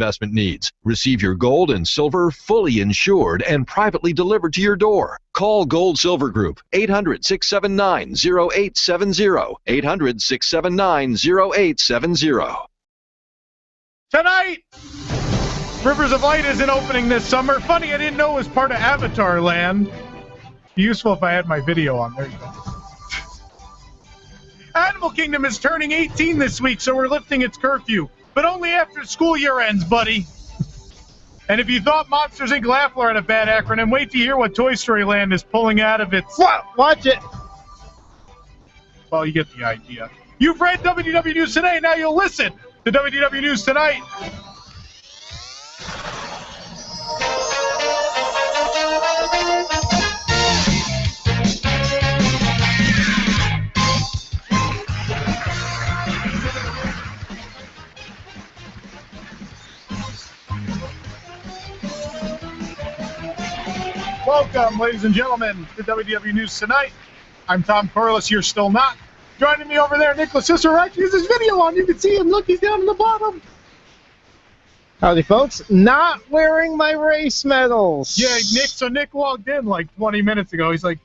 investment needs. Receive your gold and silver fully insured and privately delivered to your door. Call Gold Silver Group, 800-679-0870, 800-679-0870. Tonight, Rivers of Light isn't opening this summer. Funny, I didn't know it was part of Avatar Land. Be useful if I had my video on. There you go. Animal Kingdom is turning 18 this week, so we're lifting its curfew. But only after the school year ends, buddy. And if you thought Monsters, Inc. Laughler had a bad acronym, wait to hear what Toy Story Land is pulling out of its... Watch it! Well, you get the idea. You've read WDW News Today, now you'll listen to WDW News Tonight. Welcome, ladies and gentlemen, to WDW News Tonight. I'm Tom Corliss. You're still not. Joining me over there, Nicholas Sisser. Actually, has his video on. You can see him. Look, he's down in the bottom. Howdy, folks. Not wearing my race medals. Yeah, Nick. So Nick walked in like 20 minutes ago. He's like,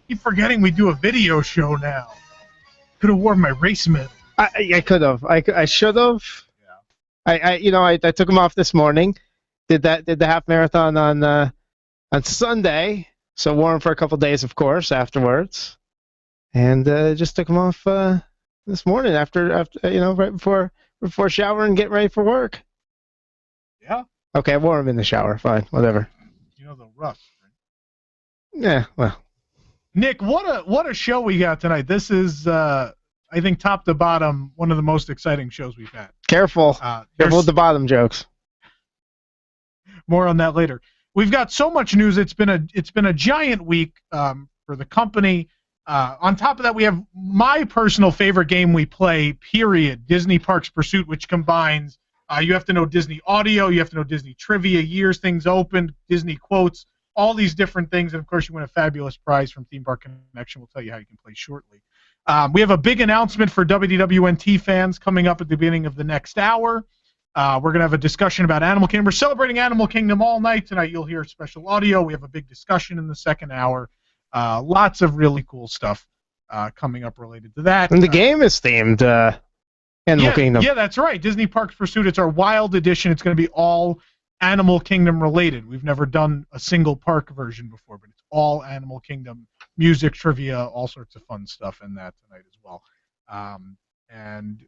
keep forgetting we do a video show now. Could have worn my race medal. I could have. I should have. Yeah. I took them off this morning. Did the half marathon on Sunday. So wore them for a couple days, of course, afterwards. And just took them off this morning after right before showering and getting ready for work. Yeah. Okay, I wore them in the shower. Fine, whatever. You know the rust, right? Yeah, well. Nick, what a show we got tonight. This is, I think, top to bottom, one of the most exciting shows we've had. Careful. Careful with the bottom jokes. More on that later. We've got so much news. It's been a giant week for the company. On top of that, we have my personal favorite game we play, period, Disney Parks Pursuit, which combines you have to know Disney audio, you have to know Disney trivia, years things opened, Disney quotes, all these different things. And, of course, you win a fabulous prize from Theme Park Connection. We'll tell you how you can play shortly. We have a big announcement for WDWNT fans coming up at the beginning of the next hour. We're going to have a discussion about Animal Kingdom. We're celebrating Animal Kingdom all night tonight. You'll hear special audio. We have a big discussion in the second hour. Lots of really cool stuff coming up related to that. And the game is themed Animal Kingdom. Yeah, that's right. Disney Parks Pursuit. It's our Wild Edition. It's going to be all Animal Kingdom related. We've never done a single park version before, but it's all Animal Kingdom music, trivia, all sorts of fun stuff in that tonight as well. And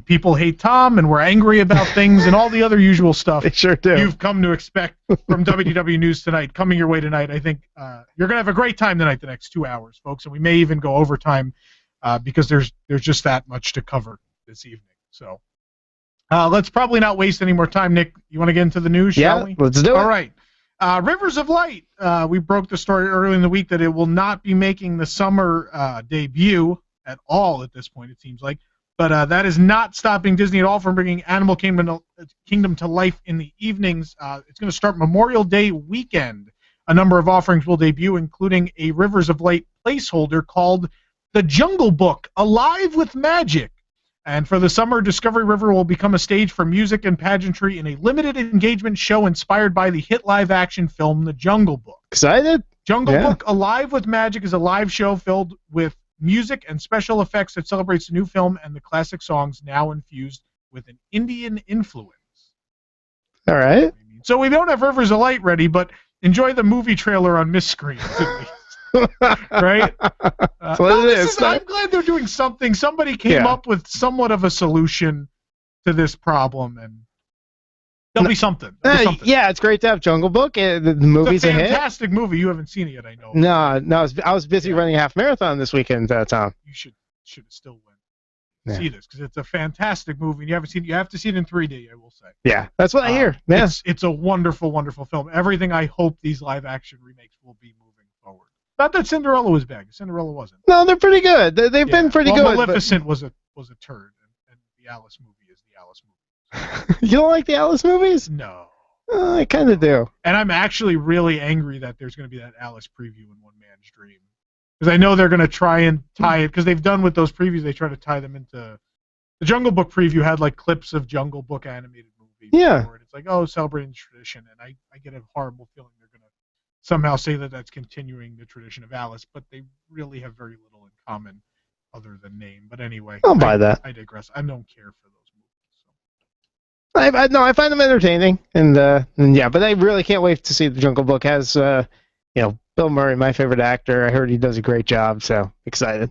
people hate Tom, and we're angry about things, and all the other usual stuff. They sure do. You've come to expect from WDW News Tonight. Coming your way tonight, I think you're going to have a great time tonight, the next 2 hours, folks, and we may even go overtime because there's just that much to cover this evening. So let's probably not waste any more time. Nick, you want to get into the news, shall we? Let's do it. All right. Rivers of Light. We broke the story early in the week that it will not be making the summer debut at all at this point, it seems like. But that is not stopping Disney at all from bringing Animal Kingdom to life in the evenings. It's going to start Memorial Day weekend. A number of offerings will debut, including a Rivers of Light placeholder called The Jungle Book, Alive with Magic. And for the summer, Discovery River will become a stage for music and pageantry in a limited engagement show inspired by the hit live-action film The Jungle Book. Excited? Jungle Book, Alive with Magic is a live show filled with music and special effects that celebrates the new film and the classic songs now infused with an Indian influence. All right. So we don't have Rivers of Light ready, but enjoy the movie trailer on Miss Screen. Right? That's what it is. I'm glad they're doing something. Somebody came up with somewhat of a solution to this problem, and there'll be something. Yeah, it's great to have Jungle Book. The movie's a hit. Fantastic movie. You haven't seen it yet, I know. No, I was busy running a half marathon this weekend, Tom. You should still see this because it's a fantastic movie. And you have to see it in 3D, I will say. Yeah, that's what I hear. Yeah. It's a wonderful, wonderful film. Everything I hope these live action remakes will be moving forward. Not that Cinderella was bad. Cinderella wasn't. No, they're pretty good. They've been pretty good. Maleficent was a turd, and the Alice movie is the Alice movie. You don't like the Alice movies? No. I kind of do. And I'm actually really angry that there's going to be that Alice preview in One Man's Dream. Because I know they're going to try and tie it, because they've done with those previews, they try to tie them into... The Jungle Book preview had like clips of Jungle Book animated movies baby Yeah. forward. It's like, oh, celebrating tradition, and I get a horrible feeling they're going to somehow say that that's continuing the tradition of Alice, but they really have very little in common other than name. But anyway, I'll buy that. I digress. I don't care for those movies. So. No, I find them entertaining, and yeah, but I really can't wait to see the Jungle Book. Has Bill Murray, my favorite actor. I heard he does a great job, so excited.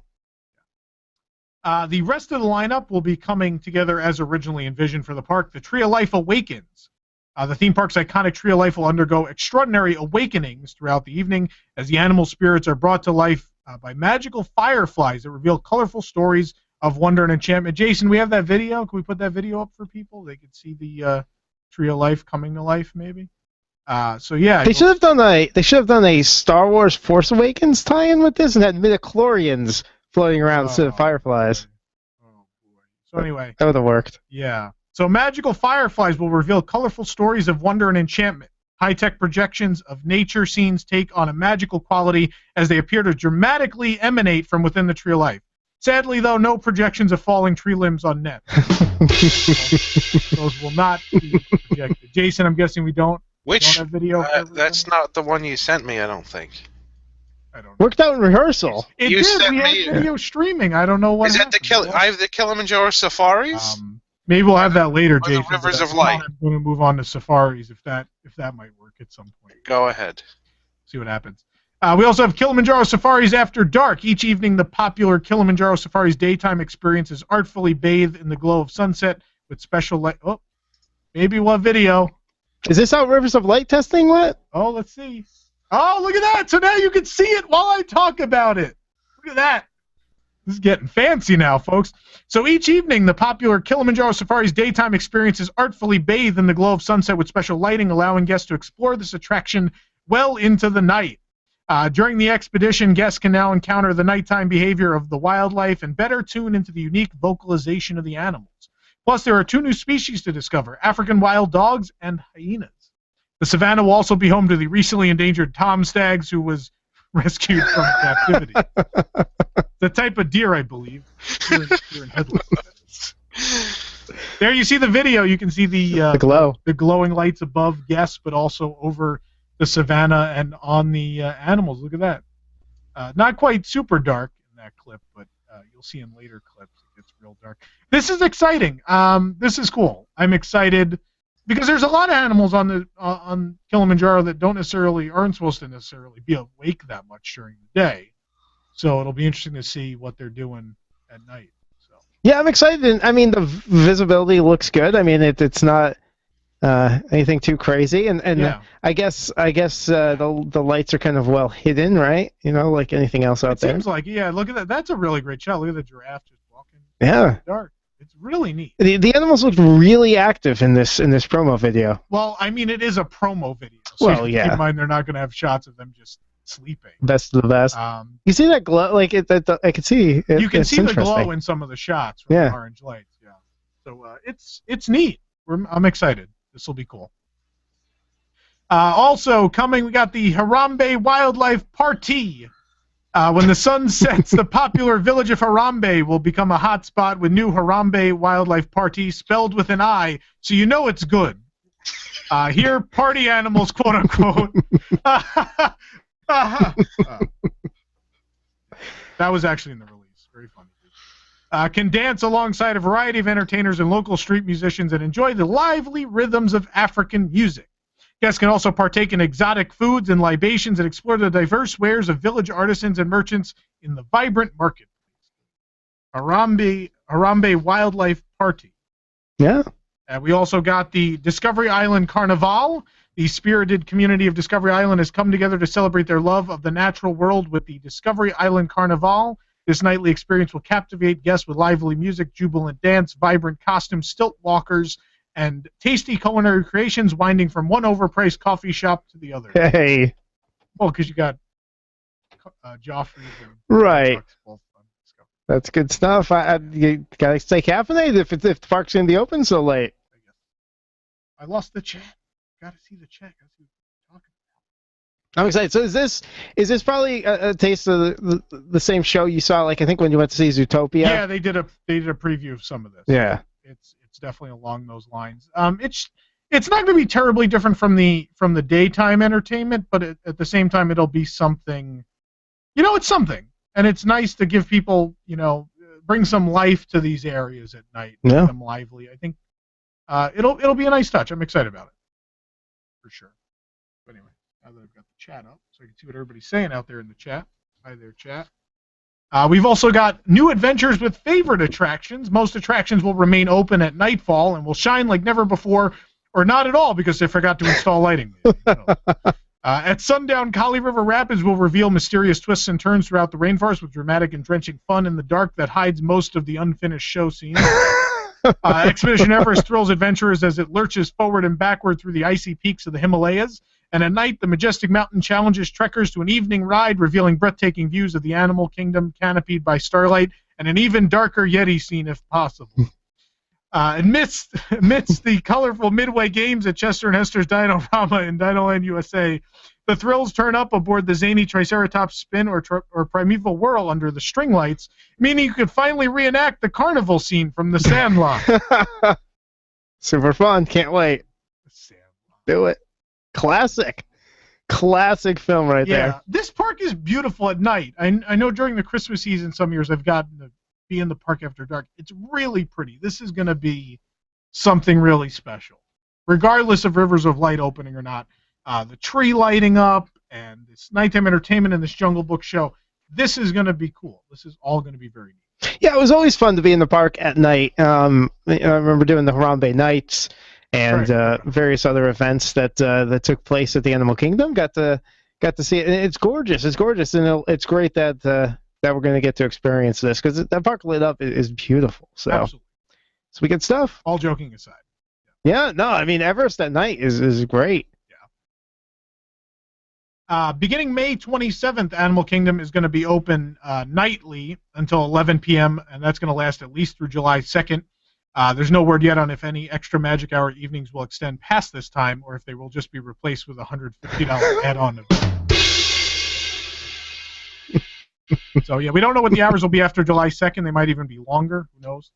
The rest of the lineup will be coming together as originally envisioned for the park. The Tree of Life awakens. The theme park's iconic Tree of Life will undergo extraordinary awakenings throughout the evening as the animal spirits are brought to life by magical fireflies that reveal colorful stories of wonder and enchantment. Jason, we have that video. Can we put that video up for people? They could see the Tree of Life coming to life, maybe. So yeah, they should have done a Star Wars Force Awakens tie-in with this and had midichlorians floating around instead of fireflies. Oh boy. So anyway, that would have worked. Yeah. So magical fireflies will reveal colorful stories of wonder and enchantment. High-tech projections of nature scenes take on a magical quality as they appear to dramatically emanate from within the Tree of Life. Sadly, though, no projections of falling tree limbs on net. Those will not be projected. Jason, I'm guessing we don't have video. That's not the one you sent me, I don't think. I don't know. Worked out in rehearsal. It did. We had video streaming. I don't know what happened. I have the Kilimanjaro Safaris? Maybe we'll have that later, Or Jason. the Rivers of Light. I'm going to move on to safaris if that might work at some point. Go ahead. See what happens. We also have Kilimanjaro Safaris After Dark. Each evening, the popular Kilimanjaro Safaris daytime experience is artfully bathed in the glow of sunset with special light. Oh, maybe we'll have video. Is this how Rivers of Light testing went? Oh, let's see. Oh, look at that. So now you can see it while I talk about it. Look at that. This is getting fancy now, folks. So each evening, the popular Kilimanjaro Safari's daytime experience is artfully bathed in the glow of sunset with special lighting, allowing guests to explore this attraction well into the night. During the expedition, guests can now encounter the nighttime behavior of the wildlife and better tune into the unique vocalization of the animals. Plus, there are 2 new species to discover, African wild dogs and hyenas. The savannah will also be home to the recently endangered tom stags, who was rescued from captivity. The type of deer, I believe. Deer in headlights. There you see the video. You can see the glow. The glowing lights above guests, but also over the savannah and on the animals. Look at that. Not quite super dark in that clip, but you'll see in later clips it gets real dark. This is exciting. This is cool. I'm excited because there's a lot of animals on Kilimanjaro that aren't supposed to necessarily be awake that much during the day. So it'll be interesting to see what they're doing at night. So. Yeah, I'm excited. I mean, the visibility looks good. I mean, it's not anything too crazy, and yeah. I guess the lights are kind of well hidden, right? Like anything else out there. It seems like, yeah. Look at that. That's a really great shot. Look at the giraffe just walking. Yeah. In the dark. It's really neat. The animals looked really active in this promo video. Well, I mean, it is a promo video. So keep in mind they're not going to have shots of them just sleeping. Best of the best. You see that glow? Like I can see. You can see the glow in some of the shots from the orange lights. Yeah. So it's neat. I'm excited. This will be cool. Also coming, we got the Harambe Wildlife Party. When the sun sets, the popular village of Harambe will become a hotspot with new Harambe Wildlife Party, spelled with an I, so you know it's good. Here, party animals, quote unquote. That was actually in the release. Very funny. Can dance alongside a variety of entertainers and local street musicians and enjoy the lively rhythms of African music. Guests can also partake in exotic foods and libations and explore the diverse wares of village artisans and merchants in the vibrant marketplace. Harambe Wildlife Party. Yeah. We also got the Discovery Island Carnival. The spirited community of Discovery Island has come together to celebrate their love of the natural world with the Discovery Island Carnival. This nightly experience will captivate guests with lively music, jubilant dance, vibrant costumes, stilt walkers, and tasty culinary creations winding from one overpriced coffee shop to the other. Hey. Well, because you got Joffrey's and right. That's good stuff. You gotta stay caffeinated if the park's gonna be open so late. I lost the chat. Gotta see the chat. Gotta see what you're talking about. I'm excited. So is this probably a taste of the same show you saw? Like I think when you went to see Zootopia. Yeah, they did a preview of some of this. Yeah. It's definitely along those lines. It's not going to be terribly different from the daytime entertainment, but at the same time, it'll be something. It's something, and it's nice to give people, bring some life to these areas at night, make them lively. I think it'll be a nice touch. I'm excited about it, for sure. But anyway, now that I've got the chat up, so I can see what everybody's saying out there in the chat. Hi there, chat. We've also got new adventures with favorite attractions. Most attractions will remain open at nightfall and will shine like never before, or not at all because they forgot to install lighting. At sundown, Kali River Rapids will reveal mysterious twists and turns throughout the rainforest with dramatic and drenching fun in the dark that hides most of the unfinished show scenes. Expedition Everest thrills adventurers as it lurches forward and backward through the icy peaks of the Himalayas. And at night, the majestic mountain challenges trekkers to an evening ride, revealing breathtaking views of the animal kingdom canopied by starlight and an even darker Yeti scene if possible. Amidst the colorful midway games at Chester and Hester's Dino-Rama in Dinoland USA, the thrills turn up aboard the zany Triceratops spin or primeval whirl under the string lights, meaning you could finally reenact the carnival scene from The Sandlot. Super fun. Can't wait. Do it. Classic film right there. Yeah, this park is beautiful at night. I know during the Christmas season some years I've gotten to be in the park after dark. It's really pretty. This is going to be something really special, regardless of Rivers of Light opening or not. The tree lighting up and this nighttime entertainment and this Jungle Book show. This is going to be cool. This is all going to be very neat. Yeah, it was always fun to be in the park at night. I remember doing the Harambe Nights and various other events that took place at the Animal Kingdom. Got to see it. And it's gorgeous. It's gorgeous, and it's great that we're going to get to experience this because that park lit up is beautiful. So, absolutely. So we good stuff. All joking aside. Yeah, no, I mean Everest at night is great. Yeah. Beginning May 27th, Animal Kingdom is going to be open nightly until 11 p.m., and that's going to last at least through July 2nd. There's no word yet on if any extra Magic Hour evenings will extend past this time or if they will just be replaced with a $150 add-on. So, yeah, we don't know what the hours will be after July 2nd. They might even be longer. Who knows?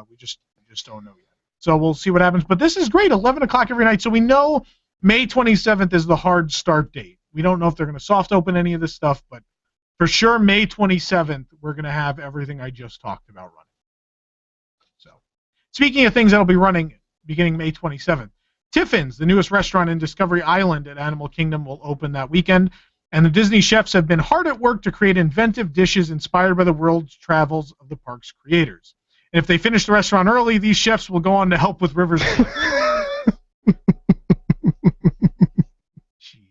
We just don't know yet. So we'll see what happens. But this is great, 11 o'clock every night. So we know May 27th is the hard start date. We don't know if they're going to soft open any of this stuff, but for sure May 27th, we're going to have everything I just talked about running. So, speaking of things that'll be running beginning May 27th, Tiffins, the newest restaurant in Discovery Island at Animal Kingdom, will open that weekend. And the Disney chefs have been hard at work to create inventive dishes inspired by the world's travels of the park's creators. And if they finish the restaurant early, these chefs will go on to help with Rivers of Light. Jeez.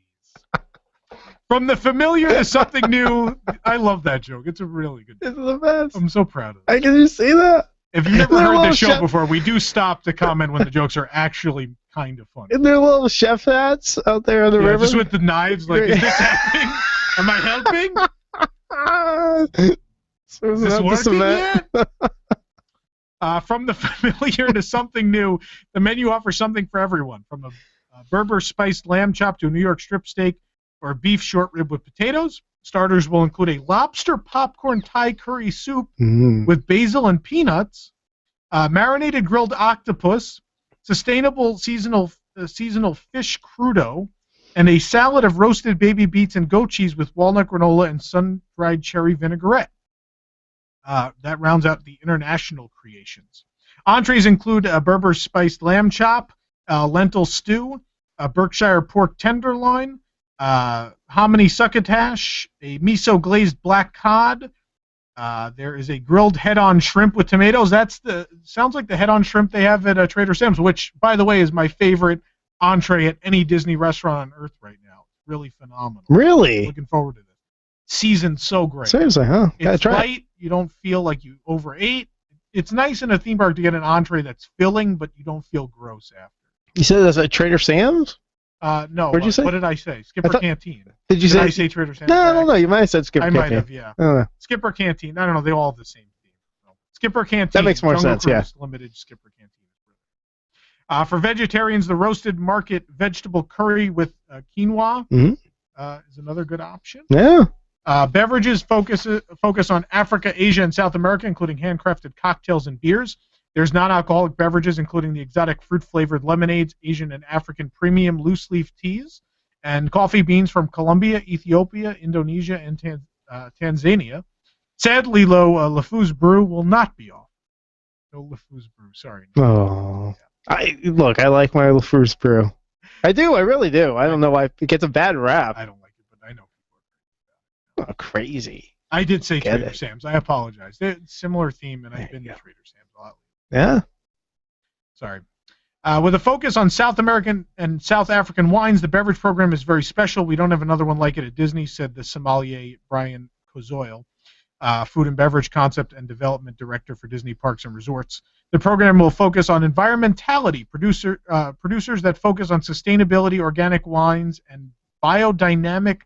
From the familiar to something new. I love that joke. It's a really good joke. It's the best. I'm so proud of it. Can you see that? If you've never heard this show before, we do stop to comment when the jokes are actually kind of funny. And their little chef hats out there on the river. Just with the knives, like, is this happening? Am I helping? Is this working yet? From the familiar to something new, the menu offers something for everyone, from a Berber spiced lamb chop to a New York strip steak or a beef short rib with potatoes. Starters will include a lobster popcorn Thai curry soup with basil and peanuts, marinated grilled octopus, sustainable seasonal fish crudo, and a salad of roasted baby beets and goat cheese with walnut granola and sun-dried cherry vinaigrette. That rounds out the international creations. Entrees include a Berber spiced lamb chop, a lentil stew, a Berkshire pork tenderloin, hominy succotash, a miso glazed black cod. There is a grilled head-on shrimp with tomatoes. Sounds like the head-on shrimp they have at Trader Sam's, which, by the way, is my favorite entree at any Disney restaurant on Earth right now. Really phenomenal. Really? Looking forward to this. Seasoned so great. Seriously, huh? It's light. You don't feel like you overate. It's nice in a theme park to get an entree that's filling, but you don't feel gross after. You said that's at Trader Sam's? No. What'd you say? What did I say? Skipper Canteen. Did you say? I say Trader Sam's? No, I don't know. You might have said Skipper Canteen. I might have, yeah. I don't know. Skipper Canteen. I don't know. They all have the same theme. So, Skipper Canteen. That makes more Jungle sense, yeah. Cruise Limited Skipper Canteen. For vegetarians, the roasted market vegetable curry with quinoa is another good option. Yeah. Beverages focus on Africa, Asia, and South America, including handcrafted cocktails and beers. There's non-alcoholic beverages, including the exotic fruit-flavored lemonades, Asian and African premium loose-leaf teas, and coffee beans from Colombia, Ethiopia, Indonesia, and Tanzania. Sadly, LeFou's Brew will not be off. No LeFou's Brew, sorry. Oh. I like my LeFou's Brew. I do, I really do. I don't know why it gets a bad rap. I don't like it, but I know people are Crazy. I did say Get Trader it. Sam's. I apologize. Similar theme, and I've been to Yeah. Trader Sam's a lot. Yeah. Sorry. With a focus on South American and South African wines, the beverage program is very special. We don't have another one like it at Disney, said the sommelier Brian Kozoil, Food and Beverage Concept and Development Director for Disney Parks and Resorts. The program will focus on environmentality, producers that focus on sustainability, organic wines, and biodynamic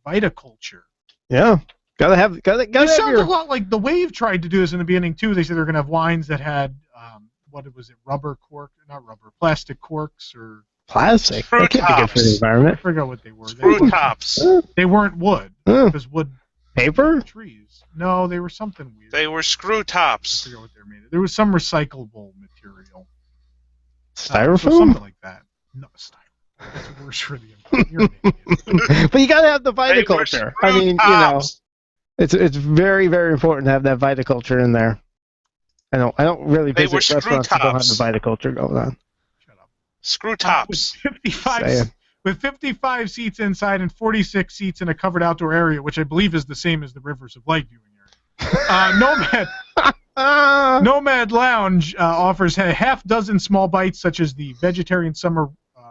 viticulture. Yeah. Gotta have It have sounds your... a lot like the Wave tried to do this in the beginning too. They said they're going to have wines that had plastic corks or Plastic. Screw That can't be good for the tops. I environment. forgot what they were. Screw tops. They weren't wood Oh. because wood Paper? trees. No, they were something weird. They were screw I tops. forget what they're made of. There was some recyclable material. So Styrofoam? something like that. No, styrofoam. That's worse for the environment. You're an idiot. But you gotta have the They were viticulture. I screw mean, tops. it's very, very important to have that viticulture in there. I don't really They visit were screw restaurants that don't have tops. the viticulture going on. Shut up. Screw tops. With 55 seats inside and 46 seats in a covered outdoor area, which I believe is the same as the Rivers of Light viewing area. Nomad Lounge offers a half dozen small bites, such as the vegetarian summer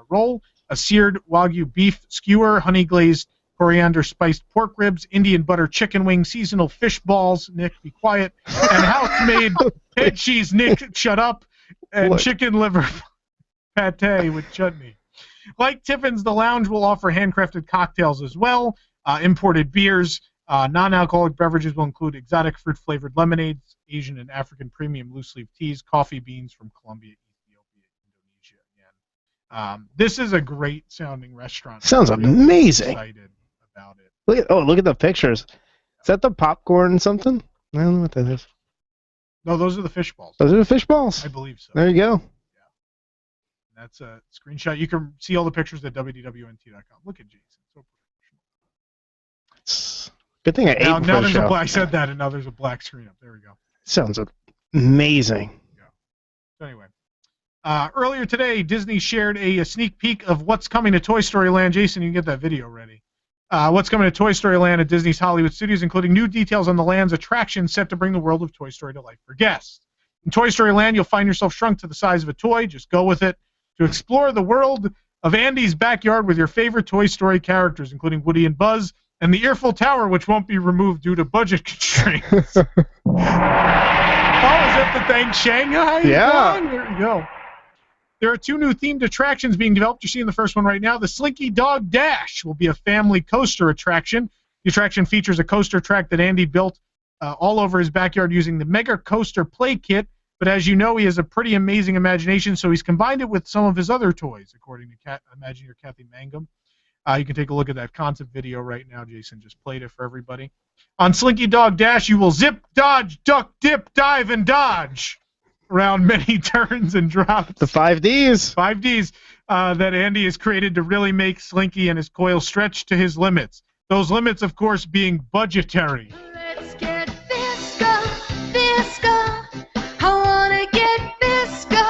roll, a seared Wagyu beef skewer, honey glazed coriander spiced pork ribs, Indian butter chicken wings, seasonal fish balls, Nick, be quiet, and house-made head cheese, Nick, shut up, and What? chicken liver pate with chutney. Like Tiffins, the lounge will offer handcrafted cocktails as well, imported beers. Non-alcoholic beverages will include exotic fruit-flavored lemonades, Asian and African premium loose-leaf teas, coffee beans from Colombia, Ethiopia, Indonesia. Again, this is a great-sounding restaurant. Sounds I'm really amazing. Excited about it. Look at the pictures. Is that the popcorn something? I don't know what that is. No, those are the fish balls. Those are the fish balls. I believe so. There you go. That's a screenshot. You can see all the pictures at WDWNT.com. Look at Jason. So It's... Good thing I ate now before the there's show. I said that, and now there's a black screen up. There we go. Sounds amazing. So anyway, earlier today, Disney shared a sneak peek of what's coming to Toy Story Land. Jason, you can get that video ready. What's coming to Toy Story Land at Disney's Hollywood Studios, including new details on the land's attractions set to bring the world of Toy Story to life for guests. In Toy Story Land, you'll find yourself shrunk to the size of a toy. Just go with it. To explore the world of Andy's backyard with your favorite Toy Story characters, including Woody and Buzz, and the Earful Tower, which won't be removed due to budget constraints. Oh, is that the Thank Shanghai? Yeah. Song? There you go. There are two new themed attractions being developed. You're seeing the first one right now. The Slinky Dog Dash will be a family coaster attraction. The attraction features a coaster track that Andy built all over his backyard using the Mega Coaster Play Kit. But as you know, he has a pretty amazing imagination, so he's combined it with some of his other toys, according to Imagineer Kathy Mangum. You can take a look at that concept video right now. Jason just played it for everybody. On Slinky Dog Dash, you will zip, dodge, duck, dip, dive, and dodge around many turns and drops. The 5Ds. 5Ds that Andy has created to really make Slinky and his coil stretch to his limits. Those limits, of course, being budgetary. Let's get Visco, Visco. I wanna get Visco.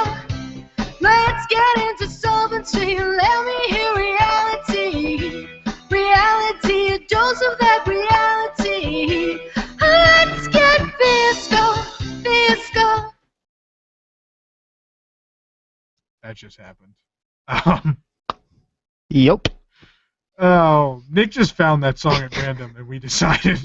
Let's get into solvency. Let me hear reality. Reality, a dose of that reality. Let's get Visco, Visco. That just happened. Yep. Oh, Nick just found that song at random, and we decided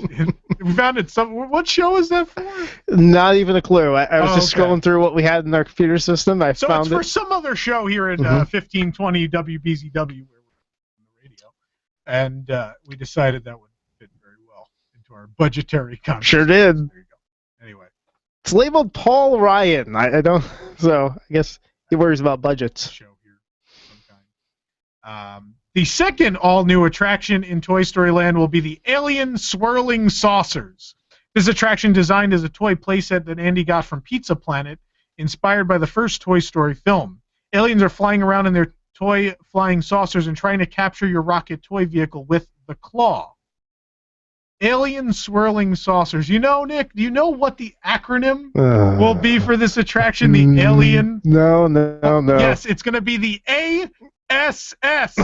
we found it. What show is that for? Not even a clue. I was Oh, just okay. scrolling through what we had in our computer system. I So found it's for it. some other show here at 1520 WBZW, where we're on the radio, and we decided that would fit very well into our budgetary conversation. Sure did. There you go. Anyway, It's labeled Paul Ryan. I don't. So I guess he worries about budgets. show here of some kind. The second all-new attraction in Toy Story Land will be the Alien Swirling Saucers. This attraction, designed as a toy playset that Andy got from Pizza Planet inspired by the first Toy Story film. Aliens are flying around in their toy flying saucers and trying to capture your rocket toy vehicle with the claw. Alien swirling saucers. You know, Nick, do you know what the acronym will be for this attraction? The Alien? No. Yes, it's going to be the ASS.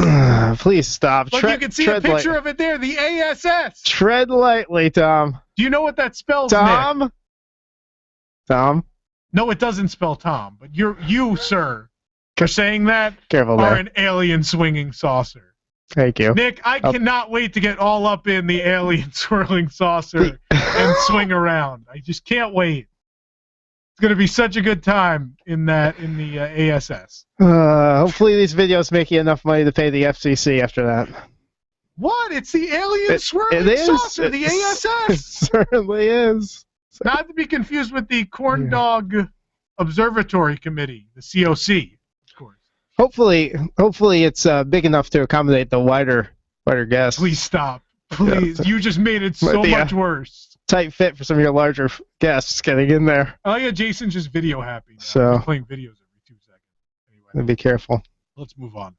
Please stop. Look, you can see a picture of it there, the ASS. Tread lightly, Tom. Do you know what that spells, Nick? Tom? No, it doesn't spell Tom, but you, sir, are saying that Careful are there. an alien swinging saucer. Thank you. Nick, I cannot wait to get all up in the alien swirling saucer and swing around. I just can't wait. It's going to be such a good time in the ASS. Hopefully these videos make you enough money to pay the FCC after that. What? It's the alien swirling saucer, the ASS. It certainly is. Not to be confused with the Corn Dog Observatory Committee, the COC, of course. Hopefully it's big enough to accommodate the wider guests. Please stop. Please. You just made it so much worse. Tight fit for some of your larger guests getting in there. Oh, yeah, Jason's just video happy now. So, he's playing videos every 2 seconds. Anyway, be careful. let's move on.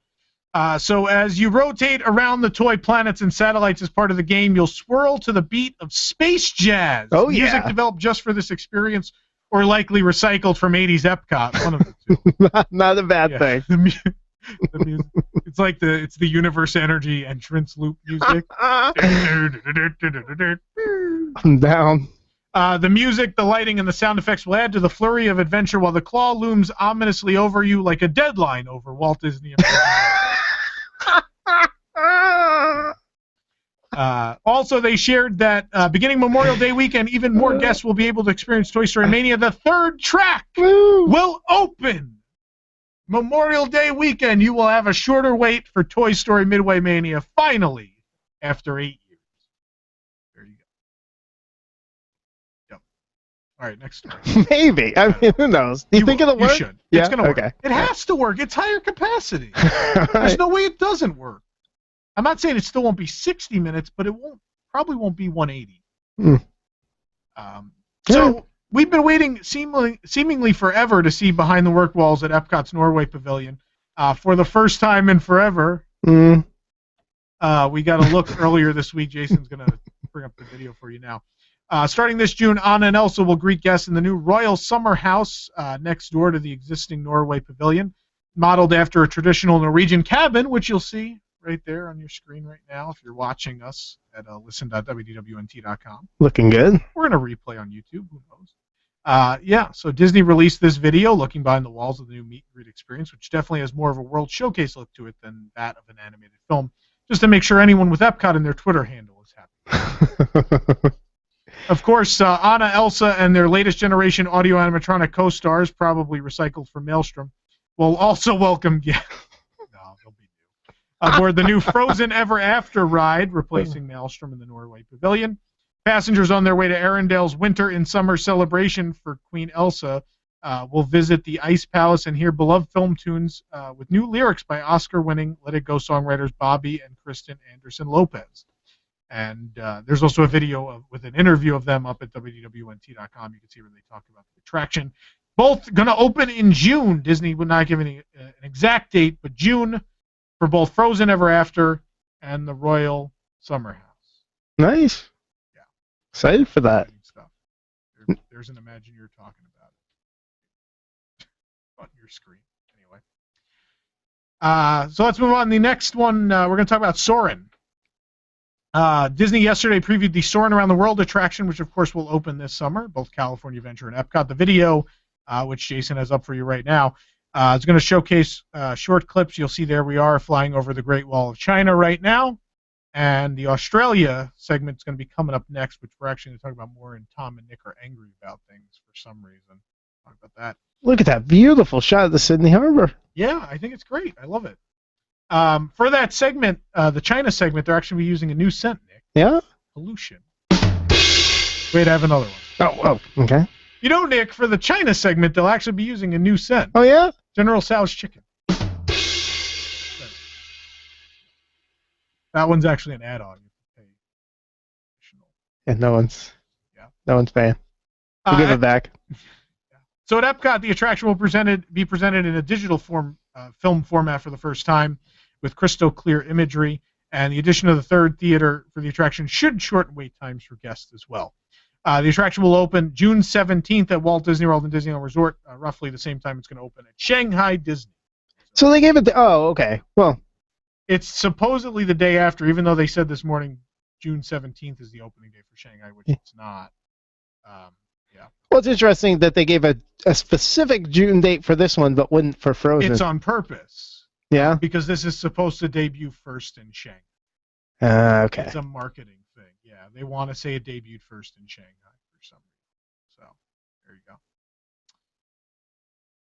So as you rotate around the toy planets and satellites as part of the game, you'll swirl to the beat of space jazz. Oh, yeah. Music developed just for this experience or likely recycled from 80s Epcot. One of the two. Not a bad thing. The music, it's like the Universe Energy entrance loop music. I'm down. The music, the lighting, and the sound effects will add to the flurry of adventure while the claw looms ominously over you like a deadline over Walt Disney. Also, they shared that beginning Memorial Day weekend, even more guests will be able to experience Toy Story Mania. The third track will open. Memorial Day weekend, you will have a shorter wait for Toy Story Midway Mania, finally, after 8 years. There you go. Yep. All right, next story. Maybe. I mean, who knows? Do you think it'll work? You should. Yeah? It's going to work. Okay. It has to work. It's higher capacity. Right. There's no way it doesn't work. I'm not saying it still won't be 60 minutes, but it probably won't be 180. So we've been waiting seemingly forever to see behind the work walls at Epcot's Norway Pavilion. For the first time in forever, we got a look earlier this week. Jason's going to bring up the video for you now. Starting this June, Anna and Elsa will greet guests in the new Royal Summer House next door to the existing Norway Pavilion, modeled after a traditional Norwegian cabin, which you'll see right there on your screen right now if you're watching us at listen.wdwnt.com. Looking good. We're going to replay on YouTube. Who knows? So Disney released this video looking behind the walls of the new meet and greet experience, which definitely has more of a World Showcase look to it than that of an animated film, just to make sure anyone with Epcot in their Twitter handle is happy. Of course, Anna, Elsa, and their latest generation audio animatronic co-stars, probably recycled from Maelstrom, will also welcome guests. No, they'll be new. Aboard the new Frozen Ever After ride, replacing Maelstrom in the Norway Pavilion. Passengers on their way to Arendale's Winter and Summer celebration for Queen Elsa will visit the Ice Palace and hear beloved film tunes with new lyrics by Oscar-winning Let It Go songwriters Bobby and Kristen Anderson Lopez. And there's also a video with an interview of them up at WDWNT.com. You can see where they talk about the attraction. Both going to open in June. Disney would not give an exact date, but June for both Frozen Ever After and the Royal Summer House. Nice. Yeah. Excited for that. Stuff. There's an Imagineer talking about it on your screen. Anyway. So let's move on. The next one, we're going to talk about Soarin. Disney yesterday previewed the Soarin' Around the World attraction, which of course will open this summer, both California Adventure and Epcot. The video, which Jason has up for you right now, is going to showcase short clips. You'll see there we are flying over the Great Wall of China right now, and the Australia segment is going to be coming up next, which we're actually going to talk about more in Tom and Nick Are Angry About Things for some reason. Talk about that. Look at that beautiful shot of the Sydney Harbor. Yeah, I think it's great. I love it. For that segment, the China segment, they're actually using a new scent, Nick. Yeah? Pollution. Wait, I have another one. Oh, okay. You know, Nick, for the China segment, they'll actually be using a new scent. Oh, yeah? General Tso's chicken. That one's actually an add-on. Yeah, no one's paying. We'll give it back. Yeah. So at Epcot, the attraction will be presented in a digital film format for the first time with crystal clear imagery, and the addition of the third theater for the attraction should shorten wait times for guests as well. The attraction will open June 17th at Walt Disney World and Disneyland Resort, roughly the same time it's going to open at Shanghai Disney. So they gave it okay. Well, it's supposedly the day after, even though they said this morning June 17th is the opening day for Shanghai, which it's not. Well, it's interesting that they gave a specific June date for this one, but wouldn't for Frozen. It's on purpose. Yeah? Because this is supposed to debut first in Shanghai. Okay. It's a marketing thing. Yeah, they want to say it debuted first in Shanghai for some reason. So, there you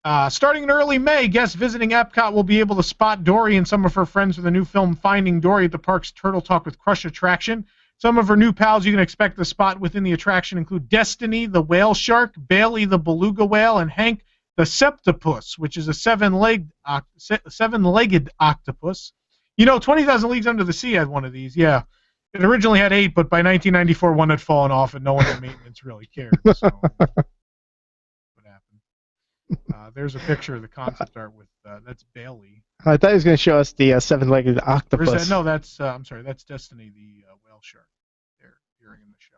go. Starting in early May, guests visiting Epcot will be able to spot Dory and some of her friends for the new film Finding Dory at the park's Turtle Talk with Crush attraction. Some of her new pals you can expect to spot within the attraction include Destiny, the whale shark, Bailey, the beluga whale, and Hank, the septopus, which is a seven-legged octopus. 20,000 Leagues Under the Sea had one of these, yeah. It originally had 8, but by 1994, one had fallen off, and no one in maintenance really cared. So, what happened? There's a picture of the concept art with, that's Bailey. I thought he was going to show us the seven-legged octopus. No, that's I'm sorry, that's Destiny, the whale shark. There, appearing in the show.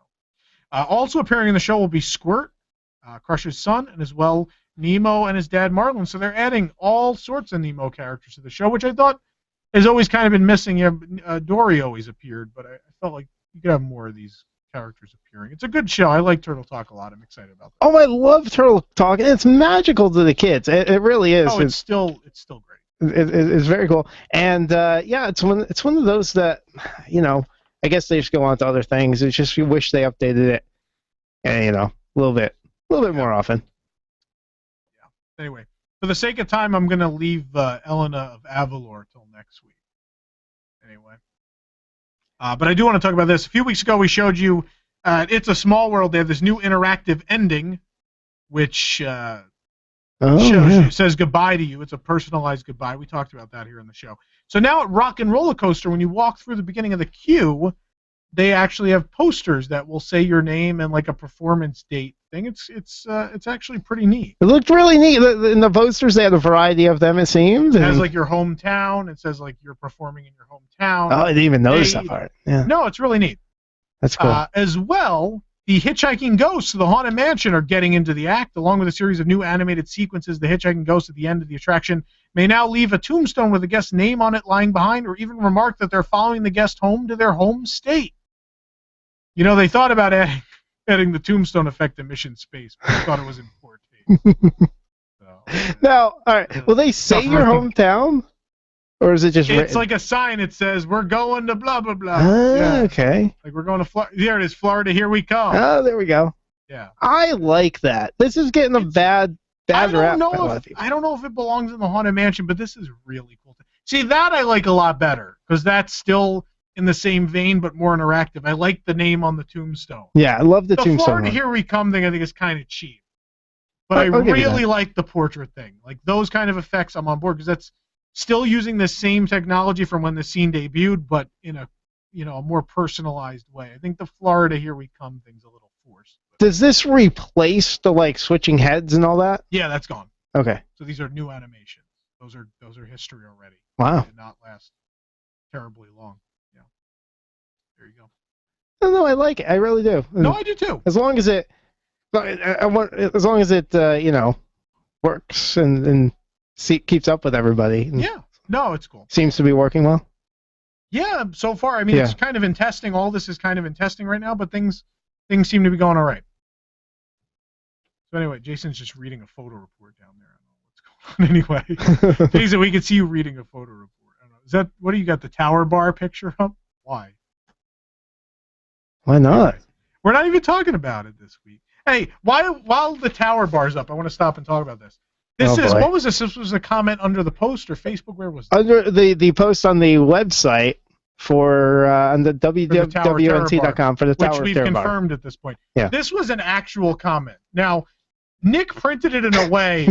Also appearing in the show will be Squirt, Crush's son, and as well Nemo and his dad Marlin. So they're adding all sorts of Nemo characters to the show, which I thought has always kind of been missing. Dory always appeared, but I felt like you could have more of these characters appearing. It's a good show. I like Turtle Talk a lot. I'm excited about that. Oh, I love Turtle Talk, and it's magical to the kids. It really is. Oh, it's still great. It's very cool, and it's one of those that, I guess they just go on to other things. It's just you wish they updated it, and a little bit more often. Yeah. Anyway, for the sake of time, I'm gonna leave Elena of Avalor till next week. Anyway, but I do want to talk about this. A few weeks ago, we showed you It's a Small World. They have this new interactive ending, which says goodbye to you. It's a personalized goodbye. We talked about that here in the show. So now at Rock and Roller Coaster, when you walk through the beginning of the queue, they actually have posters that will say your name and like a performance date thing. It's actually pretty neat. It looked really neat. In the posters, they had a variety of them, it seemed. It has like your hometown. It says like you're performing in your hometown. Oh, I didn't even notice that part. Yeah. No, it's really neat. That's cool. As well, the Hitchhiking Ghosts of the Haunted Mansion are getting into the act. Along with a series of new animated sequences, the Hitchhiking Ghosts at the end of the attraction may now leave a tombstone with a guest's name on it lying behind, or even remark that they're following the guest home to their home state. They thought about adding the tombstone effect in Mission Space, but I thought it was in poor taste. Now, all right, will they say your hometown? Or is it just It's like a sign. It says, we're going to blah, blah, blah. Okay. Like we're going to Florida. There it is, Florida, here we come. Oh, there we go. Yeah. I like that. This is getting a bad rap. I don't know if it belongs in the Haunted Mansion, but this is really cool. See, that I like a lot better, because that's still in the same vein, but more interactive. I like the name on the tombstone. Yeah, I love the tombstone. The Florida Here We Come thing, I think, is kind of cheap. But I really like the portrait thing. Like, those kind of effects, I'm on board, because that's still using the same technology from when the scene debuted, but in a a more personalized way. I think the Florida Here We Come thing's a little forced. Does this replace the switching heads and all that? Yeah, that's gone. Okay. So these are new animations. Those are history already. Wow. They did not last terribly long. Yeah. There you go. No, I like it. I really do. No, I do too. As long as it, works and keeps up with everybody. Yeah. No, it's cool. Seems to be working well. Yeah, so far. I mean, it's kind of in testing. All this is kind of in testing right now, but things seem to be going all right. So anyway, Jason's just reading a photo report down there. I don't know what's going on anyway. Jason, we can see you reading a photo report. I don't know. Is that what do you got, the Tower Bar picture up? Why? Why not? Anyway, we're not even talking about it this week. Hey, while the Tower Bar's up, I want to stop and talk about this. What was this? This was a comment under the post or Facebook. Where was it? Under the post on the website for on the WDW for the Tower, which we've confirmed at this point. Yeah. This was an actual comment. Now, Nick printed it in a way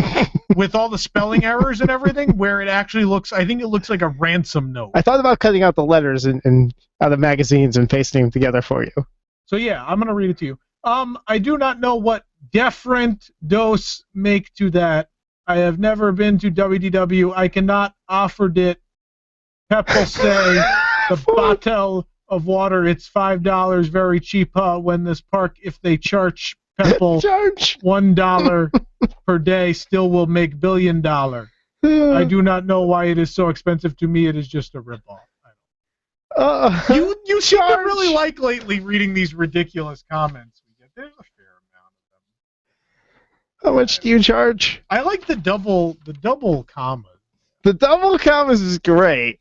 with all the spelling errors and everything where it actually looks, I think it looks like a ransom note. I thought about cutting out the letters and out of magazines and pasting them together for you. So yeah, I'm going to read it to you. I do not know what different dos make to that. I have never been to WDW. I cannot offer it. People say the bottle of water, it's $5, very cheap when this park, if they charge people $1 per day, still will make $1 billion. I do not know why it is so expensive. To me, it is just a ripoff. You seem to really like lately reading these ridiculous comments we get. There's a fair amount of them. How much do you charge? I like the double commas. The double commas is great.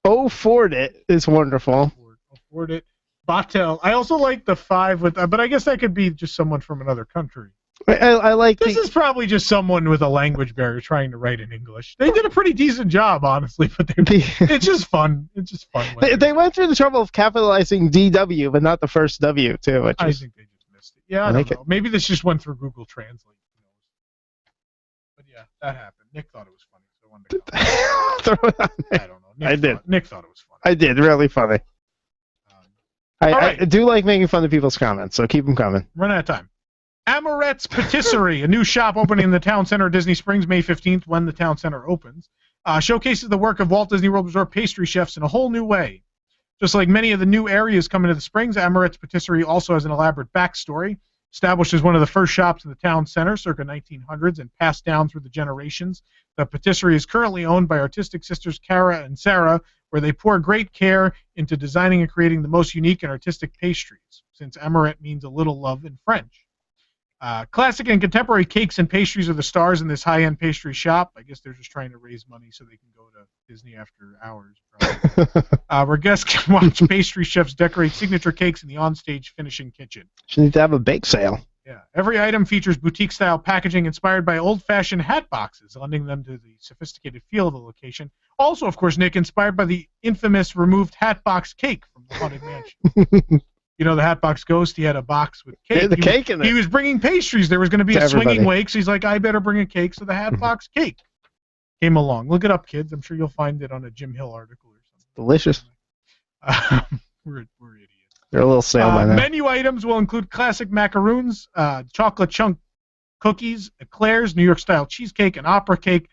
Oh, Ford it is wonderful. Afford it. Batel. I also like the 5 with, but I guess that could be just someone from another country. I like this is probably just someone with a language barrier trying to write in English. They did a pretty decent job, honestly, but it's just fun. It's just fun. They went through the trouble of capitalizing DW, but not the first W, too. I think they just missed it. Yeah, I don't know. Maybe this just went through Google Translate. But yeah, that happened. Nick thought it was funny, so I wanted to throw it on there. I don't know. Nick thought it was funny. I did. Really funny. I do like making fun of people's comments, so keep them coming. Run out of time. Amarettes Patisserie, a new shop opening in the town center of Disney Springs May 15th when the town center opens, showcases the work of Walt Disney World Resort pastry chefs in a whole new way. Just like many of the new areas coming to the Springs, Amarettes Patisserie also has an elaborate backstory. Established as one of the first shops in the town center circa 1900s and passed down through the generations, the patisserie is currently owned by artistic sisters Cara and Sarah, where they pour great care into designing and creating the most unique and artistic pastries, since Amarette means a little love in French. Classic and contemporary cakes and pastries are the stars in this high-end pastry shop. I guess they're just trying to raise money so they can go to Disney after hours. Where guests can watch pastry chefs decorate signature cakes in the onstage finishing kitchen. You need to have a bake sale. Yeah. Every item features boutique-style packaging inspired by old-fashioned hat boxes, lending them to the sophisticated feel of the location. Also, of course, Nick, inspired by the infamous removed hat box cake from the Haunted Mansion. You know, the Hatbox Ghost, he had a box with cake. The cake in it. He was bringing pastries. There was going to be a swinging wake, so he's like, I better bring a cake. So the Hatbox cake came along. Look it up, kids. I'm sure you'll find it on a Jim Hill article or something. Delicious. We're idiots. They're a little stale by now. Menu items will include classic macaroons, chocolate chunk cookies, eclairs, New York-style cheesecake, and opera cake.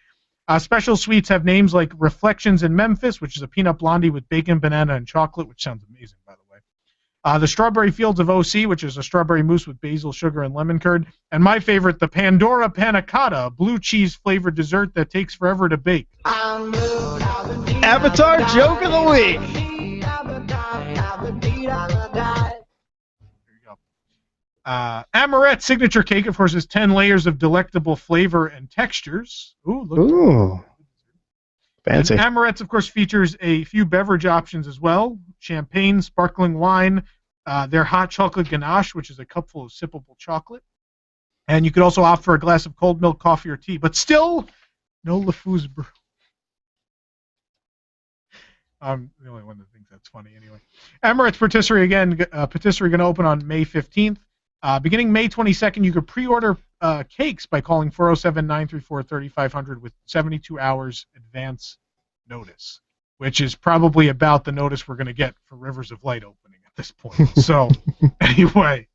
Special sweets have names like Reflections in Memphis, which is a peanut blondie with bacon, banana, and chocolate, which sounds amazing, by the way. The Strawberry Fields of OC, which is a strawberry mousse with basil, sugar, and lemon curd. And my favorite, the Pandora Panna Cotta, a blue cheese-flavored dessert that takes forever to bake. Avatar Joke of the Week. There you go. Amarette's signature cake, of course, is 10 layers of delectable flavor and textures. Ooh. Fancy. And Amarette's, of course, features a few beverage options as well. Champagne, sparkling wine, their hot chocolate ganache, which is a cupful of sippable chocolate. And you could also opt for a glass of cold milk, coffee, or tea. But still, no LeFou's brew. I'm the only one that thinks that's funny anyway. Amarette's Patisserie, again, patisserie going to open on May 15th. Beginning May 22nd, you could pre-order cakes by calling 407-934-3500 with 72 hours advance notice, which is probably about the notice we're going to get for Rivers of Light opening at this point. So, anyway,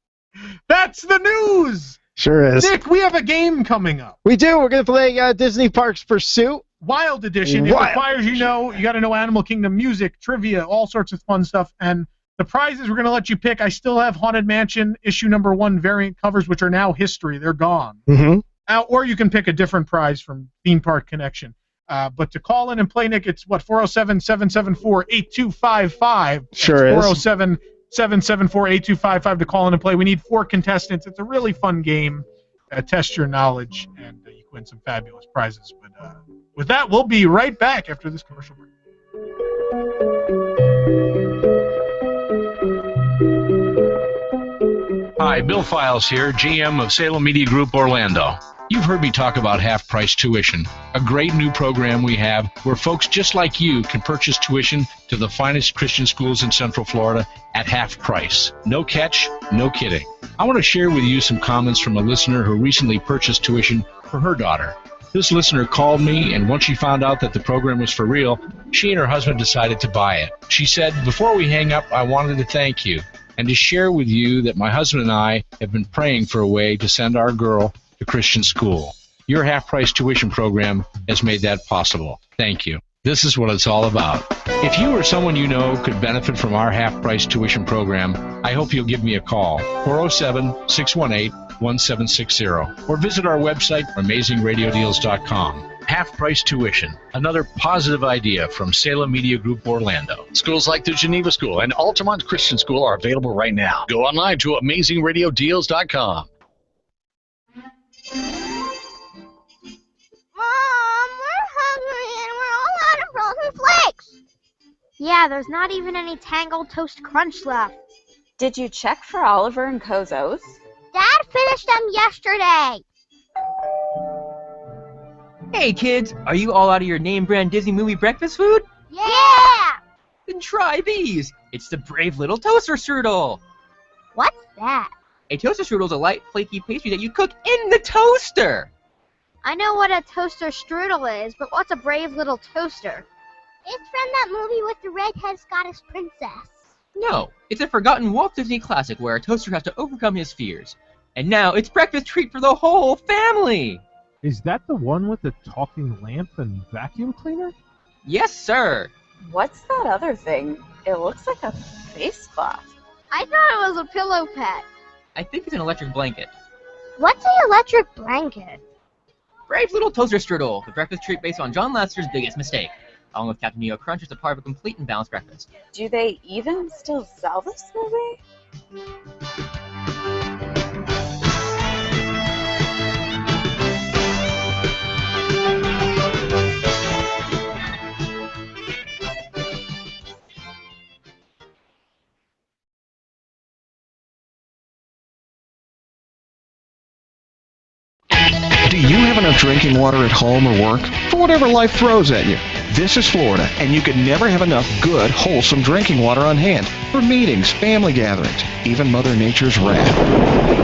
that's the news! Sure is. Nick, we have a game coming up. We do. We're going to play Disney Parks Pursuit. Wild Edition. It requires you got to know Animal Kingdom music, trivia, all sorts of fun stuff, and the prizes we're going to let you pick. I still have Haunted Mansion issue #1 variant covers, which are now history. They're gone. Mm-hmm. Or you can pick a different prize from Theme Park Connection. But to call in and play, Nick, it's 407-774-8255. Sure is. 407-774-8255 to call in and play. We need 4 contestants. It's a really fun game. Test your knowledge, and you can win some fabulous prizes. But with that, we'll be right back after this commercial break. Hi, Bill Files here, GM of Salem Media Group Orlando. You've heard me talk about half-price tuition, a great new program we have where folks just like you can purchase tuition to the finest Christian schools in Central Florida at half price. No catch, no kidding. I want to share with you some comments from a listener who recently purchased tuition for her daughter. This listener called me, and once she found out that the program was for real, she and her husband decided to buy it. She said, "Before we hang up, I wanted to thank you. and to share with you that my husband and I have been praying for a way to send our girl to Christian school. Your half-price tuition program has made that possible. Thank you. This is what it's all about. If you or someone you know could benefit from our half-price tuition program, I hope you'll give me a call, 407-618-1760, or visit our website, AmazingRadioDeals.com. Half-price tuition, another positive idea from Salem Media Group Orlando. Schools like the Geneva School and Altamont Christian School are available right now. Go online to AmazingRadioDeals.com. Mom, we're hungry and we're all out of frozen flakes. Yeah, there's not even any Tangled Toast Crunch left. Did you check for Oliver and Kozo's? Dad finished them yesterday. Hey kids, are you all out of your name brand Disney movie breakfast food? Yeah! Then try these. It's the Brave Little Toaster Strudel. What's that? A toaster strudel is a light, flaky pastry that you cook in the toaster. I know what a toaster strudel is, but what's a brave little toaster? It's from that movie with the redhead Scottish princess. No, it's a forgotten Walt Disney classic where a toaster has to overcome his fears. And now it's breakfast treat for the whole family. Is that the one with the talking lamp and vacuum cleaner? Yes, sir. What's that other thing? It looks like a face cloth. I thought it was a pillow pet. I think it's an electric blanket. What's an electric blanket? Brave Little Toaster Strudel, the breakfast treat based on John Lasseter's Biggest Mistake. Along with Captain Neo Crunch, it's a part of a complete and balanced breakfast. Do they even still sell this movie? Do you have enough drinking water at home or work? For whatever life throws at you. This is Florida, and you can never have enough good, wholesome drinking water on hand for meetings, family gatherings, even Mother Nature's wrath.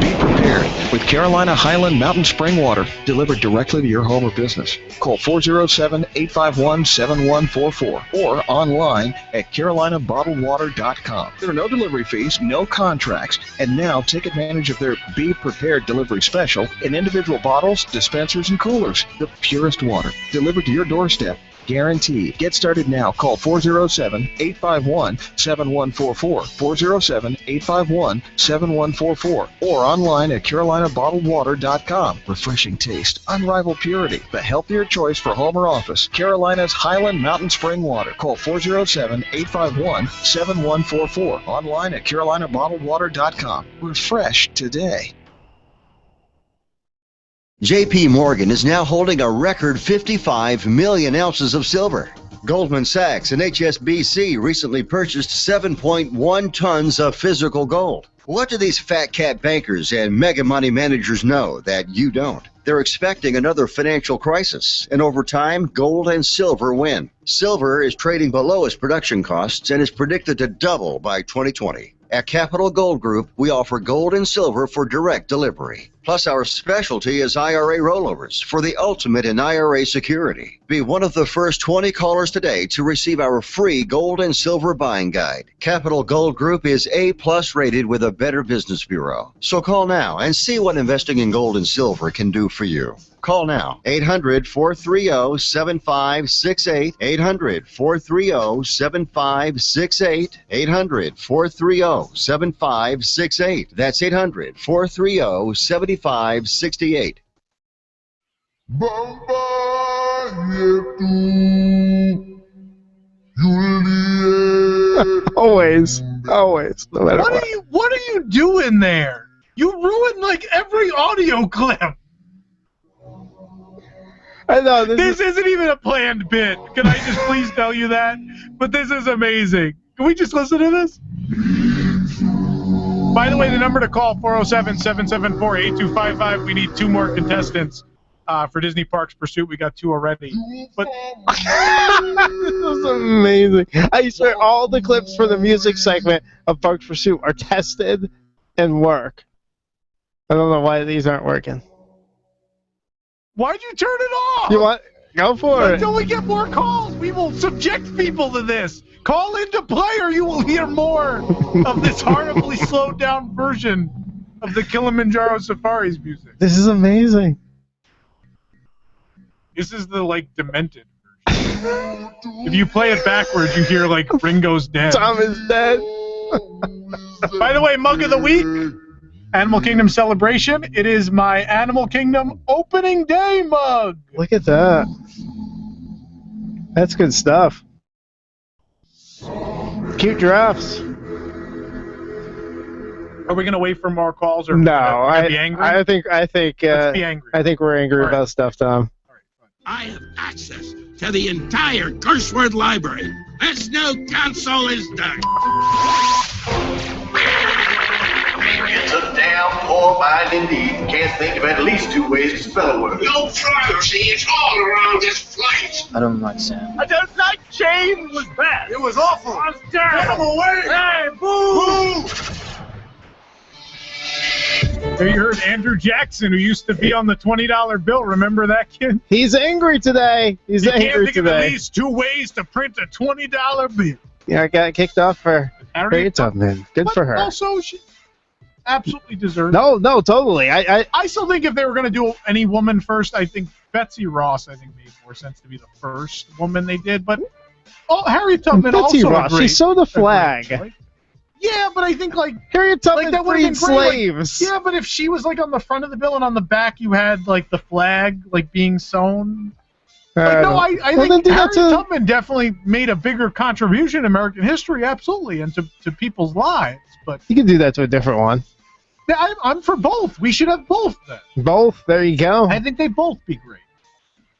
Be prepared with Carolina Highland Mountain Spring Water delivered directly to your home or business. Call 407-851-7144 or online at carolinabottledwater.com. There are no delivery fees, no contracts, and now take advantage of their Be Prepared delivery special in individual bottles, dispensers, and coolers. The purest water delivered to your doorstep. Guaranteed. Get started now. Call 407-851-7144, 407-851-7144, or online at carolinabottledwater.com. Refreshing taste, unrivaled purity, the healthier choice for home or office. Carolina's Highland Mountain Spring Water. Call 407-851-7144, online at carolinabottledwater.com. Refresh today. J.P. Morgan is now holding a record 55 million ounces of silver. Goldman Sachs and HSBC recently purchased 7.1 tons of physical gold. What do these fat cat bankers and mega money managers know that you don't? They're expecting another financial crisis, and over time, gold and silver win. Silver is trading below its production costs and is predicted to double by 2020. At Capital Gold Group, we offer gold and silver for direct delivery. Plus, our specialty is IRA rollovers for the ultimate in IRA security. Be one of the first 20 callers today to receive our free gold and silver buying guide. Capital Gold Group is A+ rated with a Better Business Bureau. So call now and see what investing in gold and silver can do for you. Call now, 800-430-7568, 800-430-7568, 800-430-7568. That's 800-430-7568. Always, always, no matter what. What are you doing there? You ruined like every audio clip. I know this isn't even a planned bit. Can I just please tell you that? But this is amazing. Can we just listen to this? By the way, the number to call 407-774-8255. We need 2 more contestants for Disney Parks Pursuit. We got 2 already. But this is amazing. I swear all the clips for the music segment of Parks Pursuit are tested and work. I don't know why these aren't working. Why'd you turn it off? Go for it. Until we get more calls, we will subject people to this. Call into play or you will hear more of this horribly slowed down version of the Kilimanjaro Safaris music. This is amazing. This is the, like, demented version. If you play it backwards, you hear, like, Ringo's dead. Tom is dead. By the way, Mug of the Week, Animal Kingdom Celebration. It is my Animal Kingdom opening day mug. Look at that. That's good stuff. Cute giraffes. Are we gonna wait for more calls or No, gonna be angry? I think Let's be angry. I think we're angry about stuff, Tom. I have access to the entire curse word library. This new console is done. It's a damn poor mind indeed. Can't think of at least 2 ways to spell a word. No privacy is all around this flight. I don't like Sam. I don't like Shane. It was bad. It was awful. I was terrible. Get him away. Hey, boo! There you heard Andrew Jackson, who used to be on the $20 bill. Remember that kid? He's angry today. He's angry can't think today. of at least 2 ways to print a $20 bill. Yeah, I got kicked off for Harriet Tubman. Good for her. Also, she absolutely deserves No, totally. I still think if they were going to do any woman first, I think Betsy Ross, made more sense to be the first woman they did. But Harriet Tubman Betsy also Ross, she sewed the flag. Yeah, but I think, like, Harriet Tubman that would've been freed great. slaves. Like, yeah, but if she was, like, on the front of the bill and on the back you had, like, the flag, like, being sewn. I think Harriet Tubman definitely made a bigger contribution in American history, absolutely, and to people's lives. But you can do that to a different one. Yeah, I'm for both. We should have both then. Both? There you go. I think they'd both be great.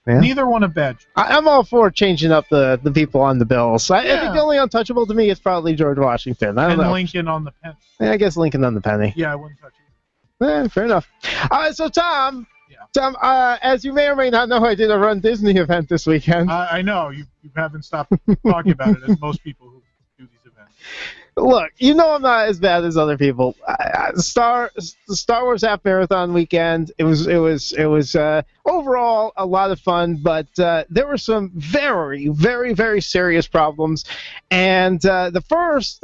Yeah. Neither one a bad choice. I'm all for changing up the people on the bills. I think the only untouchable to me is probably George Washington. I don't know. Lincoln on the penny. Yeah, I guess Lincoln on the penny. Yeah, I wouldn't touch it. Fair enough. All right, so Tom, as you may or may not know, I did a Run Disney event this weekend. I know. You haven't stopped talking about it, as most people who do these events. Look, you know I'm not as bad as other people. The Star Wars Half Marathon weekend, it was overall a lot of fun, but there were some very, very, very serious problems. And the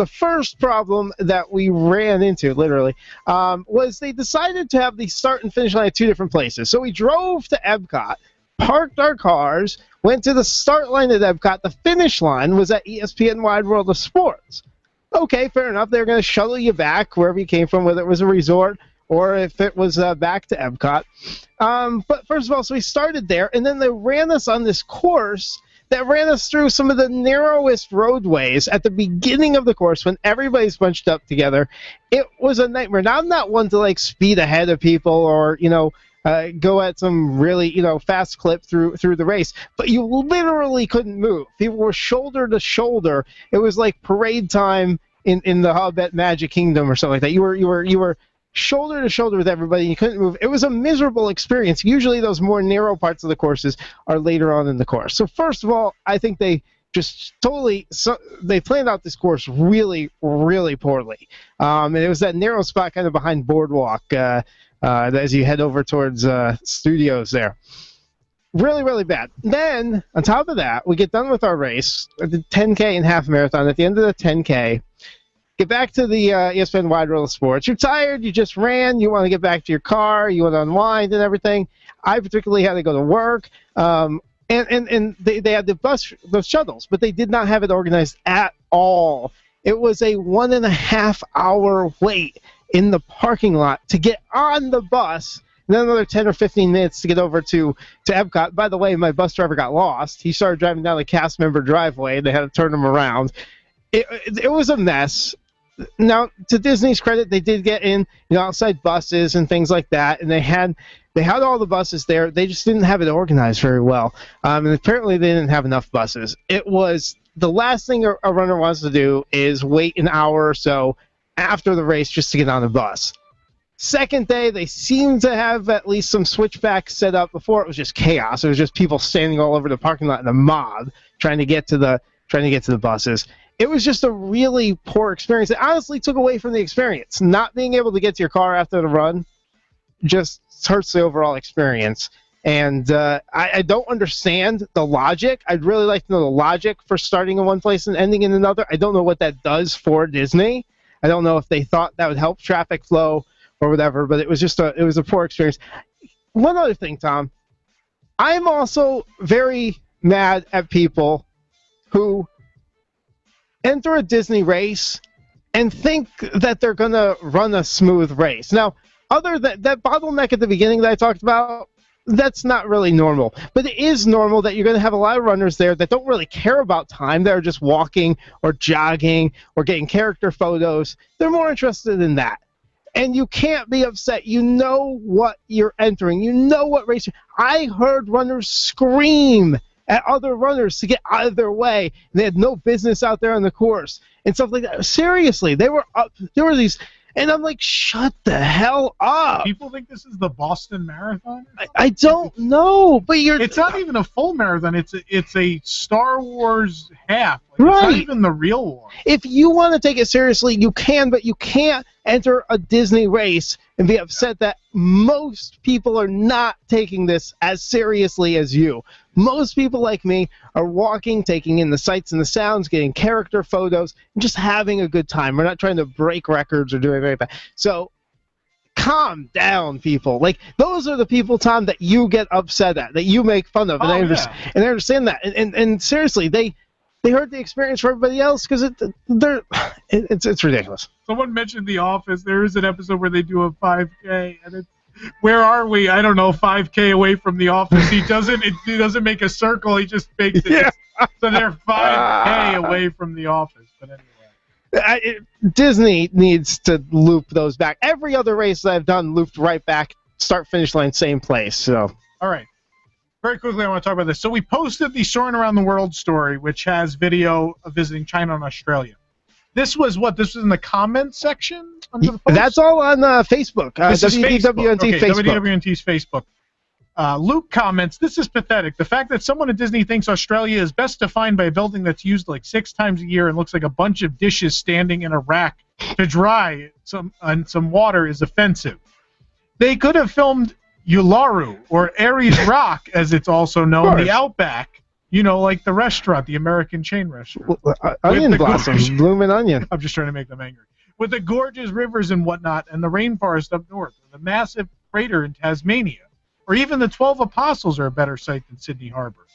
first problem that we ran into, literally, was they decided to have the start and finish line at 2 different places. So we drove to Epcot, parked our cars, went to the start line at Epcot. The finish line was at ESPN Wide World of Sports. Okay, fair enough. They're going to shuttle you back wherever you came from, whether it was a resort or if it was back to Epcot. But first of all, so we started there, and then they ran us on this course that ran us through some of the narrowest roadways at the beginning of the course when everybody's bunched up together. It was a nightmare. Now, I'm not one to, like, speed ahead of people or, go at some really, fast clip through the race. But you literally couldn't move. People were shoulder to shoulder. It was like parade time in the Hobbit Magic Kingdom or something like that. You were shoulder to shoulder with everybody. You couldn't move. It was a miserable experience. Usually those more narrow parts of the courses are later on in the course. So first of all, I think they just they planned out this course really, really poorly. And it was that narrow spot kind of behind Boardwalk, as you head over towards studios there. Really, really bad. Then, on top of that, we get done with our race, the 10K and half marathon. At the end of the 10K, get back to the ESPN Wide World of Sports. You're tired, you just ran, you want to get back to your car, you want to unwind and everything. I particularly had to go to work. And they had the shuttles, but they did not have it organized at all. It was a 1.5 hour wait in the parking lot to get on the bus, and then another 10 or 15 minutes to get over to Epcot. By the way, my bus driver got lost. He started driving down the cast member driveway, and they had to turn him around. It was a mess. Now, to Disney's credit, they did get in outside buses and things like that, and they had all the buses there. They just didn't have it organized very well, and apparently they didn't have enough buses. It was the last thing a runner wants to do is wait an hour or so after the race just to get on a bus. Second day, they seemed to have at least some switchbacks set up. Before, it was just chaos. It was just people standing all over the parking lot in a mob trying to get to the buses. It was just a really poor experience. It honestly took away from the experience. Not being able to get to your car after the run just hurts the overall experience. And I don't understand the logic. I'd really like to know the logic for starting in one place and ending in another. I don't know what that does for Disney. I don't know if they thought that would help traffic flow or whatever, but it was just it was a poor experience. One other thing, Tom. I'm also very mad at people who enter a Disney race and think that they're going to run a smooth race. Now, other than that bottleneck at the beginning that I talked about, that's not really normal. But it is normal that you're going to have a lot of runners there that don't really care about time. They're just walking or jogging or getting character photos. They're more interested in that. And you can't be upset. You know what you're entering. You know what race. I heard runners scream at other runners to get out of their way. And they had no business out there on the course and stuff like that. Seriously, they were up. There were these. And I'm like, shut the hell up. People think this is the Boston Marathon? I don't know, but it's not even a full marathon. It's a Star Wars half. Right. It's not even the real one. If you want to take it seriously, you can, but you can't enter a Disney race and be upset that most people are not taking this as seriously as you. Most people like me are walking, taking in the sights and the sounds, getting character photos, and just having a good time. We're not trying to break records or do anything like that. So calm down, people. Like, those are the people, Tom, that you get upset at, that you make fun of. And I understand that. And seriously, they hurt the experience for everybody else because it's ridiculous. Someone mentioned The Office. There is an episode where they do a 5K, and it's, where are we? I don't know, 5K away from The Office. He doesn't make a circle. He just makes it. Yeah. So they're 5K away from The Office. But anyway. Disney needs to loop those back. Every other race that I've done looped right back, start, finish line, same place. So. All right. Very quickly, I want to talk about this. So we posted the Soarin' Around the World story, which has video of visiting China and Australia. This was what? This was in the comments section under the post? That's all on Facebook. This is WDWNT okay, Facebook. WDWNT's Facebook. Luke comments, this is pathetic. The fact that someone at Disney thinks Australia is best defined by a building that's used like 6 times a year and looks like a bunch of dishes standing in a rack to dry and some water is offensive. They could have filmed Uluru, or Aries Rock, as it's also known, the Outback, like the restaurant, the American chain restaurant. Onion blossoms, blooming onion. I'm just trying to make them angry. With the gorgeous rivers and whatnot, and the rainforest up north, and the massive crater in Tasmania, or even the 12 Apostles are a better site than Sydney Harbor.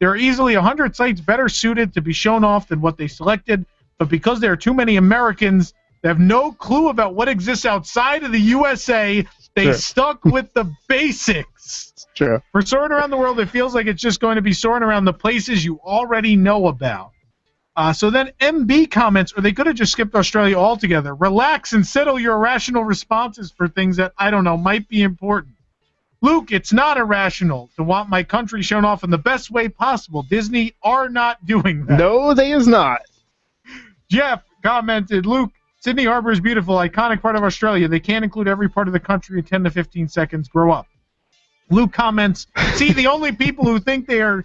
There are easily 100 sites better suited to be shown off than what they selected, but because there are too many Americans that have no clue about what exists outside of the USA, they stuck with the basics. True. For Soarin' Around the World, it feels like it's just going to be soaring around the places you already know about. So then MB comments, or they could have just skipped Australia altogether. Relax and settle your irrational responses for things that, I don't know, might be important. Luke, it's not irrational to want my country shown off in the best way possible. Disney are not doing that. No, they is not. Jeff commented, Luke, Sydney Harbor is beautiful, iconic part of Australia. They can't include every part of the country in 10 to 15 seconds. Grow up. Luke comments, see, the only people who think they are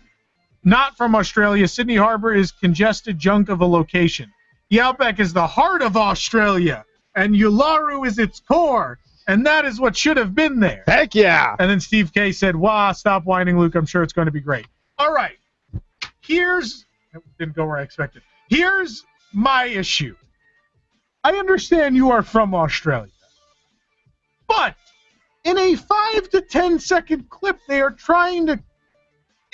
not from Australia, Sydney Harbor is congested junk of a location. The Outback is the heart of Australia, and Uluru is its core, and that is what should have been there. Heck yeah. And then Steve K said, wah, stop whining, Luke. I'm sure it's going to be great. All right. It didn't go where I expected. Here's my issue. I understand you are from Australia, but in a 5 to 10 second clip, they are trying to.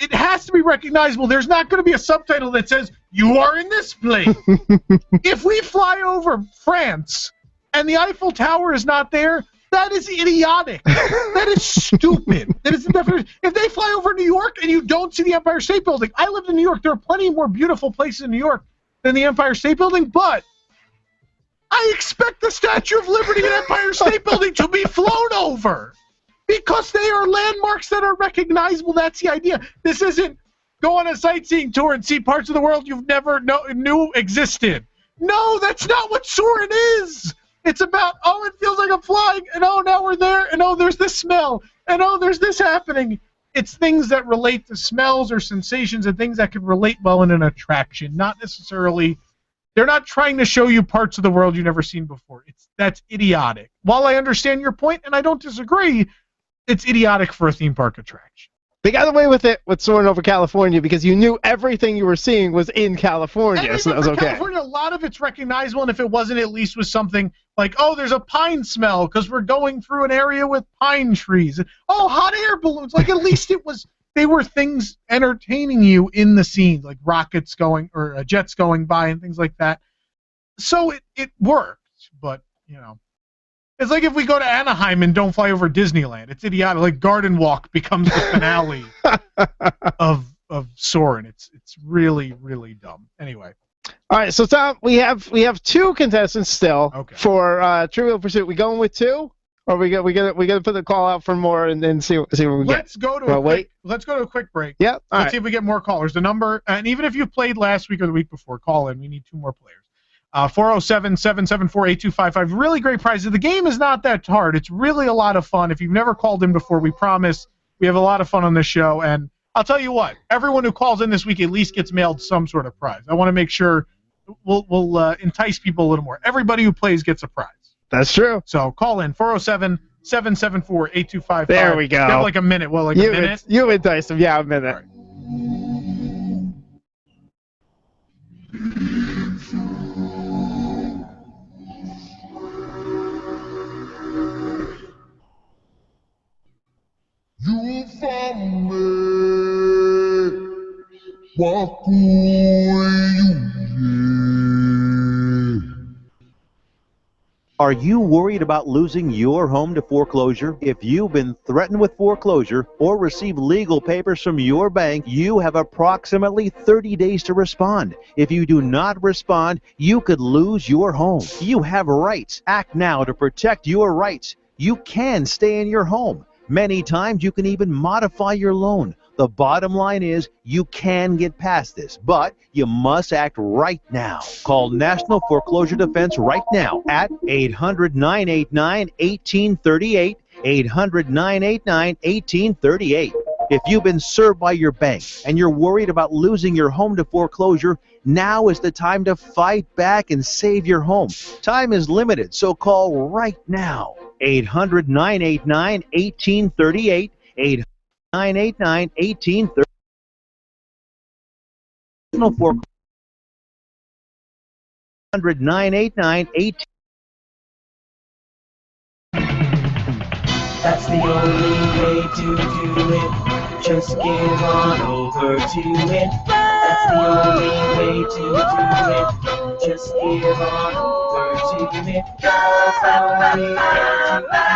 It has to be recognizable. There's not going to be a subtitle that says "You are in this place." If we fly over France and the Eiffel Tower is not there, that is idiotic. That is stupid. That is the definition. If they fly over New York and you don't see the Empire State Building, I lived in New York. There are plenty more beautiful places in New York than the Empire State Building, but I expect the Statue of Liberty and Empire State Building to be flown over because they are landmarks that are recognizable. That's the idea. This isn't go on a sightseeing tour and see parts of the world you've never knew existed. No, that's not what Soarin' is. It's about, oh, it feels like I'm flying, and oh, now we're there, and oh, there's this smell, and oh, there's this happening. It's things that relate to smells or sensations and things that can relate well in an attraction, not necessarily. They're not trying to show you parts of the world you've never seen before. That's idiotic. While I understand your point, and I don't disagree, it's idiotic for a theme park attraction. They got away with it with Soarin' over California because you knew everything you were seeing was in California, so that was okay. California, a lot of it's recognizable, and if it wasn't, at least was something like, oh, there's a pine smell because we're going through an area with pine trees. Oh, hot air balloons. Like, at least they were things entertaining you in the scene, like rockets going or jets going by and things like that. So it worked, but, it's like if we go to Anaheim and don't fly over Disneyland. It's idiotic. Like Garden Walk becomes the finale of Soarin'. It's really, really dumb. Anyway. All right, so Tom, we have 2 contestants still for Trivial Pursuit. We going with 2, or we got to put the call out for more and then see what we get. Let's go to a quick break. Yeah. Let's see if we get more callers. The number, and even if you played last week or the week before, call in. We need 2 more players. 407-774-8255. Really great prizes. The game is not that hard. It's really a lot of fun. If you've never called in before, we promise we have a lot of fun on this show. And I'll tell you what, everyone who calls in this week at least gets mailed some sort of prize. I want to make sure we'll entice people a little more. Everybody who plays gets a prize. That's true. So call in, 407-774-8255. There we go. You have like a minute. Well, like a minute? You enticed them. Yeah, a minute. All right. You found me. What could you do? Are you worried about losing your home to foreclosure? If you've been threatened with foreclosure or received legal papers from your bank, you have approximately 30 days to respond. If you do not respond, you could lose your home. You have rights. Act now to protect your rights. You can stay in your home. Many times you can even modify your loan. The bottom line is you can get past this, but you must act right now. Call National Foreclosure Defense right now at 800-989-1838, 800-989-1838. If you've been served by your bank and you're worried about losing your home to foreclosure, now is the time to fight back and save your home. Time is limited, so call right now. 800-989-1838, 800-989-1838. National Foreclosure 800-989-1838. That's the only way to do it. Just give on over to it. That's the only way to do it. Just give on over to it. That's the only way to do it.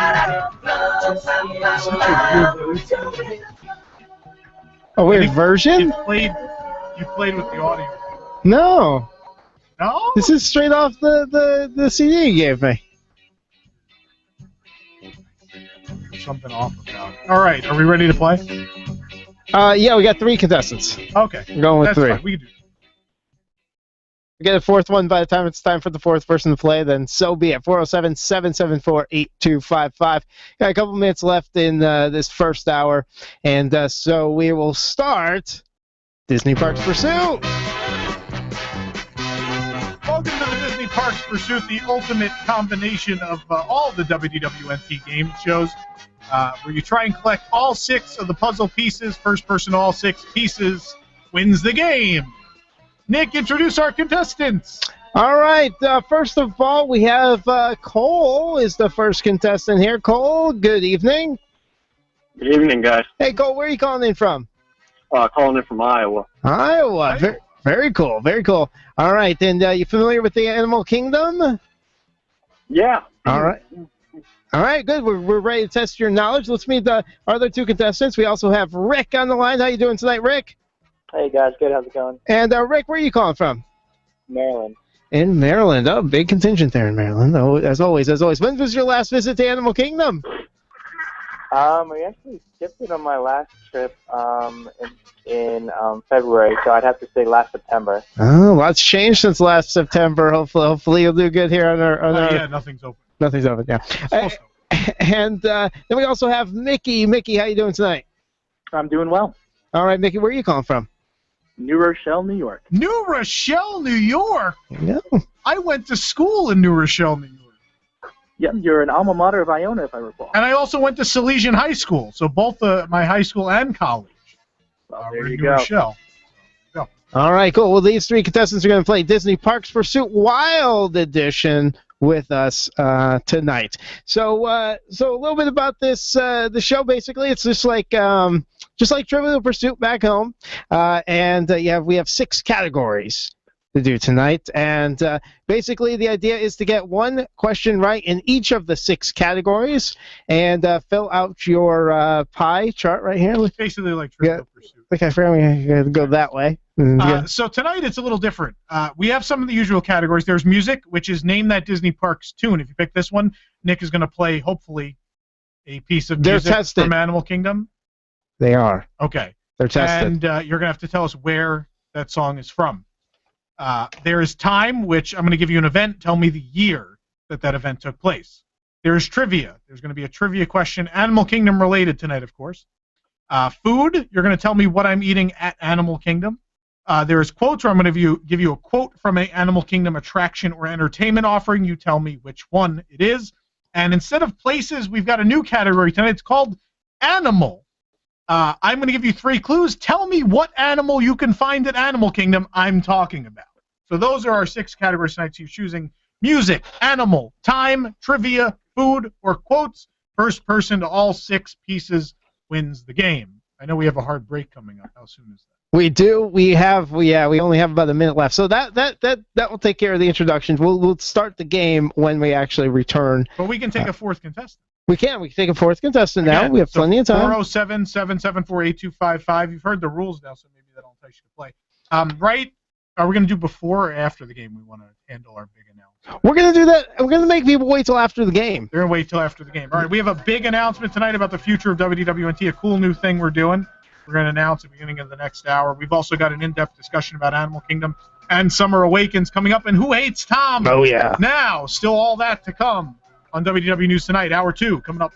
Just give on over to it. A weird version? You played with the audio. No. No? This is straight off the CD you gave me. Something off about it. All right, are we ready to play? Yeah, we got 3 contestants. Okay. We're going with That's 3. Fine. We can do that. We get a 4th one by the time it's time for the 4th person to play, then so be it. 407-774-8255. Got a couple minutes left in this first hour, and so we will start Disney Parks Pursuit. Welcome to the Disney Parks Pursuit, the ultimate combination of all the WDW game shows, where you try and collect all 6 of the puzzle pieces. First person to all 6 pieces wins the game. Nick, introduce our contestants. All right. First of all, we have Cole is the first contestant here. Cole, good evening. Good evening, guys. Hey, Cole, where are you calling in from? Calling in from Iowa. Iowa. Very cool. Very cool. All right. And you familiar with the Animal Kingdom? Yeah. All right. All right, good. We're ready to test your knowledge. Let's meet the other 2 contestants. We also have Rick on the line. How you doing tonight, Rick? Hey, guys. Good. How's it going? And Rick, where are you calling from? Maryland. In Maryland. Oh, big contingent there in Maryland. Oh, as always. When was your last visit to Animal Kingdom? We actually skipped it on my last trip in February, so I'd have to say last September. Oh, lots changed since last September. Hopefully you'll do good here on our... Yeah, nothing's open. Nothing's open, yeah. And then we also have Mickey. Mickey, how you doing tonight? I'm doing well. All right, Mickey, where are you calling from? New Rochelle, New York. New Rochelle, New York? Yeah. I went to school in New Rochelle, New York. Yep, you're an alma mater of Iona, if I recall. And I also went to Salesian High School, so both my high school and college there you New go. Rochelle. All right, cool. Well, these three contestants are going to play Disney Parks Pursuit Wild Edition with us tonight. So a little bit about this the show. Basically, it's just like Trivial Pursuit back home, and we have 6 categories to do tonight, and basically the idea is to get one question right in each of the 6 categories, and fill out your pie chart right here. Basically like Trivial Pursuit. Okay, I'm going to go that way. So tonight it's a little different. We have some of the usual categories. There's music, which is Name That Disney Parks Tune. If you pick this one, Nick is going to play, hopefully, a piece of music from Animal Kingdom. They are. Okay. They're tested. And you're going to have to tell us where that song is from. There is time, which I'm going to give you an event. Tell me the year that event took place. There is trivia. There's going to be a trivia question, Animal Kingdom related tonight, of course. Food, you're going to tell me what I'm eating at Animal Kingdom. There is quotes, where I'm going to give you a quote from an Animal Kingdom attraction or entertainment offering. You tell me which one it is. And instead of places, we've got a new category tonight. It's called Animal. I'm going to give you 3 clues. Tell me what animal you can find at Animal Kingdom I'm talking about. So those are our 6 categories tonight. So you're choosing music, animal, time, trivia, food, or quotes. First person to all 6 pieces wins the game. I know we have a hard break coming up. How soon is that? We do. We only have about a minute left. So that will take care of the introductions. We'll start the game when we actually return. But we can take a 4th contestant. We can take a 4th contestant now. We have plenty of time. 407-774-8255. You've heard the rules now, so maybe that'll entice you to play. Right? Are we going to do before or after the game? We want to handle our big announcement. We're going to do that. We're going to make people wait till after the game. They're going to wait till after the game. All right, we have a big announcement tonight about the future of WDWNT, a cool new thing we're doing. We're going to announce at the beginning of the next hour. We've also got an in-depth discussion about Animal Kingdom and Summer Awakens coming up. And Who Hates Tom? Oh, yeah. Now, still all that to come on WDW News Tonight. Hour 2 coming up.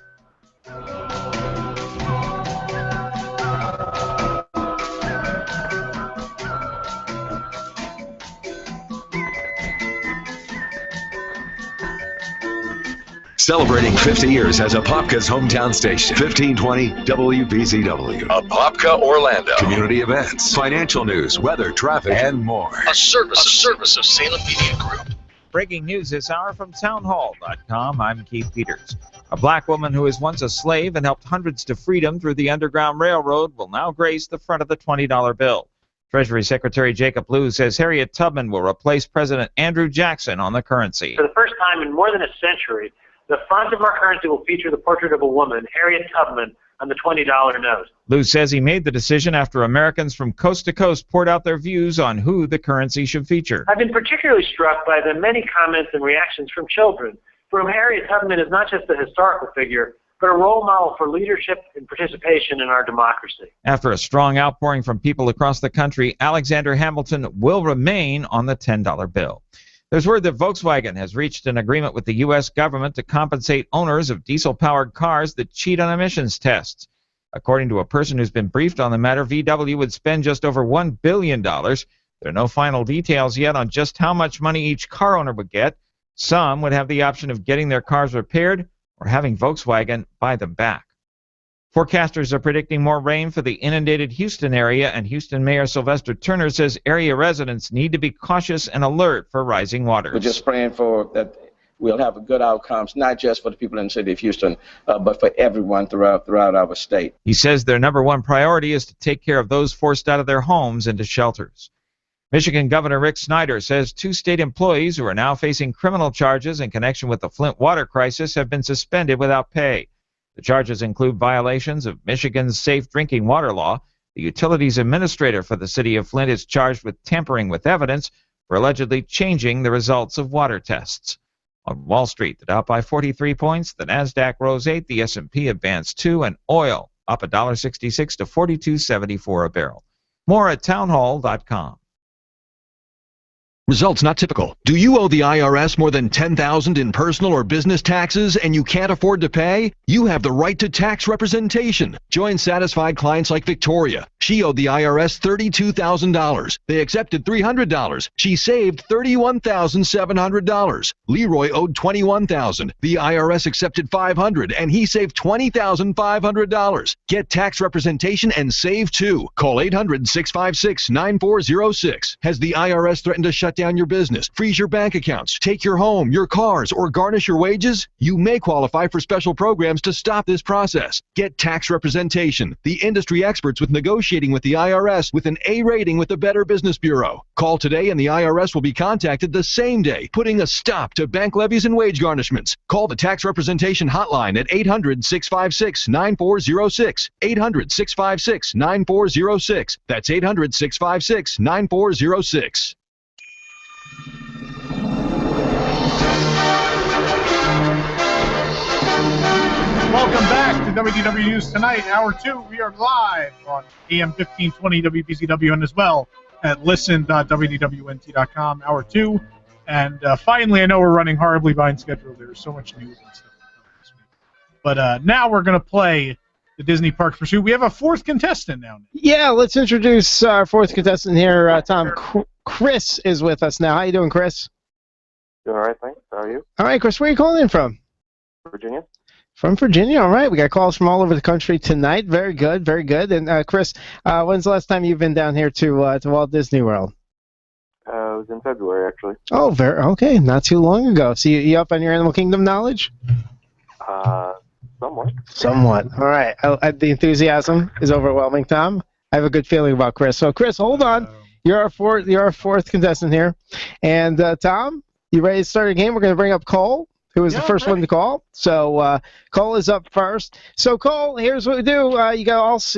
Celebrating 50 years as Apopka's hometown station. 1520 WBZW. Apopka, Orlando. Community events, financial news, weather, traffic, and more. A service of Salem Media Group. Breaking news this hour from townhall.com. I'm Keith Peters. A black woman who was once a slave and helped hundreds to freedom through the Underground Railroad will now grace the front of the $20 bill. Treasury Secretary Jacob Lew says Harriet Tubman will replace President Andrew Jackson on the currency. For the first time in more than a century, the front of our currency will feature the portrait of a woman, Harriet Tubman, on the $20 note. Lew says he made the decision after Americans from coast to coast poured out their views on who the currency should feature. I've been particularly struck by the many comments and reactions from children, for whom Harriet Tubman is not just a historical figure, but a role model for leadership and participation in our democracy. After a strong outpouring from people across the country, Alexander Hamilton will remain on the $10 bill. There's word that Volkswagen has reached an agreement with the U.S. government to compensate owners of diesel-powered cars that cheat on emissions tests. According to a person who's been briefed on the matter, VW would spend just over $1 billion. There are no final details yet on just how much money each car owner would get. Some would have the option of getting their cars repaired or having Volkswagen buy them back. Forecasters are predicting more rain for the inundated Houston area, and Houston Mayor Sylvester Turner says area residents need to be cautious and alert for rising waters. We're just praying for that we'll have good outcomes, not just for the people in the city of Houston, but for everyone throughout our state. He says their number one priority is to take care of those forced out of their homes into shelters. Michigan Governor Rick Snyder says 2 state employees who are now facing criminal charges in connection with the Flint water crisis have been suspended without pay. The charges include violations of Michigan's safe drinking water law. The utilities administrator for the city of Flint is charged with tampering with evidence for allegedly changing the results of water tests. On Wall Street, the Dow up by 43 points, the Nasdaq rose 8, the S&P advanced 2, and oil up $1.66 to $42.74 a barrel. More at townhall.com. Results not typical. Do you owe the IRS more than $10,000 in personal or business taxes and you can't afford to pay? You have the right to tax representation. Join satisfied clients like Victoria. She owed the IRS $32,000. They accepted $300. She saved $31,700. Leroy owed $21,000. The IRS accepted $500 and he saved $20,500. Get tax representation and save too. Call 800-656-9406. Has the IRS threatened to shut down your business, freeze your bank accounts, take your home, your cars, or garnish your wages? You may qualify for special programs to stop this process. Get tax representation. The industry experts with negotiating with the IRS with an A rating with the Better Business Bureau. Call today and the IRS will be contacted the same day, putting a stop to bank levies and wage garnishments. Call the tax representation hotline at 800-656-9406. 800-656-9406. That's 800-656-9406. Welcome back to WDW News Tonight, Hour 2. We are live on AM 1520 WBZW and as well at listen.wdwnt.com, Hour 2. And finally, I know we're running horribly behind schedule. There's so much news and stuff this week. But now we're going to play the Disney Parks Pursuit. We have a fourth contestant now. Yeah, let's introduce our fourth contestant here, Tom. Chris is with us now. How you doing, Chris? Doing all right, thanks. How are you? All right, Chris, where are you calling in from? Virginia. From Virginia, all right. We got calls from all over the country tonight. Very good, very good. And Chris, when's the last time you've been down here to Walt Disney World? It was in February, actually. Oh, okay. Not too long ago. So you up on your Animal Kingdom knowledge? Somewhat. Somewhat. All right. The enthusiasm is overwhelming, Tom. I have a good feeling about Chris. So, Chris, hold on. You're our fourth contestant here. And, Tom, you ready to start a game? We're going to bring up Cole, who was the first one to call. So Cole is up first. So Cole, here's what we do.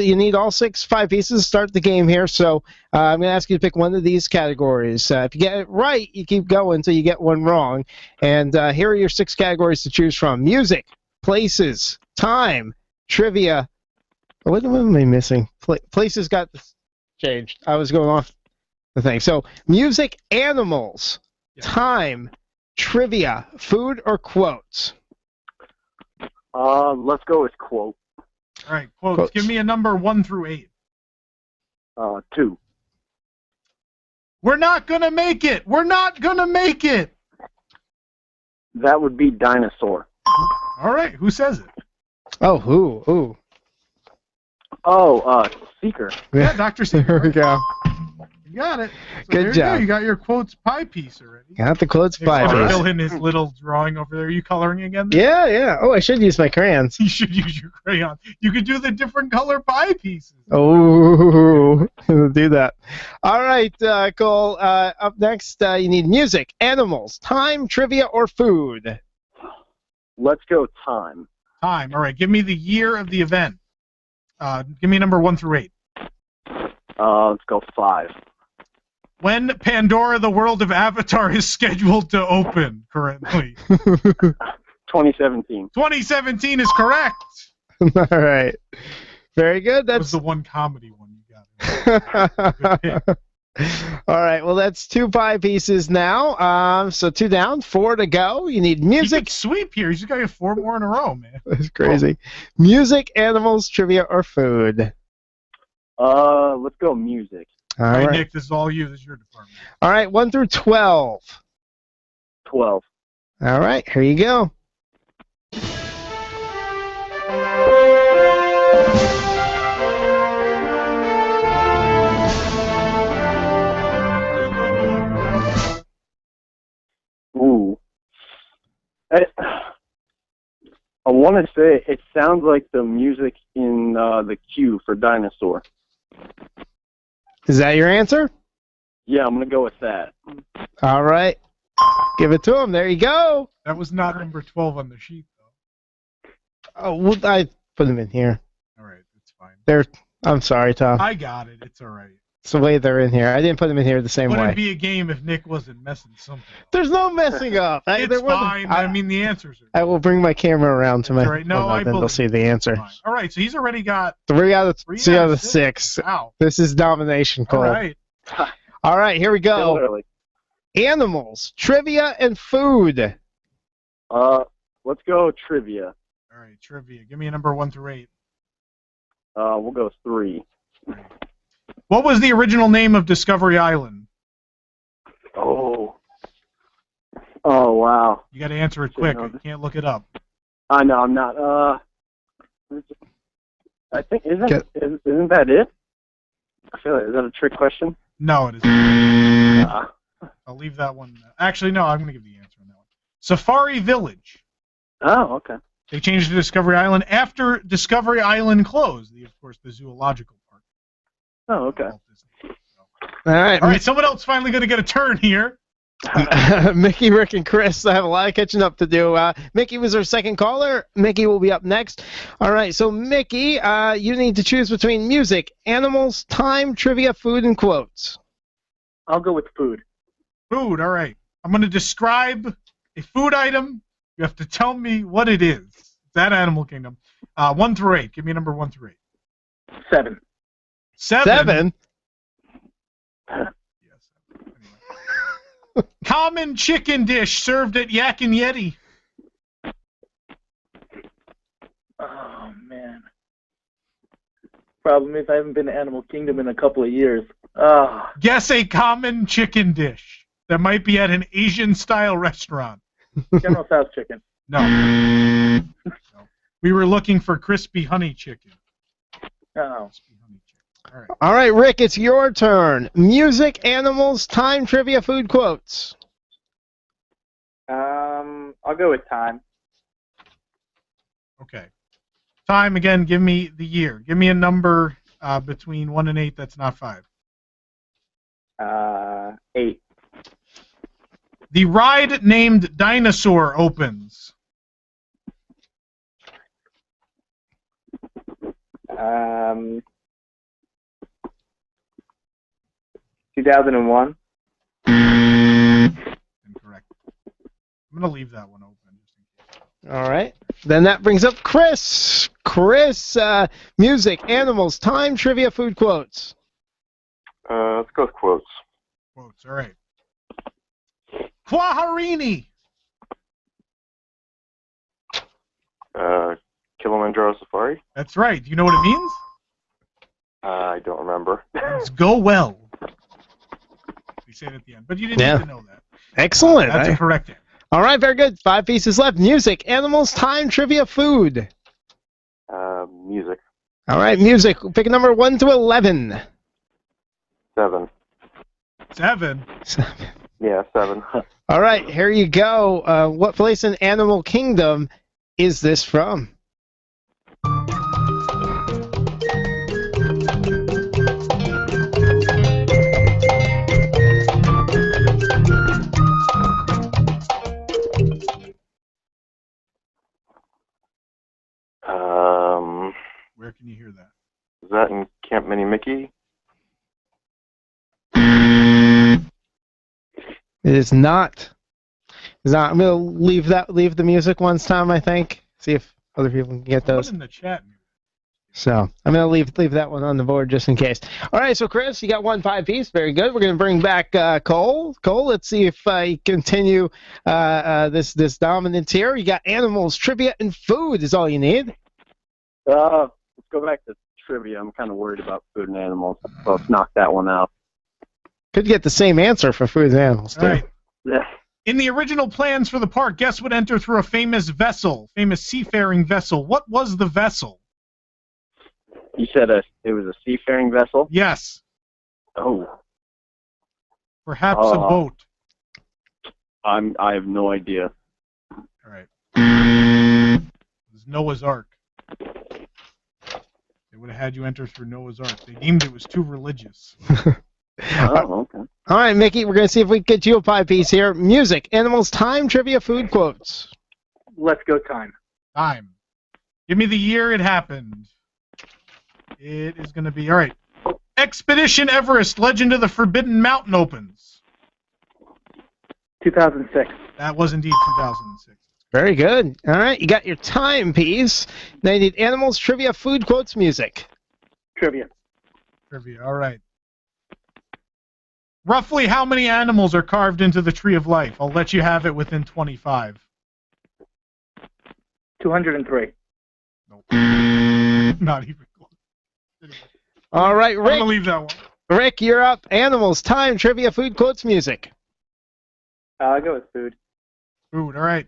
You need all 5 pieces to start the game here. So I'm going to ask you to pick one of these categories. If you get it right, you keep going until you get one wrong. And here are your 6 categories to choose from: music, places, time, trivia. What am I missing? Places got changed. I was going off the thing. So music, animals, time, trivia, food, or quotes? Let's go with quote. All right, quotes. Give me a number 1 through 8. 2. We're not going to make it. We're not going to make it. That would be dinosaur. All right, who says it? Oh, who? Oh, Seeker. Yeah, Dr. Seeker. There we go. You got it. So Good job. You got your quotes pie piece already. Got the quotes pie piece. Fill in his little drawing over there. Are you coloring again? Yeah. Oh, I should use my crayons. You should use your crayon. You could do the different color pie pieces. Oh, do that. All right, Cole. Up next, you need music, animals, time, trivia, or food. Let's go time. Time. All right. Give me the year of the event. Give me number 1 through 8. Let's go 5. When Pandora, the World of Avatar, is scheduled to open currently? 2017. 2017 is correct. All right. Very good. That was the one comedy one you got. All right. Well, that's 2 pie pieces now. So 2 down, 4 to go. You need music. You could sweep here. You just got to get 4 more in a row, man. That's crazy. Music, animals, trivia, or food? Let's go music. All right, Nick, this is all you. This is your department. All right, 1 through 12. 12. All right, here you go. Ooh. I want to say it sounds like the music in the queue for Dinosaur. Is that your answer? Yeah, I'm going to go with that. All right. Give it to him. There you go. That was not number 12 on the sheet, though. Oh, well, I put them in here. All right, that's fine. I'm sorry, Tom. I got it. It's all right. It's the way they're in here. I didn't put them in here the same way. Wouldn't be a game if Nick wasn't messing something up. There's no messing up. It's fine. I mean, the answers are. I will bring my camera around to my. Right. No, then they'll see the answer. All right, so he's already got 3 out of 6. Wow. This is domination, Cole. All right. All right, here we go. animals, trivia, and food. Let's go trivia. All right, trivia. Give me a number 1 through 8. We'll go 3. What was the original name of Discovery Island? Oh. Oh, wow. You got to answer it quick. I can't look it up. I know, I'm not. I think, isn't that it? I feel like, is that a trick question? No, it isn't. I'll leave that one. Actually, no, I'm going to give the answer on that one. Safari Village. Oh, okay. They changed it to Discovery Island after Discovery Island closed. Of course, the zoological park. Oh, okay. All right, someone else finally going to get a turn here. Mickey, Rick, and Chris, I have a lot of catching up to do. Mickey was our second caller. Mickey will be up next. All right, so Mickey, you need to choose between music, animals, time, trivia, food, and quotes. I'll go with food. Food, all right. I'm going to describe a food item. You have to tell me what it is. It's that Animal Kingdom. 1 through 8. Give me a number 1 through 8. 7. 7? Common chicken dish served at Yak and Yeti. Oh, man. Problem is I haven't been to Animal Kingdom in a couple of years. Guess a common chicken dish that might be at an Asian-style restaurant. General Tso's chicken. No. We were looking for crispy honey chicken. Oh. All right, Rick, it's your turn. Music, animals, time, trivia, food, quotes. I'll go with time. Okay. Time, again, give me the year. Give me a number between 1 and 8 that's not 5. 8. The ride named Dinosaur opens. 2001. Incorrect. I'm going to leave that one open. All right. Then that brings up Chris. Chris, music, animals, time, trivia, food, quotes. Let's go with quotes. Quotes, all right. Quaharini. Kilimanjaro Safari? That's right. Do you know what it means? I don't remember. It's go well. We say it at the end, but you didn't need to know that. Excellent. That's a correct answer. All right, very good. 5 pieces left. Music, animals, time, trivia, food. Music. All right, music. Pick a number 1 to 11. 7. 7? Yeah, 7. All right, here you go. What place in Animal Kingdom is this from? Where can you hear that? Is that in Camp Mini Mickey? It is not. It's not. I'm gonna leave the music one time. I think. See if other people can get those. Put in the chat. So I'm gonna leave that one on the board just in case. All right. So Chris, you got 1 5-piece. Very good. We're gonna bring back Cole. Cole, let's see if you continue this dominance here. You got animals, trivia, and food is all you need. Let's go back to trivia. I'm kind of worried about food and animals, so let's knock that one out. Could get the same answer for food and animals too. All right. Yeah. In the original plans for the park, guests would enter through a famous seafaring vessel. What was the vessel? You said it was a seafaring vessel? Yes. Oh. Perhaps a boat. I have no idea. All right. It was Noah's Ark. They would have had you enter through Noah's Ark. They deemed it was too religious. Oh, okay. All right, Mickey, we're going to see if we can get you a 5-piece here. Music, animals, time, trivia, food, quotes. Let's go time. Time. Give me the year it happened. It is going to be, all right. Expedition Everest, Legend of the Forbidden Mountain opens. 2006. That was indeed 2006. Very good. All right, you got your time piece. Now you need animals, trivia, food, quotes, music. Trivia. Trivia, all right. Roughly how many animals are carved into the Tree of Life? I'll let you have it within 25. 203. Not even close. All right, I'm Rick. going to leave that one. Rick, you're up. Animals, time, trivia, food, quotes, music. I'll go with food. Food, all right.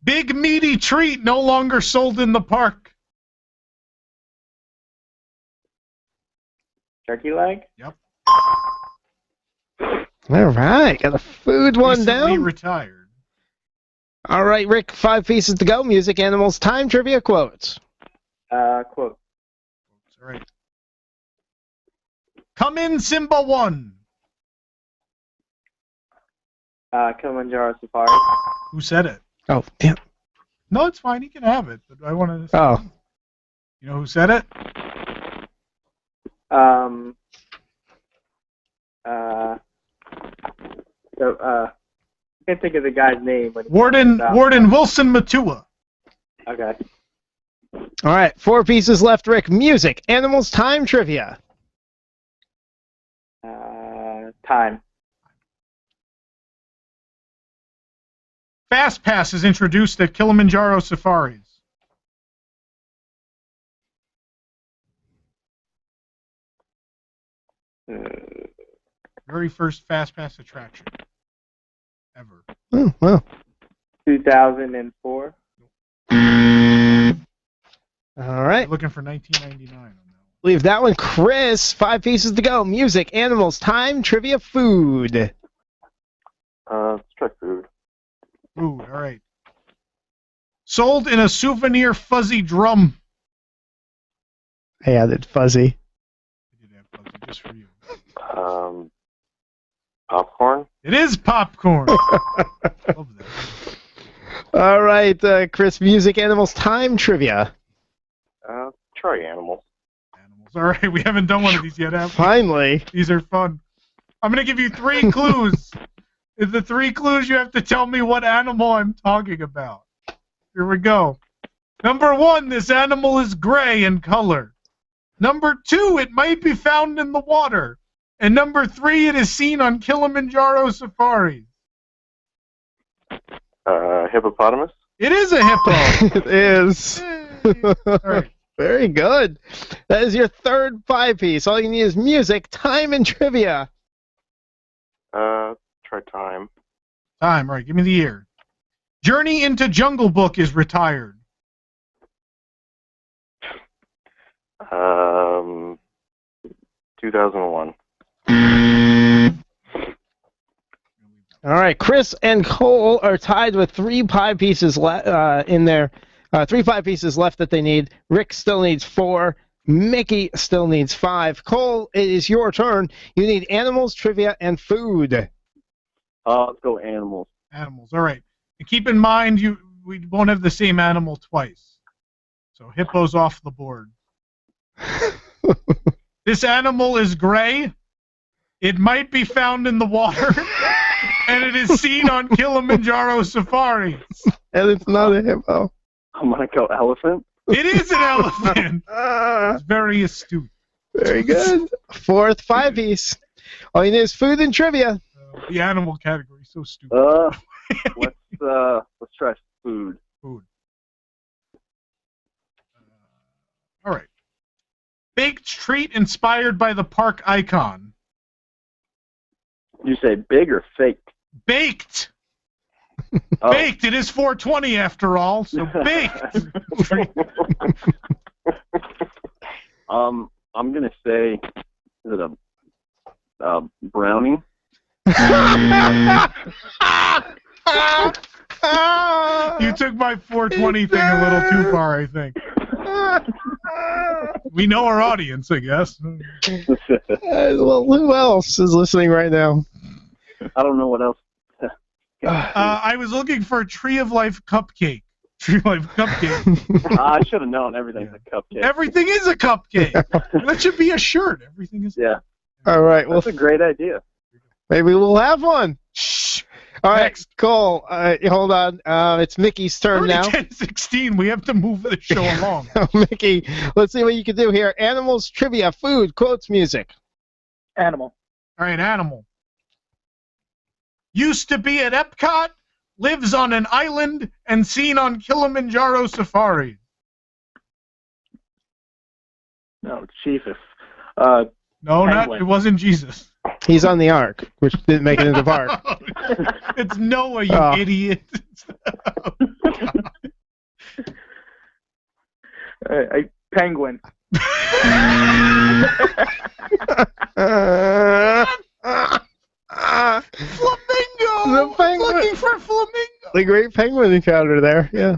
Big meaty treat no longer sold in the park. Turkey leg? Yep. All right, got a food one Recently down. retired. All right, Rick, 5 pieces to go. Music, animals, time, trivia, quotes. Quote. All right. Come in, Simba 1. Kilimanjaro Safari. Who said it? Oh, damn. No, it's fine. He can have it. But I want to. Oh. You know who said it? I can't think of the guy's name. But Warden Wilson Matua. Okay. All right, 4 pieces left, Rick. Music, animals, time, trivia. Time. Fast Pass is introduced at Kilimanjaro Safaris. Very first Fast Pass attraction ever. Oh, wow. 2004. All right. Looking for 1999 on that. Leave that one. Chris, 5 pieces to go. Music, animals, time, trivia, food. Let's try food. Food, all right. Sold in a souvenir fuzzy drum. I added fuzzy. Just for you. Popcorn? It is popcorn. Love that. All right, Chris, music, animals, time, trivia. Try animals. All right, we haven't done one of these yet, have we? Finally. These are fun. I'm going to give you 3 clues. In the 3 clues, you have to tell me what animal I'm talking about. Here we go. Number 1, this animal is gray in color. Number 2, it might be found in the water. And number 3, it is seen on Kilimanjaro safaris. Hippopotamus? It is a hippo. It is. All right. Very good. That is your third 5-piece. All you need is music, time, and trivia. Try time. Time, right. Give me the year. Journey into Jungle Book is retired. 2001. All right, Chris and Cole are tied with 3 5-pieces in there. 3 5-pieces left that they need. Rick still needs 4. Mickey still needs 5. Cole, it is your turn. You need animals, trivia, and food. Let's go animals. Animals, all right. And keep in mind, we won't have the same animal twice. So hippo's off the board. This animal is gray. It might be found in the water. And it is seen on Kilimanjaro safaris. And it's not a hippo. I'm going to go elephant. It is an elephant. It's very astute. Very good. 4th 5-piece. All you need is food and trivia. The animal category is so stupid. Let's try food. Food. All right. Baked treat inspired by the park icon. You say big or fake? Baked. Oh. Baked. It is 420 after all, so baked. I'm gonna say, is it a brownie? You took my 420 thing a little too far, I think. We know our audience, I guess. Well, who else is listening right now? I don't know what else. I was looking for a Tree of Life cupcake. Tree of Life cupcake. I should have known everything's a cupcake. Everything is a cupcake. That should be a shirt. Everything is. Yeah. All right. Well, that's a great idea. Maybe we'll have one. Shh. All right, Cole. Hold on. It's Mickey's turn now. 10:16. We have to move the show along. Mickey, let's see what you can do here. Animals, trivia, food, quotes, music. Animal. All right, animal. Used to be at Epcot, lives on an island, and seen on Kilimanjaro safari. No, Jesus. No, Penguin. it wasn't Jesus. He's on the Ark, which didn't make it into the park. It's Noah, you Oh. idiot. Penguin. Flamingo! The penguin. Looking for flamingo. The great penguin encounter there. Yeah.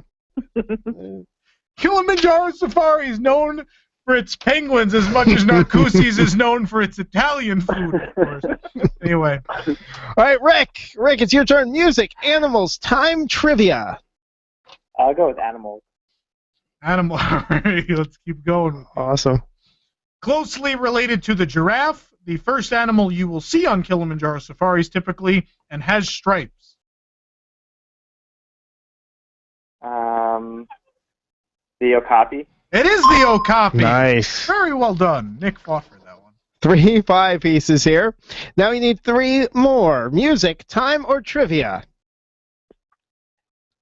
Kilimanjaro Safari is known for its penguins as much as Narcoossee's is known for its Italian food, of course. Anyway. All right, Rick. Rick, it's your turn. Music, animals, time, trivia. I'll go with animals. Animal. All right, let's keep going. Awesome. Closely related to the giraffe, the first animal you will see on Kilimanjaro safaris typically, and has stripes. The okapi. It is the okapi. Nice. Very well done. Nick fought for that one. 3 5 pieces here. Now we need 3 more. Music, time, or trivia.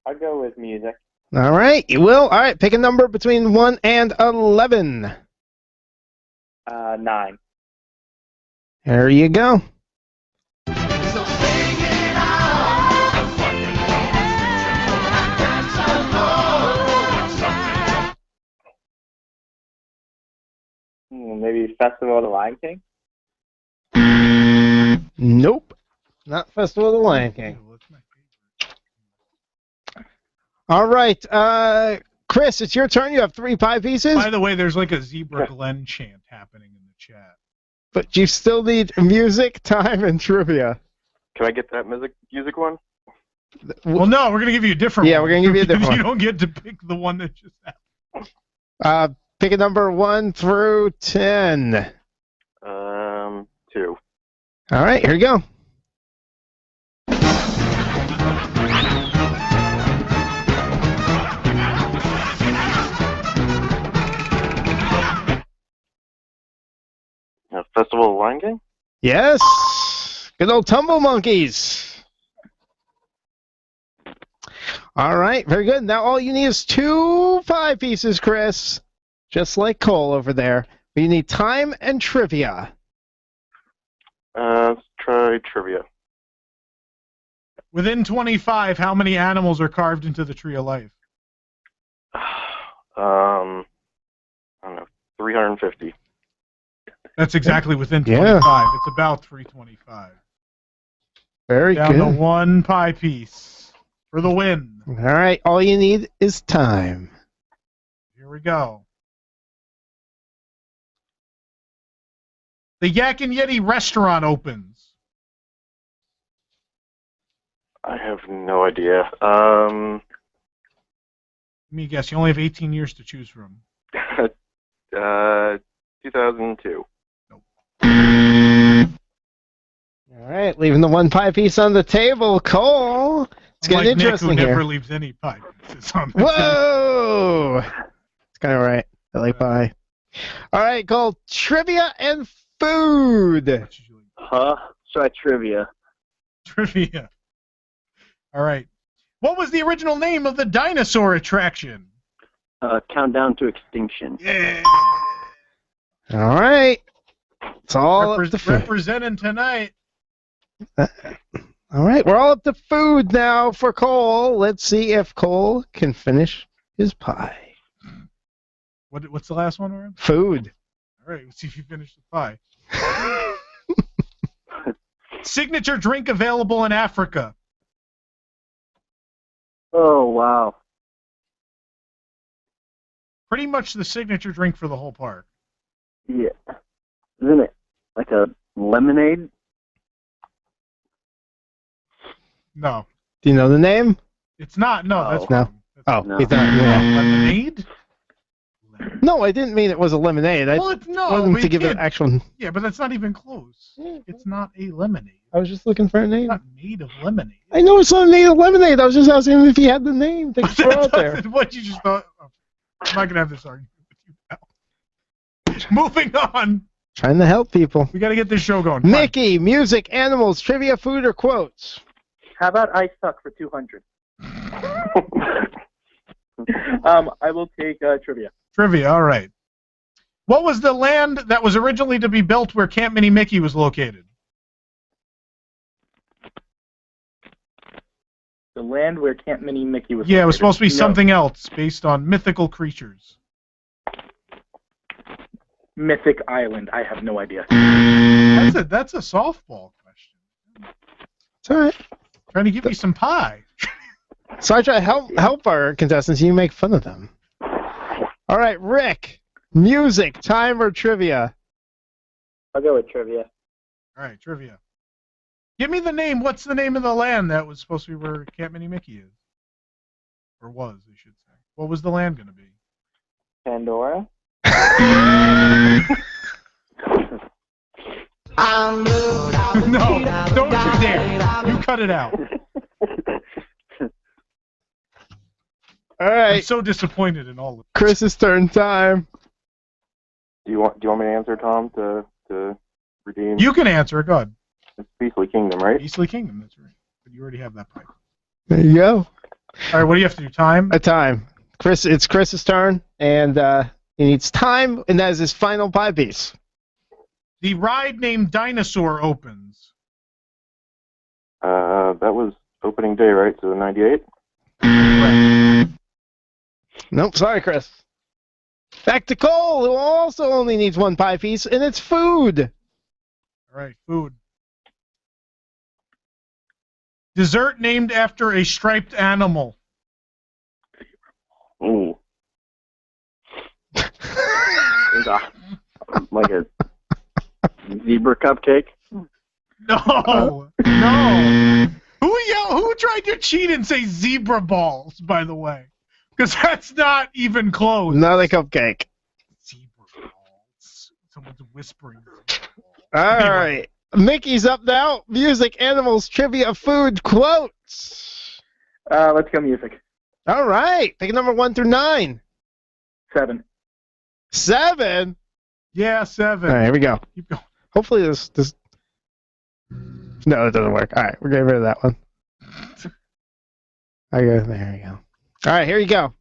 I'll go with music. All right, you will. All right, pick a number between 1 and 11. 9. There you go. Maybe Festival of the Lion King? Nope. Not Festival of the Lion King. All right, Chris, it's your turn. You have 3 pie pieces. By the way, there's like a Zebra Glen chant happening in the chat. But you still need music, time, and trivia. Can I get that music one? Well, no, we're going to give you a different one. Yeah, we're going to give you a different You one. don't get to pick the one that just happened. Pick a number 1 through 10. 2. All right, here you go. Festival of Lion King? Yes. Good old Tumble Monkeys. All right, very good. Now all you need is 2 pie pieces, Chris. Just like Cole over there. But you need time and trivia. Let's try trivia. Within 25, how many animals are carved into the Tree of Life? I don't know, 350. That's exactly within 25. Yeah. It's about 325. Very Down good. to 1 pie piece for the win. All right, all you need is time. Here we go. The Yak and Yeti restaurant opens. I have no idea. Let me guess. You only have 18 years to choose from. 2002. All right, leaving the 1 pie piece on the table. Cole, it's getting Unlike Nick, interesting who here. never leaves any pie pieces on the Whoa! It's kind of right. I like pie. All right, Cole, trivia and food. Try trivia. Trivia. All right. What was the original name of the dinosaur attraction? Countdown to Extinction. Yeah. All right. It's all up to food. Representing tonight. All right, we're all up to food now for Cole. Let's see if Cole can finish his pie. What's the last one, Warren? Food. All right, let's see if you finish the pie. Signature drink available in Africa. Oh, wow. Pretty much the signature drink for the whole park. Yeah. Isn't it like a lemonade? No. Do you know the name? It's not. No, that's No. wrong. Oh, No. he's not. Yeah. Lemonade? No, I didn't mean it was a lemonade. I Well, it's no. wanted we to give it can't- an actual. Yeah, but that's not even close. It's not a lemonade. I was just looking for a name. It's not made of lemonade. I know it's not made of lemonade. I was just asking if he had the name to throw out there. What you just thought? Oh, I'm not gonna have this argument with you now. Moving on. Trying to help people. We got to get this show going. Come on. Mickey, music, animals, trivia, food, or quotes. How about I suck for 200? I will take trivia. Trivia, all right. What was the land that was originally to be built where Camp Mini Mickey was located? The land where Camp Mini Mickey was. Yeah, it was supposed to be No. something else based on mythical creatures. Mythic Island. I have no idea. That's a softball question. It's all right. Trying to give you some pie. So I try to help our contestants. You make fun of them. All right, Rick. Music, time, or trivia? I'll go with trivia. All right, trivia. Give me the name. What's the name of the land that was supposed to be where Camp Mini Mickey is? Or was, I should say. What was the land going to be? Pandora. No, don't you dare. You cut it out. All right. I'm so disappointed in all of this. Chris's turn time. Do you want me to answer, Tom, to redeem? You can answer it. Go ahead. It's Beastly Kingdom, right? Beastly Kingdom, that's right. But you already have that pipe. There you go. All right, what do you have to do? Time? A time. It's Chris's turn, and he needs time, and that is his final pie piece. The ride named Dinosaur opens. That was opening day, right? So 98? Nope, sorry, Chris. Back to Cole, who also only needs one pie piece, and it's food. All right, food. Dessert named after a striped animal. Ooh. Like a zebra cupcake? No, no. Who tried to cheat and say zebra balls, by the way? Because that's not even close. Not a cupcake. Zebra balls. Someone's whispering. All right. Mickey's up now. Music, animals, trivia, food, quotes. Let's go music. All right. Pick number 1 through 9. 7. 7? Yeah, 7. All right, here we go. Keep going. Hopefully this... No, it doesn't work. All right, we're getting rid of that one. There we go. All right, here you go.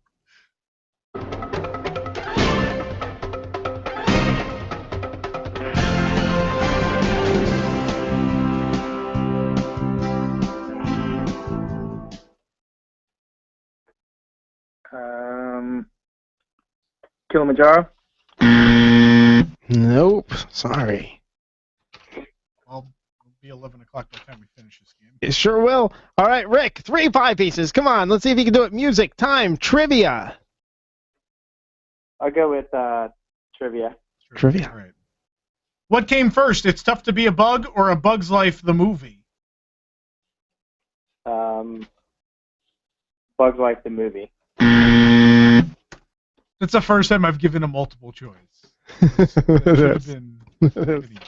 Kilimanjaro? Nope. Sorry. Well, it'll be 11 o'clock by the time we finish this game. It sure will. All right, Rick, 3 pie pieces. Come on, let's see if you can do it. Music, time, trivia. I'll go with trivia. Trivia. All right. What came first? It's Tough to Be a Bug or A Bug's Life, the movie? Bug's Life, the movie. That's the first time I've given a multiple choice. It should have been pretty easy.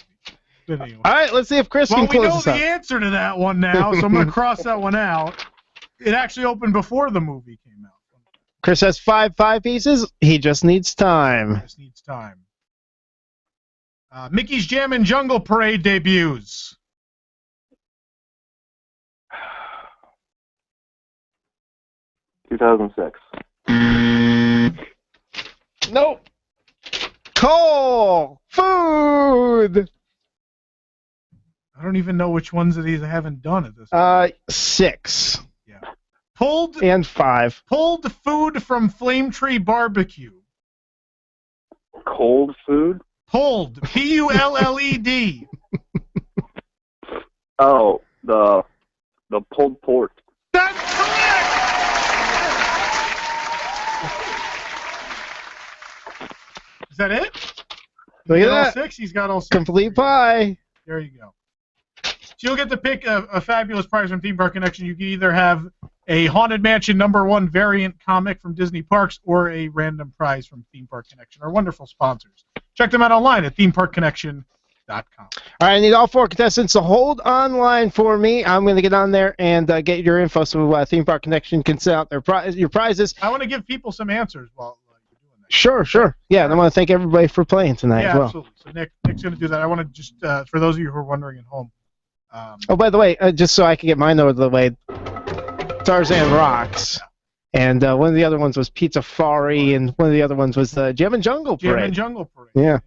But anyway. All right, let's see if Chris can close Well, we know this the up. answer to that one now, so I'm going to cross that one out. It actually opened before the movie came out. Chris has 5 pie pieces. He just needs time. Just needs time. Mickey's Jammin' Jungle Parade debuts. $2006. Nope. Cole. Food. I don't even know which ones of these I haven't done at this point. 6. Yeah. Pulled and 5. Pulled food from Flame Tree Barbecue. Cold food? Pulled. P-U-L-L-E-D. Oh, the pulled pork. That's correct! Is that it? Look He's at got all that. 6. He's got all 6. Complete pie. There you go. So you'll get to pick a fabulous prize from Theme Park Connection. You can either have a Haunted Mansion #1 variant comic from Disney Parks or a random prize from Theme Park Connection, our wonderful sponsors. Check them out online at themeparkconnection.com. All right, I need all 4 contestants to hold online for me. I'm going to get on there and get your info so Theme Park Connection can send out your prizes. I want to give people some answers while you're doing that. Sure. Yeah, and I want to thank everybody for playing tonight Yeah, as well. absolutely. So Nick's going to do that. I want to just, for those of you who are wondering at home, Oh, by the way, just so I can get mine over the way, Tarzan Rocks. And one of the other ones was Pizza Fari, and one of the other ones was the Gem and Jungle Parade. Gem and Jungle Parade. Yeah.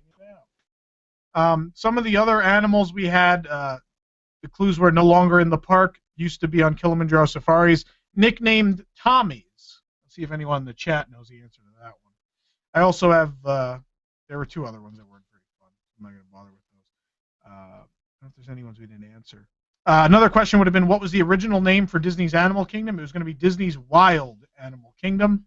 Some of the other animals we had, the clues were no longer in the park, used to be on Kilimanjaro safaris, nicknamed Tommies. Let's see if anyone in the chat knows the answer to that one. I also have, there were two other ones that weren't very fun. I'm not going to bother with those. I don't know if there's any ones we didn't answer. Another question would have been, what was the original name for Disney's Animal Kingdom? It was going to be Disney's Wild Animal Kingdom.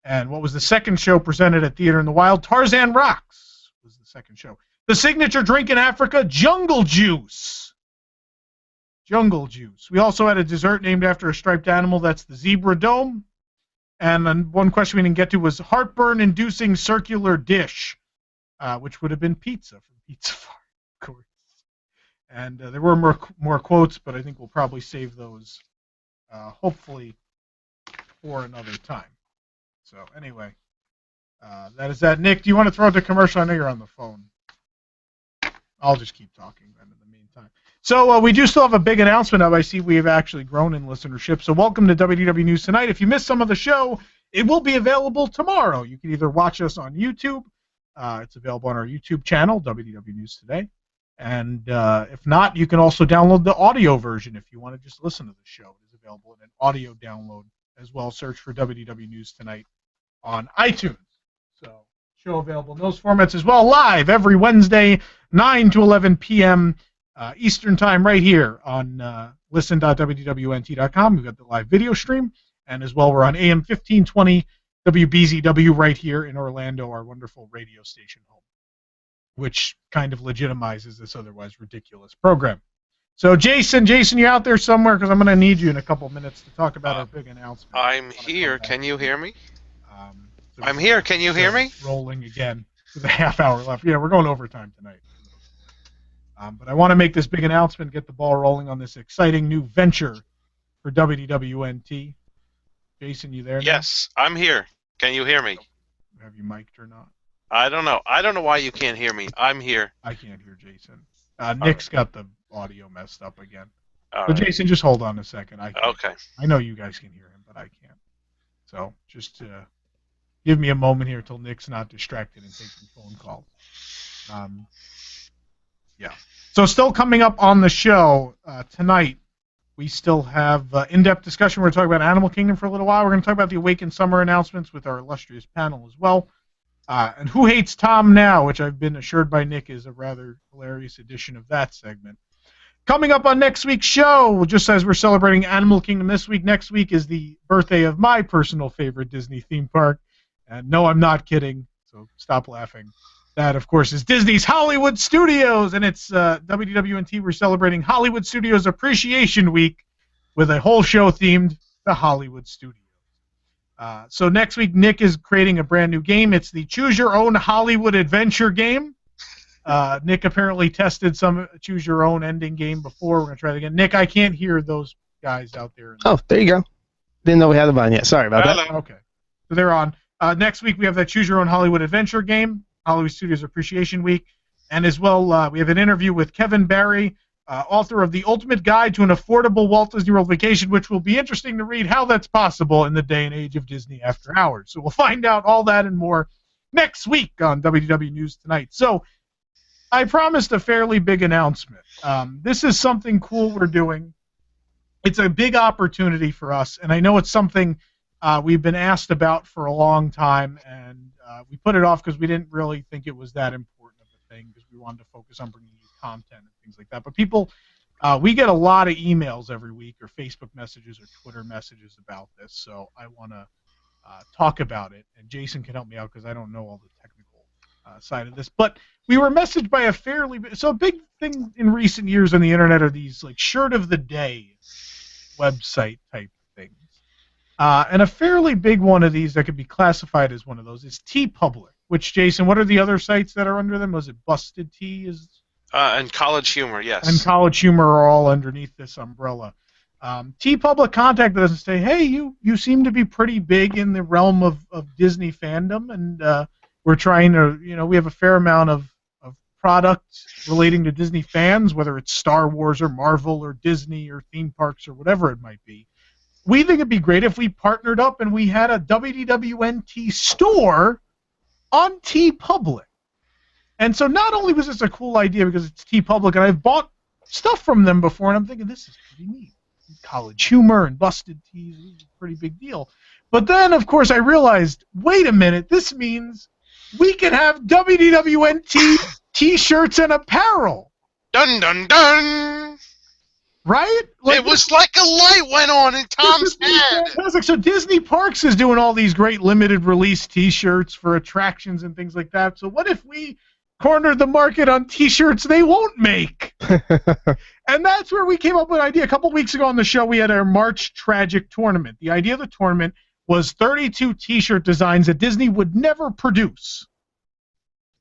And what was the second show presented at Theater in the Wild? Tarzan Rocks was the second show. The signature drink in Africa, Jungle Juice. Jungle Juice. We also had a dessert named after a striped animal. That's the Zebra Dome. And then one question we didn't get to was heartburn-inducing circular dish, which would have been pizza from Pizza Farm, of course. And there were more quotes, but I think we'll probably save those, hopefully, for another time. So anyway, that is that. Nick, do you want to throw out the commercial? I know you're on the phone. I'll just keep talking then in the meantime. So we do still have a big announcement up. I see we have actually grown in listenership. So welcome to WDW News Tonight. If you missed some of the show, it will be available tomorrow. You can either watch us on YouTube. It's available on our YouTube channel, WDW News Today. And if not, you can also download the audio version if you want to just listen to the show. It is available in an audio download as well. Search for WDW News Tonight on iTunes. So show available in those formats as well. Live every Wednesday, 9 to 11 p.m. Eastern Time right here on listen.wdwnt.com. We've got the live video stream. And as well, we're on AM 1520 WBZW right here in Orlando, our wonderful radio station home, which kind of legitimizes this otherwise ridiculous program. So, Jason, you out there somewhere? Because I'm going to need you in a couple minutes to talk about our big announcement. I'm here. Can you hear me? I'm here. Can you hear me? Rolling again with a half hour left. Yeah, we're going overtime tonight. But I want to make this big announcement, get the ball rolling on this exciting new venture for WDWNT. Jason, you there now? Yes, I'm here. Can you hear me? Have you mic'd or not? I don't know. I don't know why you can't hear me. I'm here. I can't hear Jason. Nick's got the audio messed up again. All So right. Jason, just hold on a second. Okay. I know you guys can hear him, but I can't. So just give me a moment here until Nick's not distracted and taking phone calls. Yeah. So still coming up on the show tonight, we still have in-depth discussion. We're going to talk about Animal Kingdom for a little while. We're going to talk about the Awaken summer announcements with our illustrious panel as well. And Who Hates Tom Now, which I've been assured by Nick is a rather hilarious edition of that segment. Coming up on next week's show, just as we're celebrating Animal Kingdom this week, next week is the birthday of my personal favorite Disney theme park. And no, I'm not kidding, so stop laughing. That, of course, is Disney's Hollywood Studios, and it's WDWNT. We're celebrating Hollywood Studios Appreciation Week with a whole show themed the Hollywood Studios. So next week, Nick is creating a brand new game. It's the Choose Your Own Hollywood Adventure game. Nick apparently tested some Choose Your Own ending game before. We're going to try it again. Nick, I can't hear those guys out there. Oh, there you go. Didn't know we had them on yet. Sorry about that. Okay. So they're on. Next week, we have that Choose Your Own Hollywood Adventure game, Hollywood Studios Appreciation Week. And as well, we have an interview with Kevin Barry, author of The Ultimate Guide to an Affordable Walt Disney World Vacation, which will be interesting to read how that's possible in the day and age of Disney After Hours. So we'll find out all that and more next week on WDW News Tonight. So I promised a fairly big announcement. This is something cool we're doing. It's a big opportunity for us, and I know it's something we've been asked about for a long time, and we put it off because we didn't really think it was that important of a thing because we wanted to focus on bringing you content and things like that. But people, we get a lot of emails every week or Facebook messages or Twitter messages about this, so I want to talk about it, and Jason can help me out because I don't know all the technical side of this. But we were messaged by a big thing in recent years on the internet are these like shirt of the day website type things. And a fairly big one of these that could be classified as one of those is TeePublic, which, Jason, what are the other sites that are under them? Was it Busted Tea? And College Humor, yes. And College Humor are all underneath this umbrella. TeePublic contacted us and say, hey, you seem to be pretty big in the realm of Disney fandom, and we're trying to, we have a fair amount of product relating to Disney fans, whether it's Star Wars or Marvel or Disney or theme parks or whatever it might be. We think it'd be great if we partnered up and we had a WDWNT store on TeePublic. And so not only was this a cool idea because it's TeePublic, and I've bought stuff from them before, and I'm thinking, this is pretty neat. College Humor and Busted Tees, this is a pretty big deal. But then, of course, I realized, wait a minute, this means we can have WDWNT T-shirts and apparel. Dun dun dun! Right? It was like a light went on in Tom's head. Fantastic. So Disney Parks is doing all these great limited release T-shirts for attractions and things like that. So what if we cornered the market on T-shirts they won't make? And that's where we came up with an idea. A couple weeks ago on the show, we had our March Tragic tournament. The idea of the tournament was 32 T-shirt designs that Disney would never produce.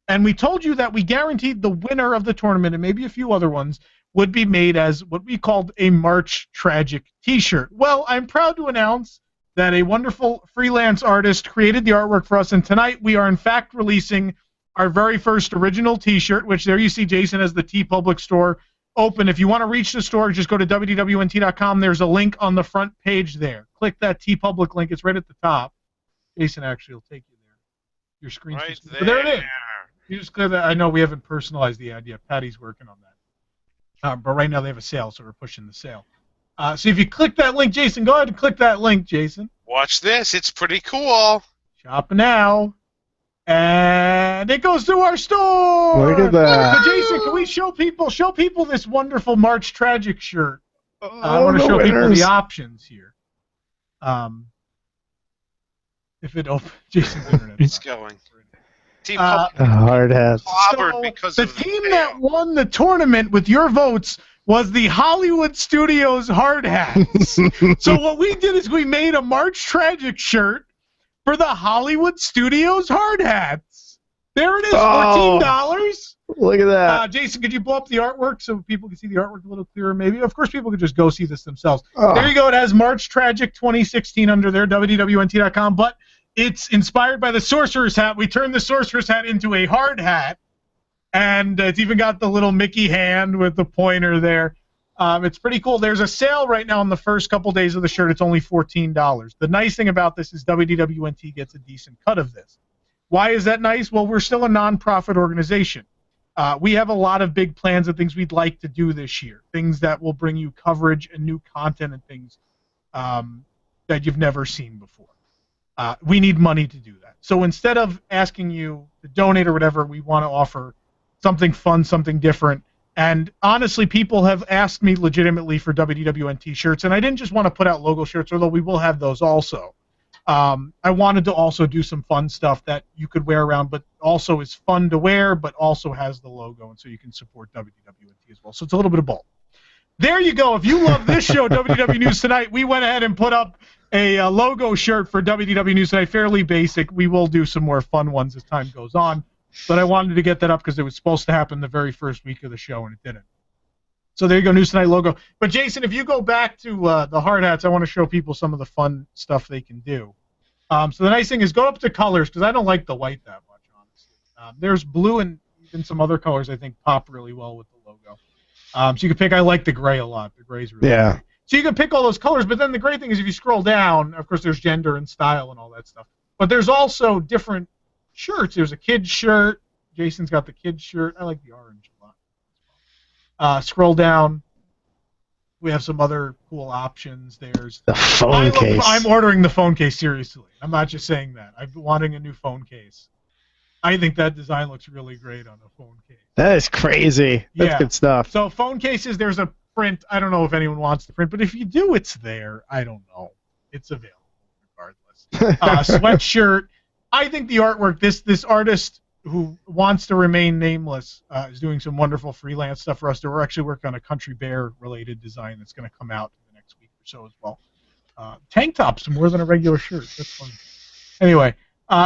And we told you that we guaranteed the winner of the tournament, and maybe a few other ones, would be made as what we called a March Tragic T-shirt. Well, I'm proud to announce that a wonderful freelance artist created the artwork for us, and tonight we are in fact releasing our very first original T-shirt, which there you see Jason has the TeePublic store open. If you want to reach the store, just go to WDWNT.com. There's a link on the front page there. Click that TeePublic link. It's right at the top. Jason actually will take you there. Your screen's Right just there. But there it is. You just clear that. I know we haven't personalized the idea. Patty's working on that. But right now they have a sale, so we're pushing the sale. So if you click that link, Jason, go ahead and click that link, Jason. Watch this. It's pretty cool. Shop now. And it goes to our store. Look at that. So Jason, can we show people this wonderful March Tragic shirt? I want to show people the options here. If it opens, Jason's internet. It's going. Team Hard hats. So the team that won the tournament with your votes was the Hollywood Studios hard hats. So what we did is we made a March Tragic shirt for the Hollywood Studios hard hats. There it is, $14. Look at that. Jason, could you blow up the artwork so people can see the artwork a little clearer? Maybe. Of course, people could just go see this themselves. There you go. It has March Tragic 2016 under there, WDWNT.com. But it's inspired by the Sorcerer's Hat. We turned the Sorcerer's Hat into a hard hat, and it's even got the little Mickey hand with the pointer there. It's pretty cool. There's a sale right now on the first couple days of the shirt. It's only $14. The nice thing about this is WDWNT gets a decent cut of this. Why is that nice? Well, we're still a non-profit organization. We have a lot of big plans and things we'd like to do this year, things that will bring you coverage and new content and things that you've never seen before. We need money to do that. So instead of asking you to donate or whatever, we want to offer something fun, something different. And honestly, people have asked me legitimately for WDWNT shirts, and I didn't just want to put out logo shirts, although we will have those also. I wanted to also do some fun stuff that you could wear around, but also is fun to wear, but also has the logo, and so you can support WDWNT as well. So it's a little bit of both. There you go. If you love this show, WDW News Tonight, we went ahead and put up a logo shirt for WDW News Tonight, fairly basic. We will do some more fun ones as time goes on. But I wanted to get that up because it was supposed to happen the very first week of the show, and it didn't. So there you go, News Tonight logo. But, Jason, if you go back to the hard hats, I want to show people some of the fun stuff they can do. So the nice thing is go up to colors, because I don't like the white that much, honestly. There's blue and even some other colors I think pop really well with the logo. So you can pick, I like the gray a lot. The gray's really great. So you can pick all those colors, but then the great thing is if you scroll down, of course, there's gender and style and all that stuff. But there's also different shirts. There's a kid's shirt. Jason's got the kid's shirt. I like the orange a lot. Scroll down. We have some other cool options. There's the phone case. I'm ordering the phone case, seriously. I'm not just saying that. I'm wanting a new phone case. I think that design looks really great on a phone case. That is crazy. That's good stuff. So phone cases, there's a print. I don't know if anyone wants the print, but if you do, it's there. I don't know. It's available regardless. Sweatshirt. I think the artwork, this artist who wants to remain nameless is doing some wonderful freelance stuff for us. We're actually working on a Country Bear related design that's going to come out in the next week or so as well. Tank tops more than a regular shirt. That's fun. Anyway,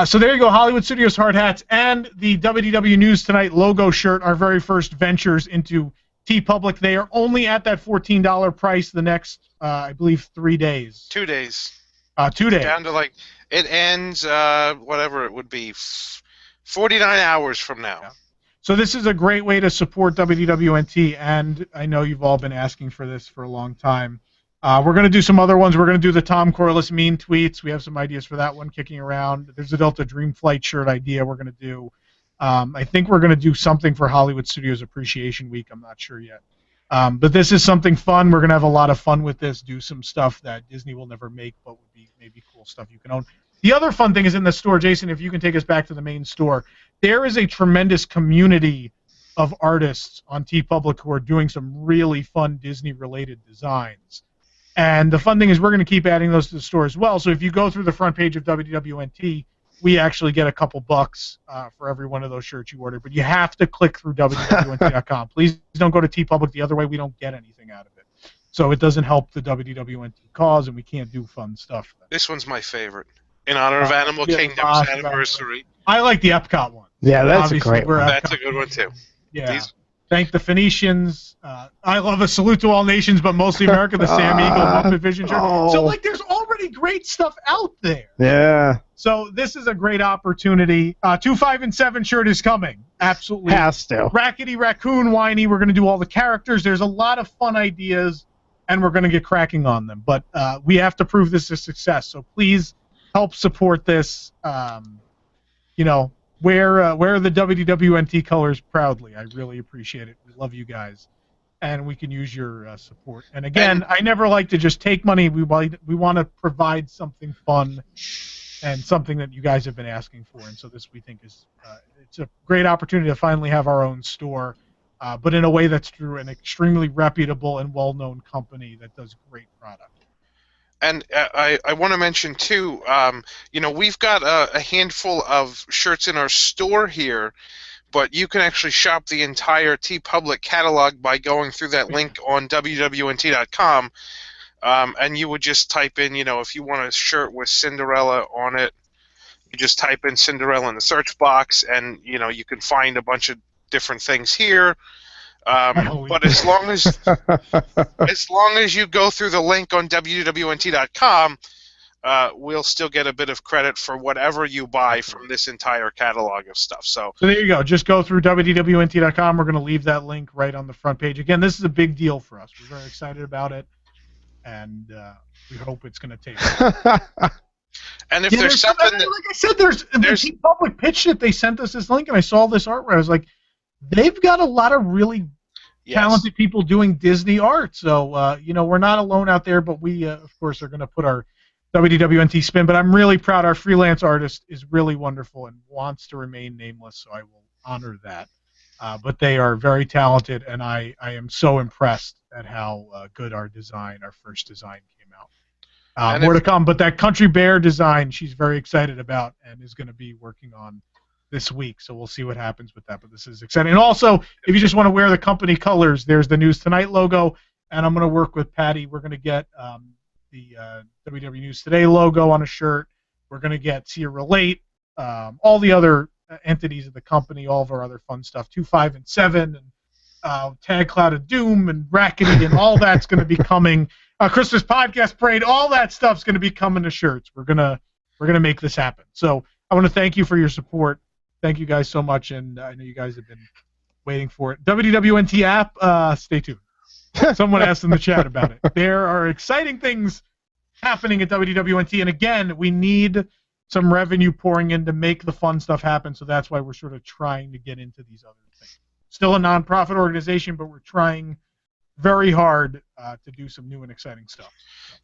so there you go, Hollywood Studios hard hats and the WDW News Tonight logo shirt, our very first ventures into TeePublic. They are only at that $14 price the next, I believe, 3 days. 2 days. 2 days. Down to it ends, whatever it would be, 49 hours from now. Yeah. So this is a great way to support WDWNT, and I know you've all been asking for this for a long time. We're going to do some other ones. We're going to do the Tom Corliss mean tweets. We have some ideas for that one kicking around. There's a Delta Dream Flight shirt idea we're going to do. I think we're going to do something for Hollywood Studios Appreciation Week. I'm not sure yet. But this is something fun. We're going to have a lot of fun with this, do some stuff that Disney will never make, but would be maybe cool stuff you can own. The other fun thing is in the store, Jason, if you can take us back to the main store, there is a tremendous community of artists on TeePublic who are doing some really fun Disney-related designs. And the fun thing is we're going to keep adding those to the store as well. So if you go through the front page of WDWNT, we actually get a couple bucks for every one of those shirts you order. But you have to click through WDWNT.com. Please don't go to TeePublic the other way. We don't get anything out of it. So it doesn't help the WDWNT cause, and we can't do fun stuff. This one's my favorite. In honor of Animal Kingdom's anniversary. I like the Epcot one. Yeah, that's Obviously, a great one. That's a good one, too. Yeah. Thank the Phoenicians. I love a salute to all nations, but mostly America, the Sam Eagle Muppet Vision shirt. So, like, there's already great stuff out there. Yeah. So this is a great opportunity. 2, 5, and 7 shirt is coming. Absolutely. Has to. Rackety Raccoon, Whiny. We're going to do all the characters. There's a lot of fun ideas, and we're going to get cracking on them. But we have to prove this a success. So please help support this. Wear the WDWNT colors proudly. I really appreciate it. We love you guys, and we can use your support. And again, I never like to just take money. We want to provide something fun and something that you guys have been asking for. And so this we think is it's a great opportunity to finally have our own store, but in a way that's through an extremely reputable and well-known company that does great product. And I want to mention, too, we've got a handful of shirts in our store here, but you can actually shop the entire TeePublic catalog by going through that link on WWNT.com, and you would just type in, if you want a shirt with Cinderella on it, you just type in Cinderella in the search box, and, you can find a bunch of different things here. But as long as you go through the link on WWNT.com, we'll still get a bit of credit for whatever you buy from this entire catalog of stuff. So there you go. Just go through WDWNT.com. We're going to leave that link right on the front page. Again, this is a big deal for us. We're very excited about it, and we hope it's going to take off. And if there's something that, like I said, there's the public pitch that they sent us this link, and I saw this art where I was like, they've got a lot of really talented people doing Disney art. So, we're not alone out there, but we, of course, are going to put our WDWNT spin. But I'm really proud. Our freelance artist is really wonderful and wants to remain nameless, so I will honor that. But they are very talented, and I am so impressed at how good our first design came out. More to come, but that Country Bear design she's very excited about and is going to be working on this week, so we'll see what happens with that, but this is exciting. And also, if you just want to wear the company colors, there's the News Tonight logo, and I'm going to work with Patty. We're going to get the WW News Today logo on a shirt. We're going to get See You Relate, all the other entities of the company, all of our other fun stuff, 2, 5, and 7, and Tag Cloud of Doom, and Rackety, and all that's going to be coming. Christmas Podcast Parade, all that stuff's going to be coming to shirts. We're gonna make this happen. So I want to thank you for your support. Thank you guys so much, and I know you guys have been waiting for it. WDWNT app, stay tuned. Someone asked in the chat about it. There are exciting things happening at WDWNT, and again, we need some revenue pouring in to make the fun stuff happen, so that's why we're sort of trying to get into these other things. Still a nonprofit organization, but we're trying very hard to do some new and exciting stuff.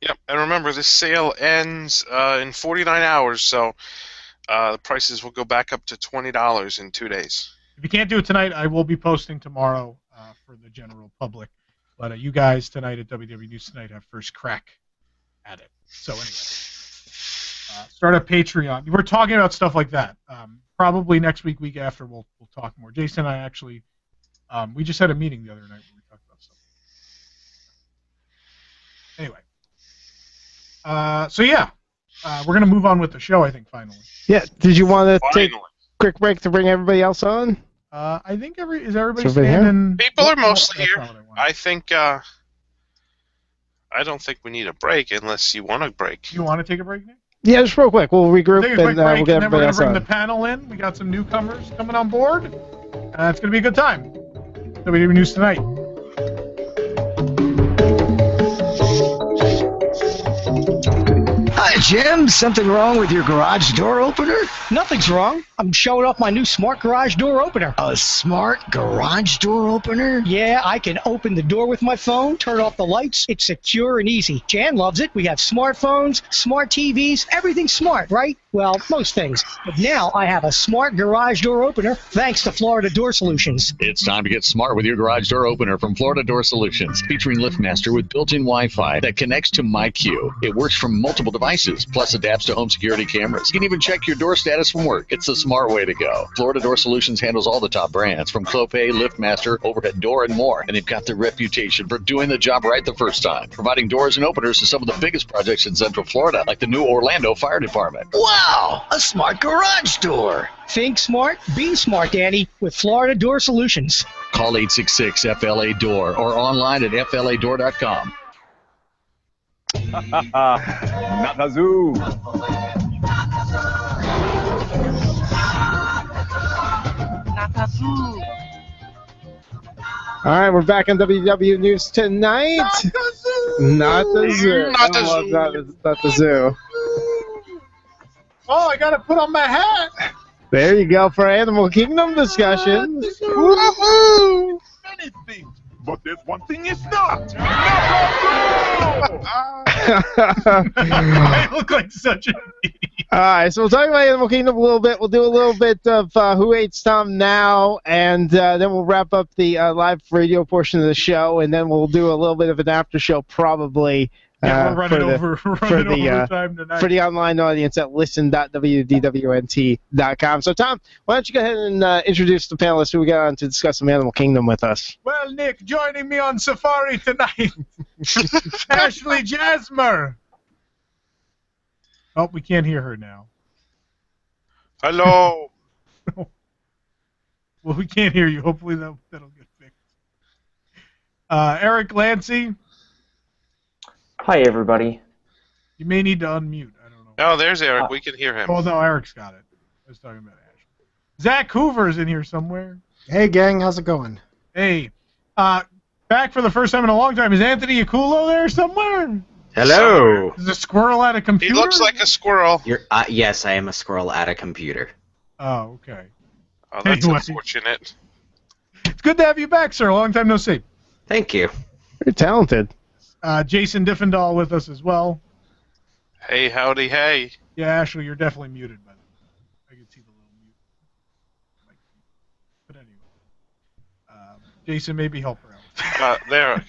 Yep, and remember, this sale ends in 49 hours, so the prices will go back up to $20 in 2 days. If you can't do it tonight, I will be posting tomorrow for the general public. But you guys tonight at WW News Tonight have first crack at it. So anyway, start a Patreon. We're talking about stuff like that. Probably next week after, we'll talk more. Jason and I actually, we just had a meeting the other night where we talked about stuff. Anyway, so yeah. We're going to move on with the show, I think, finally. Yeah. Did you want to take a quick break to bring everybody else on? I think everybody standing? People are mostly here. I think I don't think we need a break unless you want a break. You want to take a break, Nick? Yeah, just real quick. We'll regroup Take a quick break, we'll get and then we're everybody going to else bring on. the panel in. We got some newcomers coming on board, and It's going to be a good time. WDW News Tonight. Hi, Jim. Something wrong with your garage door opener? Nothing's wrong. I'm showing off my new smart garage door opener. A smart garage door opener? Yeah, I can open the door with my phone, turn off the lights. It's secure and easy. Jan loves it. We have smartphones, smart TVs, everything's smart, right? Well, most things. But now I have a smart garage door opener thanks to Florida Door Solutions. It's time to get smart with your garage door opener from Florida Door Solutions, featuring LiftMaster with built-in Wi-Fi that connects to MyQ. It works from multiple devices, plus adapts to home security cameras. You can even check your door status from work. It's the smart way to go. Florida Door Solutions handles all the top brands, from Clopay, LiftMaster, Overhead Door, and more. And they've got the reputation for doing the job right the first time, providing doors and openers to some of the biggest projects in Central Florida, like the new Orlando Fire Department. Wow, a smart garage door. Think smart, be smart, Danny, with Florida Door Solutions. Call 866-FLA-DOOR or online at fladoor.com. Not a zoo. All right, we're back on WDW News Tonight. Not the zoo. Not the zoo. Not the zoo. Oh, I got to put on my hat. There you go for Animal Kingdom discussion. Woohoo! Many things, but there's one thing it's not. I look like such an idiot. All right, so we'll talk about Animal Kingdom a little bit. We'll do a little bit of Who Hates Tom Now, and then we'll wrap up the live radio portion of the show, and then we'll do a little bit of an after show probably. Yeah, we're running over time tonight. For the online audience at listen.wdwnt.com. So, Tom, why don't you go ahead and introduce the panelists who we got on to discuss some Animal Kingdom with us? Well, Nick, joining me on Safari tonight, Ashley Jasmer. Oh, we can't hear her now. Hello. Well, we can't hear you. Hopefully that'll get fixed. Eric Lancy. Hi, everybody. You may need to unmute. I don't know. Oh, there's Eric. We can hear him. Oh, no, Eric's got it. I was talking about Ashley. Zach Hoover's in here somewhere. Hey, gang. How's it going? Hey. Back for the first time in a long time. Is Anthony Aculo there somewhere? Hello. Is a squirrel at a computer? He looks like a squirrel. Yes, I am a squirrel at a computer. Oh, okay. Oh, that's Anyway. unfortunate. It's good to have you back, sir. Long time no see. Thank you. You're talented. Jason Diffendahl with us as well. Hey, howdy, hey. Yeah, Ashley, you're definitely muted, by the way. I can see the little mute. But anyway. Jason, maybe help her out. There.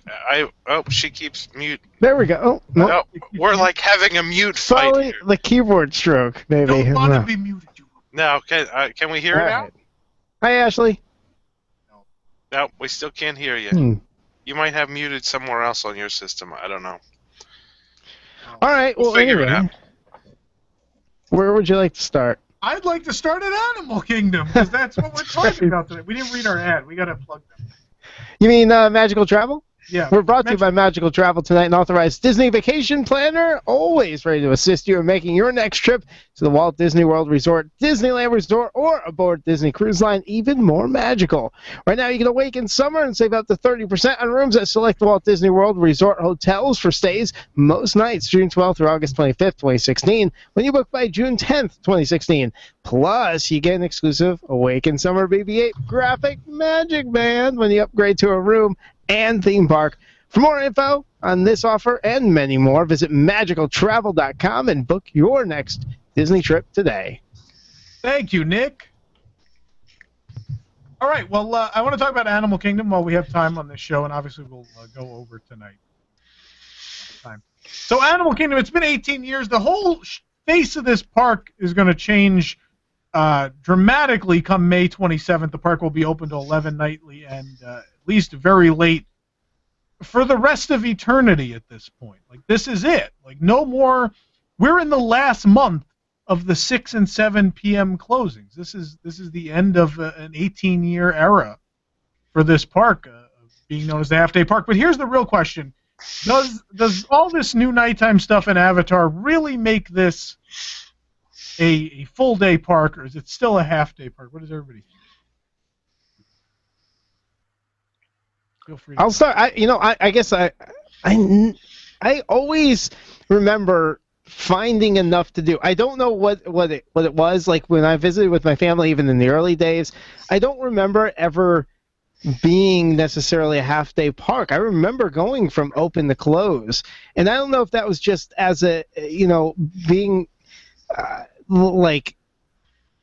She keeps mute. There we go. Oh, no. No, we're like having a mute fight. Probably the keyboard stroke, maybe. Don't want to be muted. No, can we hear it now? Hi, Ashley. No, we still can't hear you. You might have muted somewhere else on your system. I don't know. All right. We'll figure it anyway, out. where would you like to start? I'd like to start at Animal Kingdom, because that's what we're talking about today. We didn't read our ad. We got to plug them. You mean Magical Travel? Yeah. We're brought to you by Magical Travel tonight, an authorized Disney vacation planner, always ready to assist you in making your next trip to the Walt Disney World Resort, Disneyland Resort, or aboard Disney Cruise Line even more magical. Right now, you can awaken summer and save up to 30% on rooms at select Walt Disney World Resort hotels for stays most nights, June 12th through August 25th, 2016, when you book by June 10th, 2016. Plus, you get an exclusive Awaken Summer BB-8 graphic magic band when you upgrade to a room and theme park. For more info on this offer and many more, visit magicaltravel.com and book your next Disney trip today. Thank you, Nick. All right, well, I want to talk about Animal Kingdom while we have time on this show, and obviously we'll go over tonight. So Animal Kingdom, it's been 18 years. The whole face of this park is going to change dramatically come May 27th. The park will be open to 11 nightly and at least very late for the rest of eternity at this point. Like, this is it. Like, no more. We're in the last month of the 6 and 7 p.m. closings. This is the end of an 18-year era for this park, being known as the half-day park. But here's the real question. Does all this new nighttime stuff in Avatar really make this a full-day park, or is it still a half-day park? What does everybody think? Feel free to I'll start. I guess I always remember finding enough to do. I don't know what it was like when I visited with my family, even in the early days. I don't remember ever being necessarily a half-day park. I remember going from open to close, and I don't know if that was just as a being like,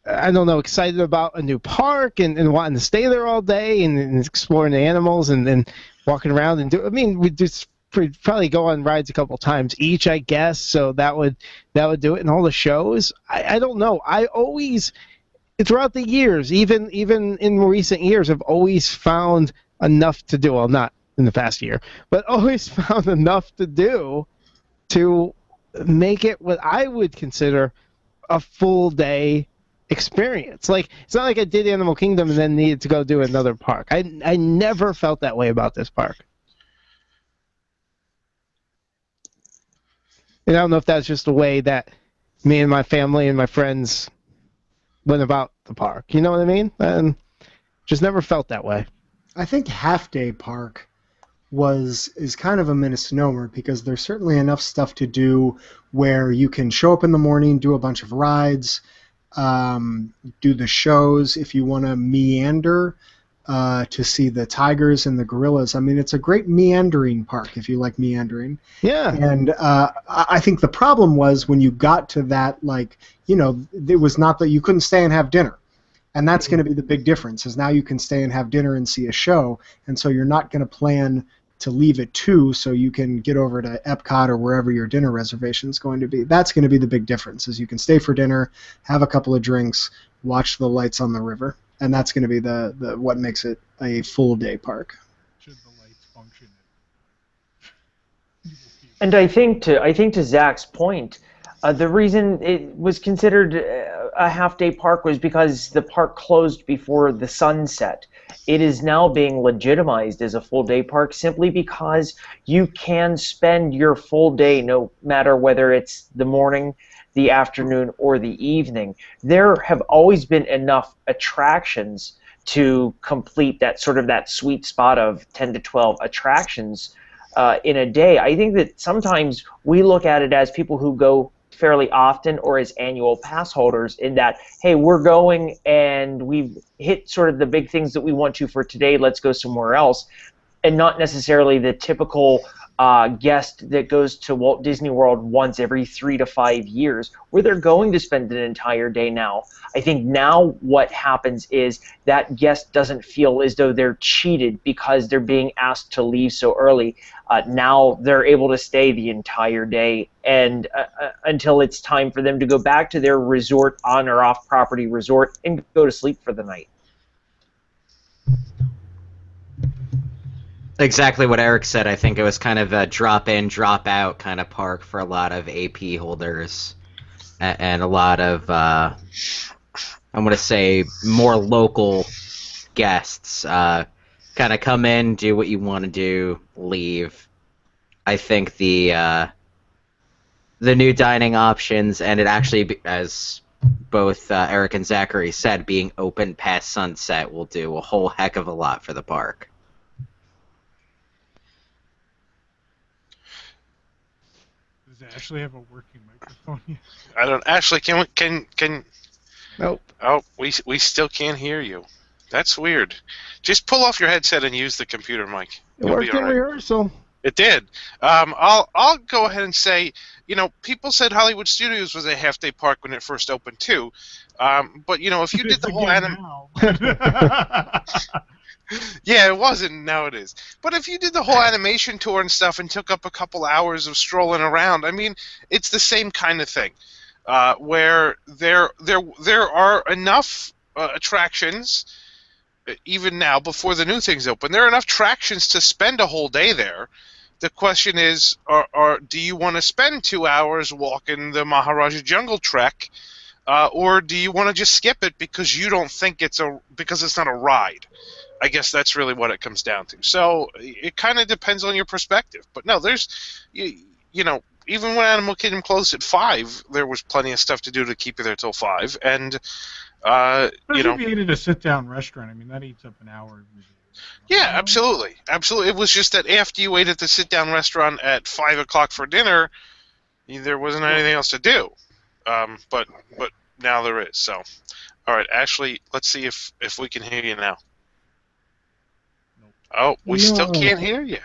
I don't know, excited about a new park and wanting to stay there all day and exploring the animals and then walking around and do. I mean, we just probably go on rides a couple times each, I guess. So that would do it. And all the shows. I don't know. I always, throughout the years, even in recent years, I've always found enough to do. Well, not in the past year, but always found enough to do to make it what I would consider a full day experience. Like, it's not like I did Animal Kingdom and then needed to go do another park. I never felt that way about this park. And I don't know if that's just the way that me and my family and my friends went about the park. You know what I mean? And just never felt that way. I think half-day park is kind of a misnomer because there's certainly enough stuff to do where you can show up in the morning, do a bunch of rides, do the shows if you want to meander to see the tigers and the gorillas. I mean, it's a great meandering park if you like meandering. Yeah. And I think the problem was when you got to that, like, it was not that you couldn't stay and have dinner. And that's going to be the big difference, is now you can stay and have dinner and see a show, and so you're not going to plan to leave at 2 so you can get over to Epcot or wherever your dinner reservation is going to be. That's going to be the big difference, is you can stay for dinner, have a couple of drinks, watch the lights on the river, and that's going to be the what makes it a full-day park. Should the lights function? And I think to Zach's point, the reason it was considered a half-day park was because the park closed before the sunset. It is now being legitimized as a full-day park simply because you can spend your full day, no matter whether it's the morning, the afternoon, or the evening. There have always been enough attractions to complete that sweet spot of 10 to 12 attractions in a day. I think that sometimes we look at it as people who go fairly often or as annual pass holders, in that, hey, we're going and we've hit sort of the big things that we want to for today, let's go somewhere else, and not necessarily the typical guest that goes to Walt Disney World once every 3 to 5 years, where they're going to spend an entire day now. I think now what happens is that guest doesn't feel as though they're cheated because they're being asked to leave so early. Now they're able to stay the entire day and until it's time for them to go back to their resort, on or off property resort, and go to sleep for the night. Exactly what Eric said. I think it was kind of a drop-in, drop-out kind of park for a lot of AP holders and a lot of, I'm going to say, more local guests. Kind of come in, do what you want to do, leave. I think the new dining options, and it actually, as both Eric and Zachary said, being open past sunset will do a whole heck of a lot for the park. Does Ashley have a working microphone yet? I don't. Ashley, can? Nope. Oh, we still can't hear you. That's weird. Just pull off your headset and use the computer mic. It worked in rehearsal. It did. I'll go ahead and say, people said Hollywood Studios was a half-day park when it first opened too. But if you did the whole yeah, it wasn't. Now it is. But if you did the whole animation tour and stuff and took up a couple hours of strolling around, I mean, it's the same kind of thing, where there are enough attractions, even now before the new things open. There are enough attractions to spend a whole day there. The question is, do you want to spend 2 hours walking the Maharaja Jungle Trek, or do you want to just skip it because you don't think because it's not a ride? I guess that's really what it comes down to. So it kind of depends on your perspective. But no, there's, even when Animal Kingdom closed at 5, there was plenty of stuff to do to keep you there till 5. And Especially if you ate at a sit-down restaurant. I mean, that eats up an hour. Yeah, absolutely. Absolutely. It was just that after you ate at the sit-down restaurant at 5 o'clock for dinner, there wasn't anything else to do. But now there is. So, all right, Ashley, let's see if we can hear you now. Oh, we still can't hear you.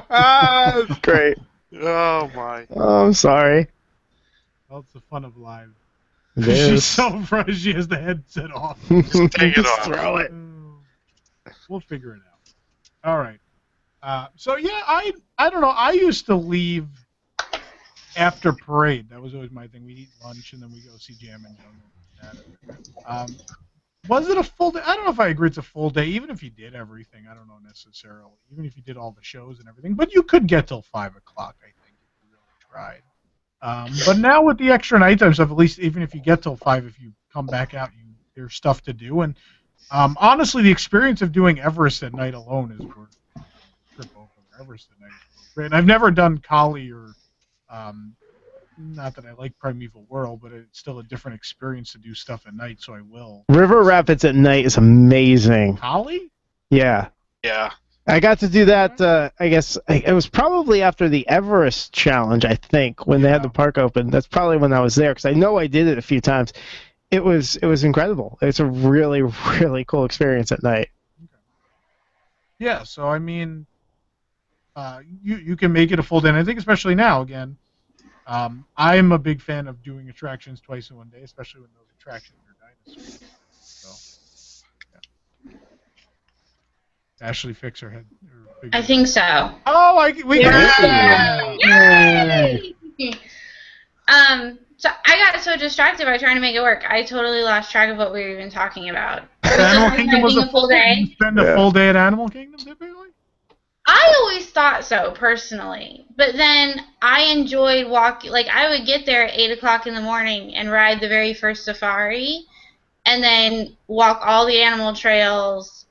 That's great. Oh, my. Oh, I'm sorry. That's the fun of live. It She's is. so fresh she has the headset off. Just take it off. Throw it. We'll figure it out. All right. So yeah, I don't know. I used to leave after parade. That was always my thing. We'd eat lunch and then we go see Jam and Jungle. Was it a full day? I don't know if I agree it's a full day. Even if you did everything, I don't know necessarily. Even if you did all the shows and everything, but you could get till 5 o'clock. I think if you really tried. But now with the extra nighttime stuff, at least even if you get till 5, if you come back out, there's stuff to do. And honestly, the experience of doing Everest at night alone is worth trip over Everest at night. And I've never done Kali or, not that I like Primeval World, but it's still a different experience to do stuff at night, so I will. River Rapids at night is amazing. Kali? Yeah. Yeah. I got to do that, I guess, it was probably after the Everest Challenge, I think, when they had the park open. That's probably when I was there, because I know I did it a few times. It was incredible. It's a really, really cool experience at night. Yeah, so I mean, you can make it a full day, and I think especially now, again, I'm a big fan of doing attractions twice in one day, especially when those attractions are dinosaurs. So, yeah. Ashley, fix her head. I think so. Oh, we yeah. Yay! So I got so distracted by trying to make it work. I totally lost track of what we were even talking about. Animal Kingdom was a full day. You spend a full day at Animal Kingdom, typically? I always thought so, personally. But then I enjoyed walking. Like, I would get there at 8 o'clock in the morning and ride the very first safari, and then walk all the animal trails,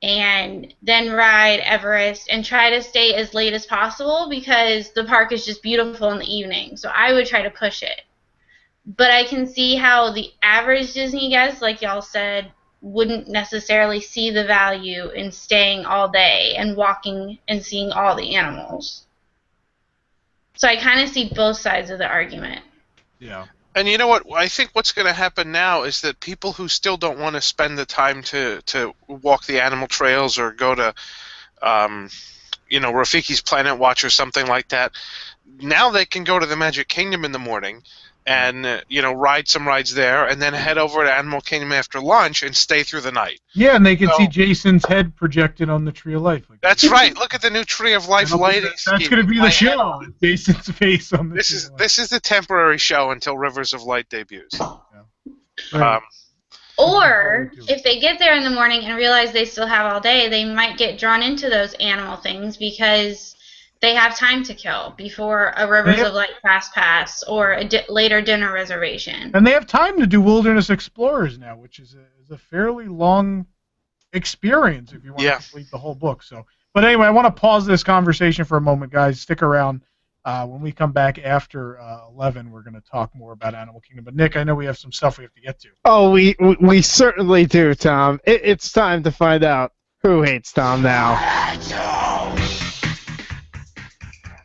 and then ride Everest, and try to stay as late as possible because the park is just beautiful in the evening. So I would try to push it. But I can see how the average Disney guest, like y'all said, wouldn't necessarily see the value in staying all day and walking and seeing all the animals. So I kind of see both sides of the argument. Yeah. And you know what? I think what's going to happen now is that people who still don't want to spend the time to walk the animal trails or go to, Rafiki's Planet Watch or something like that, now they can go to the Magic Kingdom in the morning and, ride some rides there and then head over to Animal Kingdom after lunch and stay through the night. Yeah, and they can see Jason's head projected on the Tree of Life. That's right. Look at the new Tree of Life lighting scheme. That's going to be the show. Jason's face on the Tree of Life. This is the temporary show until Rivers of Light debuts. Or, if they get there in the morning and realize they still have all day, they might get drawn into those animal things because they have time to kill before a Rivers of Light Fast Pass or a later dinner reservation. And they have time to do Wilderness Explorers now, which is a fairly long experience if you want to complete the whole book. So, but anyway, I want to pause this conversation for a moment, guys. Stick around. When we come back after 11, we're going to talk more about Animal Kingdom. But Nick, I know we have some stuff we have to get to. Oh, we certainly do, Tom. It's time to find out who hates Tom now.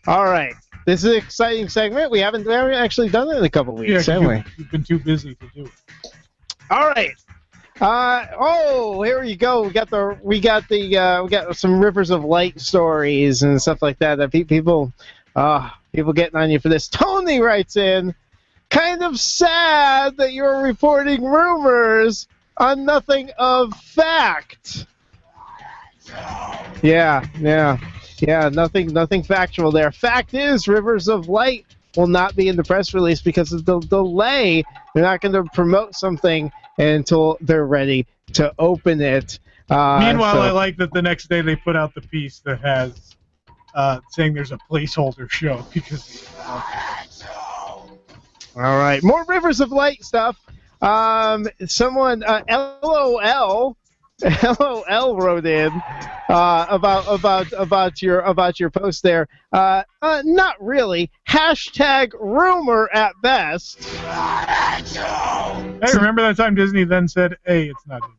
All right. This is an exciting segment. We haven't actually done it in a couple of weeks, have we? You've been too busy to do it. All right. Here we go. We got some Rivers of Light stories and stuff like that. People getting on you for this. Tony writes in, kind of sad that you're reporting rumors on nothing of fact. Yeah, nothing factual there. Fact is, Rivers of Light will not be in the press release because of the delay. They're not going to promote something until they're ready to open it. Meanwhile, I like that the next day they put out the piece that has saying there's a placeholder show because. All right, more Rivers of Light stuff. Someone, LOL, LOL wrote in about your post there. Not really. Hashtag rumor at best. Hey, remember that time Disney then said, "Hey, it's not Disney."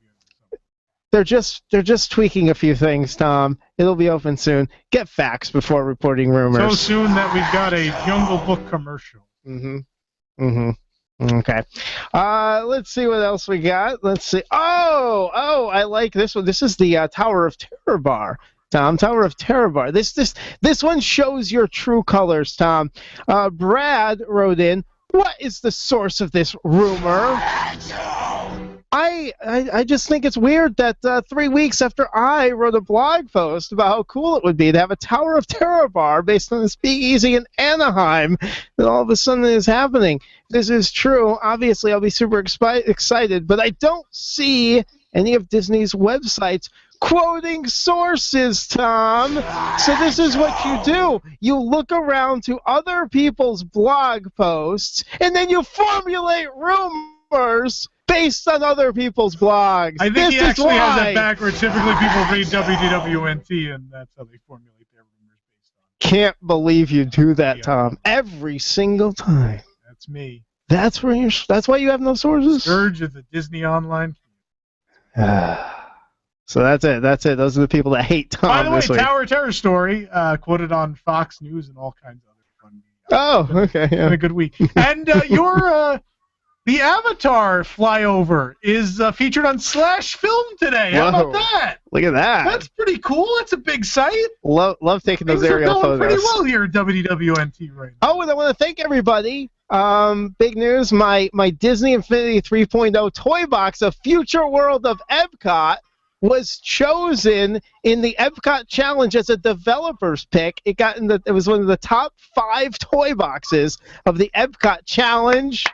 They're just tweaking a few things, Tom. It'll be open soon. Get facts before reporting rumors. So soon that we've got a Jungle Book commercial. Okay. Let's see what else we got. Let's see. Oh, I like this one. This is the Tower of Terror bar. Tom, Tower of Terror bar. This one shows your true colors, Tom. Brad wrote in, what is the source of this rumor? I just think it's weird that 3 weeks after I wrote a blog post about how cool it would be to have a Tower of Terror bar based on the speakeasy in Anaheim, that all of a sudden it is happening. If this is true, obviously I'll be super excited, but I don't see any of Disney's websites quoting sources, Tom. So this is what you do. You look around to other people's blog posts, and then you formulate rumors based on other people's blogs. I think he actually has it backwards. Typically, people read WDWNT, and that's how they formulate their rumors based on. Can't believe you do that, Tom. Every single time. That's me. That's why you have no sources? Scourge of the Disney Online. So that's it. Those are the people that hate Tom. By the way, this week. Tower of Terror story, quoted on Fox News and all kinds of other fun. Oh, okay. Yeah. Been a good week. And the Avatar flyover is featured on Slash Film today. How about that? Look at that. That's pretty cool. That's a big site. Love taking those Things aerial are going photos. pretty well here at WWNT right now. Oh, and I want to thank everybody. Big news, my Disney Infinity 3.0 toy box of Future World of Epcot was chosen in the Epcot Challenge as a developer's pick. It was one of the top 5 toy boxes of the Epcot Challenge.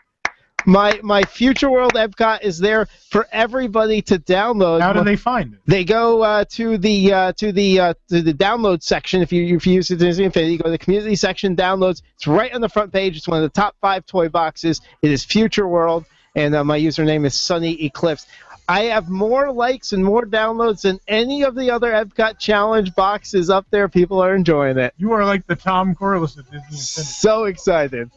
My Future World Epcot is there for everybody to download. How do they find it? They go to the download section. If you use the Disney Infinity, you go to the community section, downloads. It's right on the front page. It's one of the top 5 toy boxes. It is Future World, and my username is Sunny Eclipse. I have more likes and more downloads than any of the other Epcot Challenge boxes up there. People are enjoying it. You are like the Tom Corliss of Disney Infinity. So excited.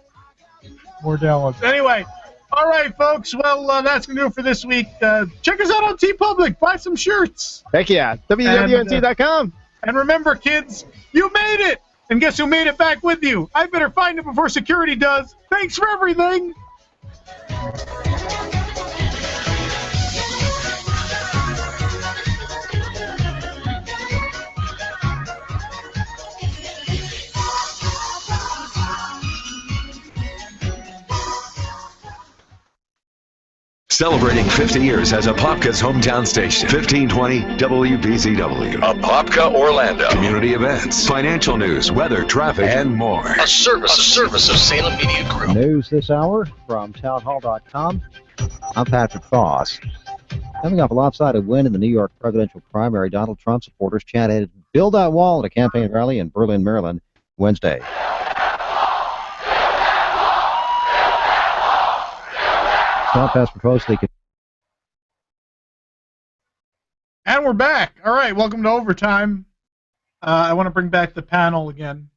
More downloads. Anyway. All right, folks. Well, that's going to do it for this week. Check us out on TeePublic. Buy some shirts. Heck yeah. WWNT.com. And remember, kids, you made it. And guess who made it back with you? I better find it before security does. Thanks for everything. Celebrating 50 years as Apopka's hometown station. 1520 WBZW. Apopka, Orlando. Community events, financial news, weather, traffic, and more. A service of Salem Media Group. News this hour from townhall.com. I'm Patrick Foss. Coming off a lopsided win in the New York presidential primary, Donald Trump supporters chanted, "Build that wall" at a campaign rally in Berlin, Maryland, Wednesday. Trump has proposed they could. And we're back. All right, welcome to Overtime. I want to bring back the panel again.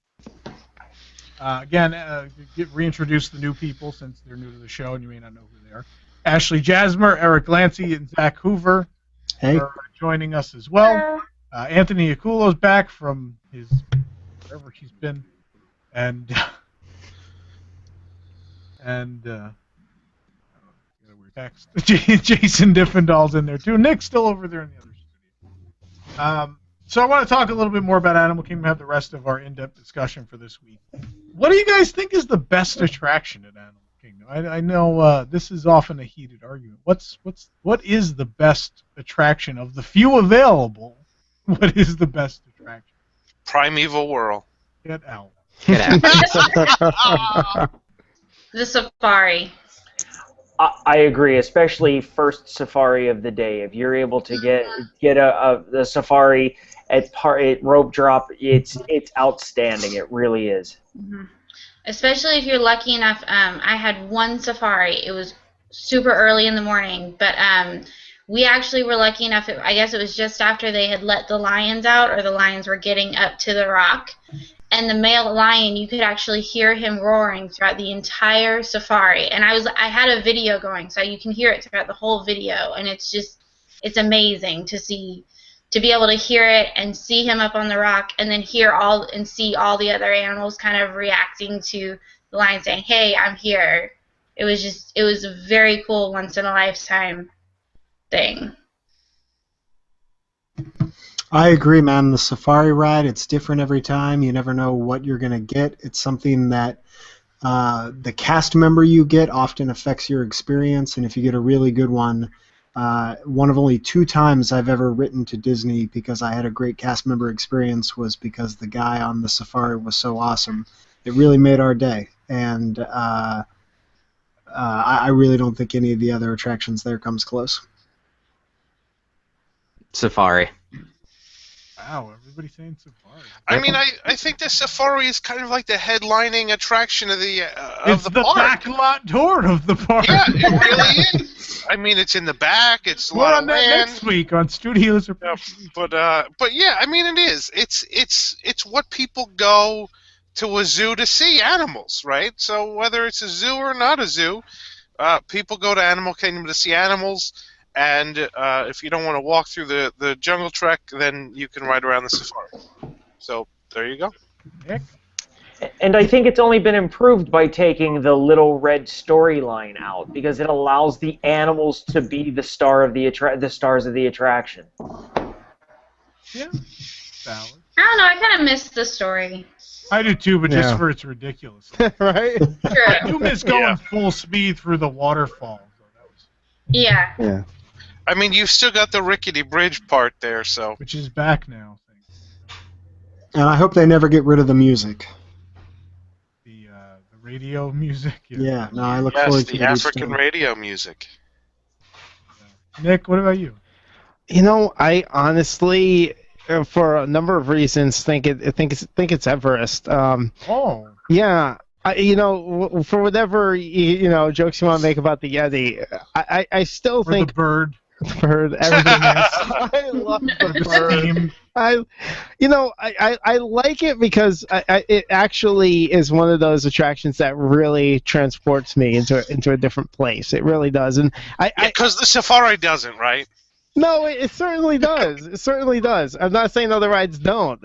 Reintroduce the new people since they're new to the show and you may not know who they are. Ashley Jasmer, Eric Lancy, and Zach Hoover are joining us as well. Anthony Aculo's back from his wherever he's been, and text. Jason Diffendall's in there too. Nick's still over there in the other studio. So I want to talk a little bit more about Animal Kingdom. Have the rest of our in-depth discussion for this week. What do you guys think is the best attraction at Animal Kingdom? I know this is often a heated argument. What is the best attraction of the few available? What is the best attraction? Primeval Whirl. Get out. Get out. The safari. I agree, especially first safari of the day. If you're able to get a safari at rope drop, it's outstanding. It really is. Mm-hmm. Especially if you're lucky enough. I had one safari. It was super early in the morning, but we actually were lucky enough, I guess it was just after they had let the lions out, or the lions were getting up to the rock, and the male lion, you could actually hear him roaring throughout the entire safari. And I had a video going, so you can hear it throughout the whole video, and it's amazing to be able to hear it and see him up on the rock, and then see all the other animals kind of reacting to the lion saying, "Hey, I'm here." It was a very cool once in a lifetime thing. I agree, man. The safari ride, it's different every time. You never know what you're going to get. It's something that the cast member you get often affects your experience, and if you get a really good one, one of only 2 times I've ever written to Disney because I had a great cast member experience was because the guy on the safari was so awesome. It really made our day, and I really don't think any of the other attractions there comes close. Safari. Wow, everybody's saying safari. I mean, I think the safari is kind of like the headlining attraction of the It's the park. backlot tour of the park. Yeah, it really is. I mean, it's in the back. It's a We're lot on of that land. next week on Studios. But yeah, I mean, it is. It's what people go to a zoo to see animals, right? So whether it's a zoo or not a zoo, people go to Animal Kingdom to see animals. And if you don't want to walk through the jungle trek, then you can ride around the safari. So there you go. Nick? And I think it's only been improved by taking the Little Red storyline out, because it allows the animals to be the stars of the attraction. Yeah. Valid. I don't know. I kind of missed the story. I do too, but just Yeah. for its ridiculous. Right? I do miss going full speed through the waterfall. Yeah. Yeah. I mean, you've still got the rickety bridge part there, so. Which is back now. And I hope they never get rid of the music. The radio music. Yeah, no, I look forward to the the new African stuff. radio music. Nick, what about you? You know, I honestly, for a number of reasons, think it's Everest. Oh. Yeah. For whatever jokes you want to make about the Yeti, I still think the bird. Bird, everything else. I love the bird. I like it because it actually is one of those attractions that really transports me into a different place. It really does, and Because the safari doesn't, right? No, it certainly does. It certainly does. I'm not saying other rides don't.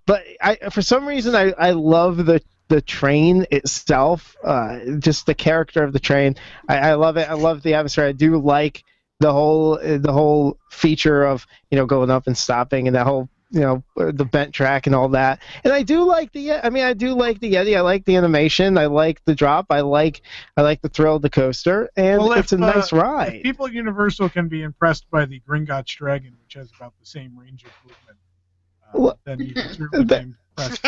But for some reason, I love the train itself. Just the character of the train. I love it. I love the atmosphere. I do like the whole feature of going up and stopping, and that whole the bent track and all that. And I do like the Yeti. I like the animation. I like the drop. I like the thrill of the coaster, and it's a nice ride. If people at Universal can be impressed by the Gringotts Dragon, which has about the same range of movement, then you can certainly be impressed.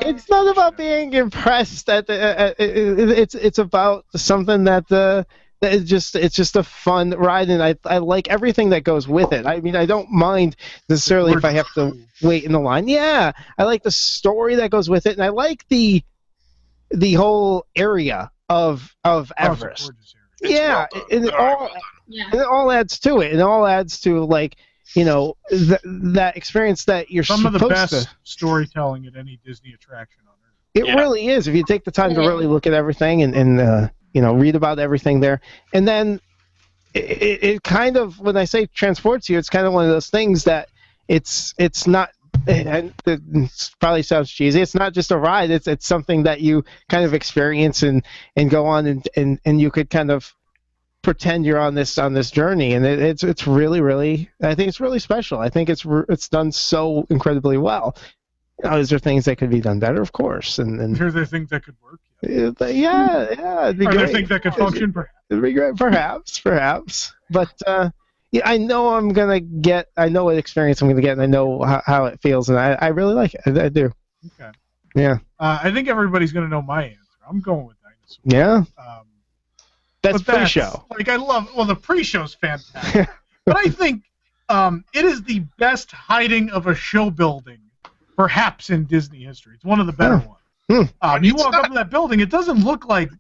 It's not about being impressed it's about something that it's just a fun ride, and I like everything that goes with it. I mean, I don't mind necessarily if I have to wait in the line. Yeah, I like the story that goes with it, and I like the whole area of Everest. Yeah, and it all adds to it. It all adds to that experience that you're some of the supposed best to. storytelling at any Disney attraction on Earth. It really is. If you take the time to really look at everything and read about everything there, and then it kind of, when I say transports you, it's kind of one of those things that it's not. And it probably sounds cheesy. It's not just a ride. It's something that you kind of experience and go on and you could kind of pretend you're on this journey, and it's really, I think it's really special. I think it's done so incredibly well. Is there things that could be done better? Of course. And Are there things that could work? Yeah. It'd be Are great. there things that could function? It'd be great, perhaps. But I know I know what experience I'm gonna get, and I know how it feels, and I really like it. I do. Okay. Yeah. I think everybody's gonna know my answer. I'm going with dinosaurs. Yeah. That's But pre-show. The pre-show's fantastic. But I think it is the best hiding of a show building, perhaps in Disney history. It's one of the better ones. You walk up to that building, it doesn't look like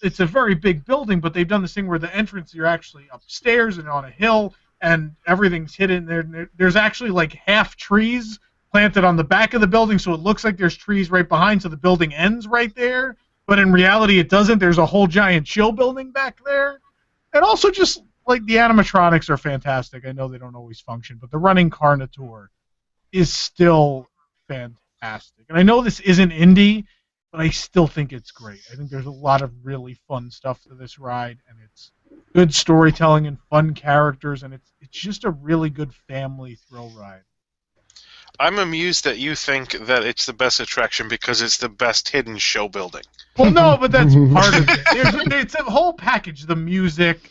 it's a very big building, but they've done this thing where the entrance you're actually upstairs and on a hill, and everything's hidden there. There's actually like half trees planted on the back of the building, so it looks like there's trees right behind, so the building ends right there. But in reality, it doesn't. There's a whole giant show building back there, and also just like the animatronics are fantastic. I know they don't always function, but the running Carnotaur is still fantastic. And I know this isn't indie, but I still think it's great. I think there's a lot of really fun stuff to this ride, and it's good storytelling and fun characters, and it's just a really good family thrill ride. I'm amused that you think that it's the best attraction because it's the best hidden show building. Well, no, but that's part of it. It's a whole package. The music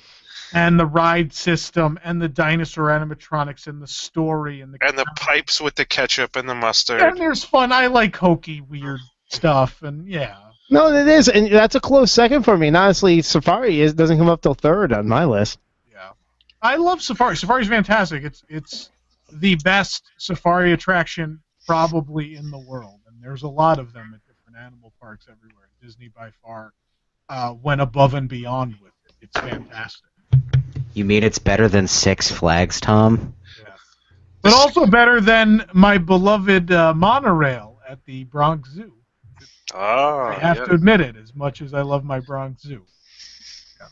and the ride system and the dinosaur animatronics and the story and the pipes with the ketchup and the mustard. And there's fun. I like hokey, weird stuff, and yeah. No, it is, and that's a close second for me. And honestly, Safari doesn't come up till third on my list. Yeah, I love Safari. Safari's fantastic. It's the best safari attraction probably in the world, and there's a lot of them at different animal parks everywhere. Disney by far went above and beyond with it. It's fantastic. You mean it's better than Six Flags, Tom? Yeah. But also better than my beloved monorail at the Bronx Zoo. I have to admit it, as much as I love my Bronx Zoo. Yeah.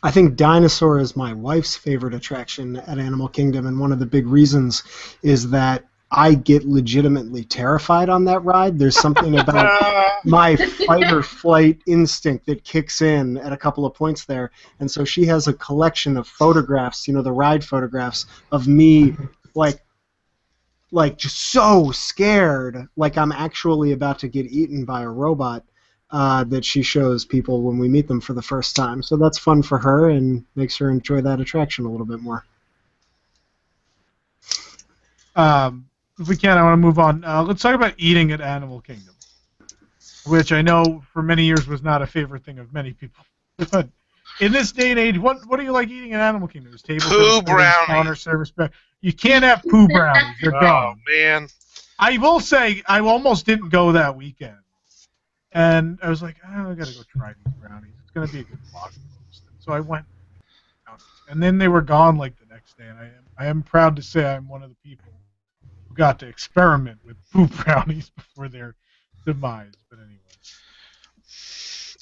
I think Dinosaur is my wife's favorite attraction at Animal Kingdom, and one of the big reasons is that I get legitimately terrified on that ride. There's something about my fight or flight instinct that kicks in at a couple of points there, and so she has a collection of photographs, the ride photographs of me, like just so scared, like I'm actually about to get eaten by a robot, that she shows people when we meet them for the first time. So that's fun for her and makes her enjoy that attraction a little bit more. If we can, I want to move on. Let's talk about eating at Animal Kingdom, which I know for many years was not a favorite thing of many people. But in this day and age, what do you like eating at Animal Kingdom? Is table poo brownies, counter service? You can't have poo brownies. They're gone. Oh man! I will say I almost didn't go that weekend, and I was like, I gotta go try these brownies. It's gonna be a good blog post. So I went, and then they were gone like the next day. And I am proud to say I'm one of the people who got to experiment with poo brownies before their demise. But anyway.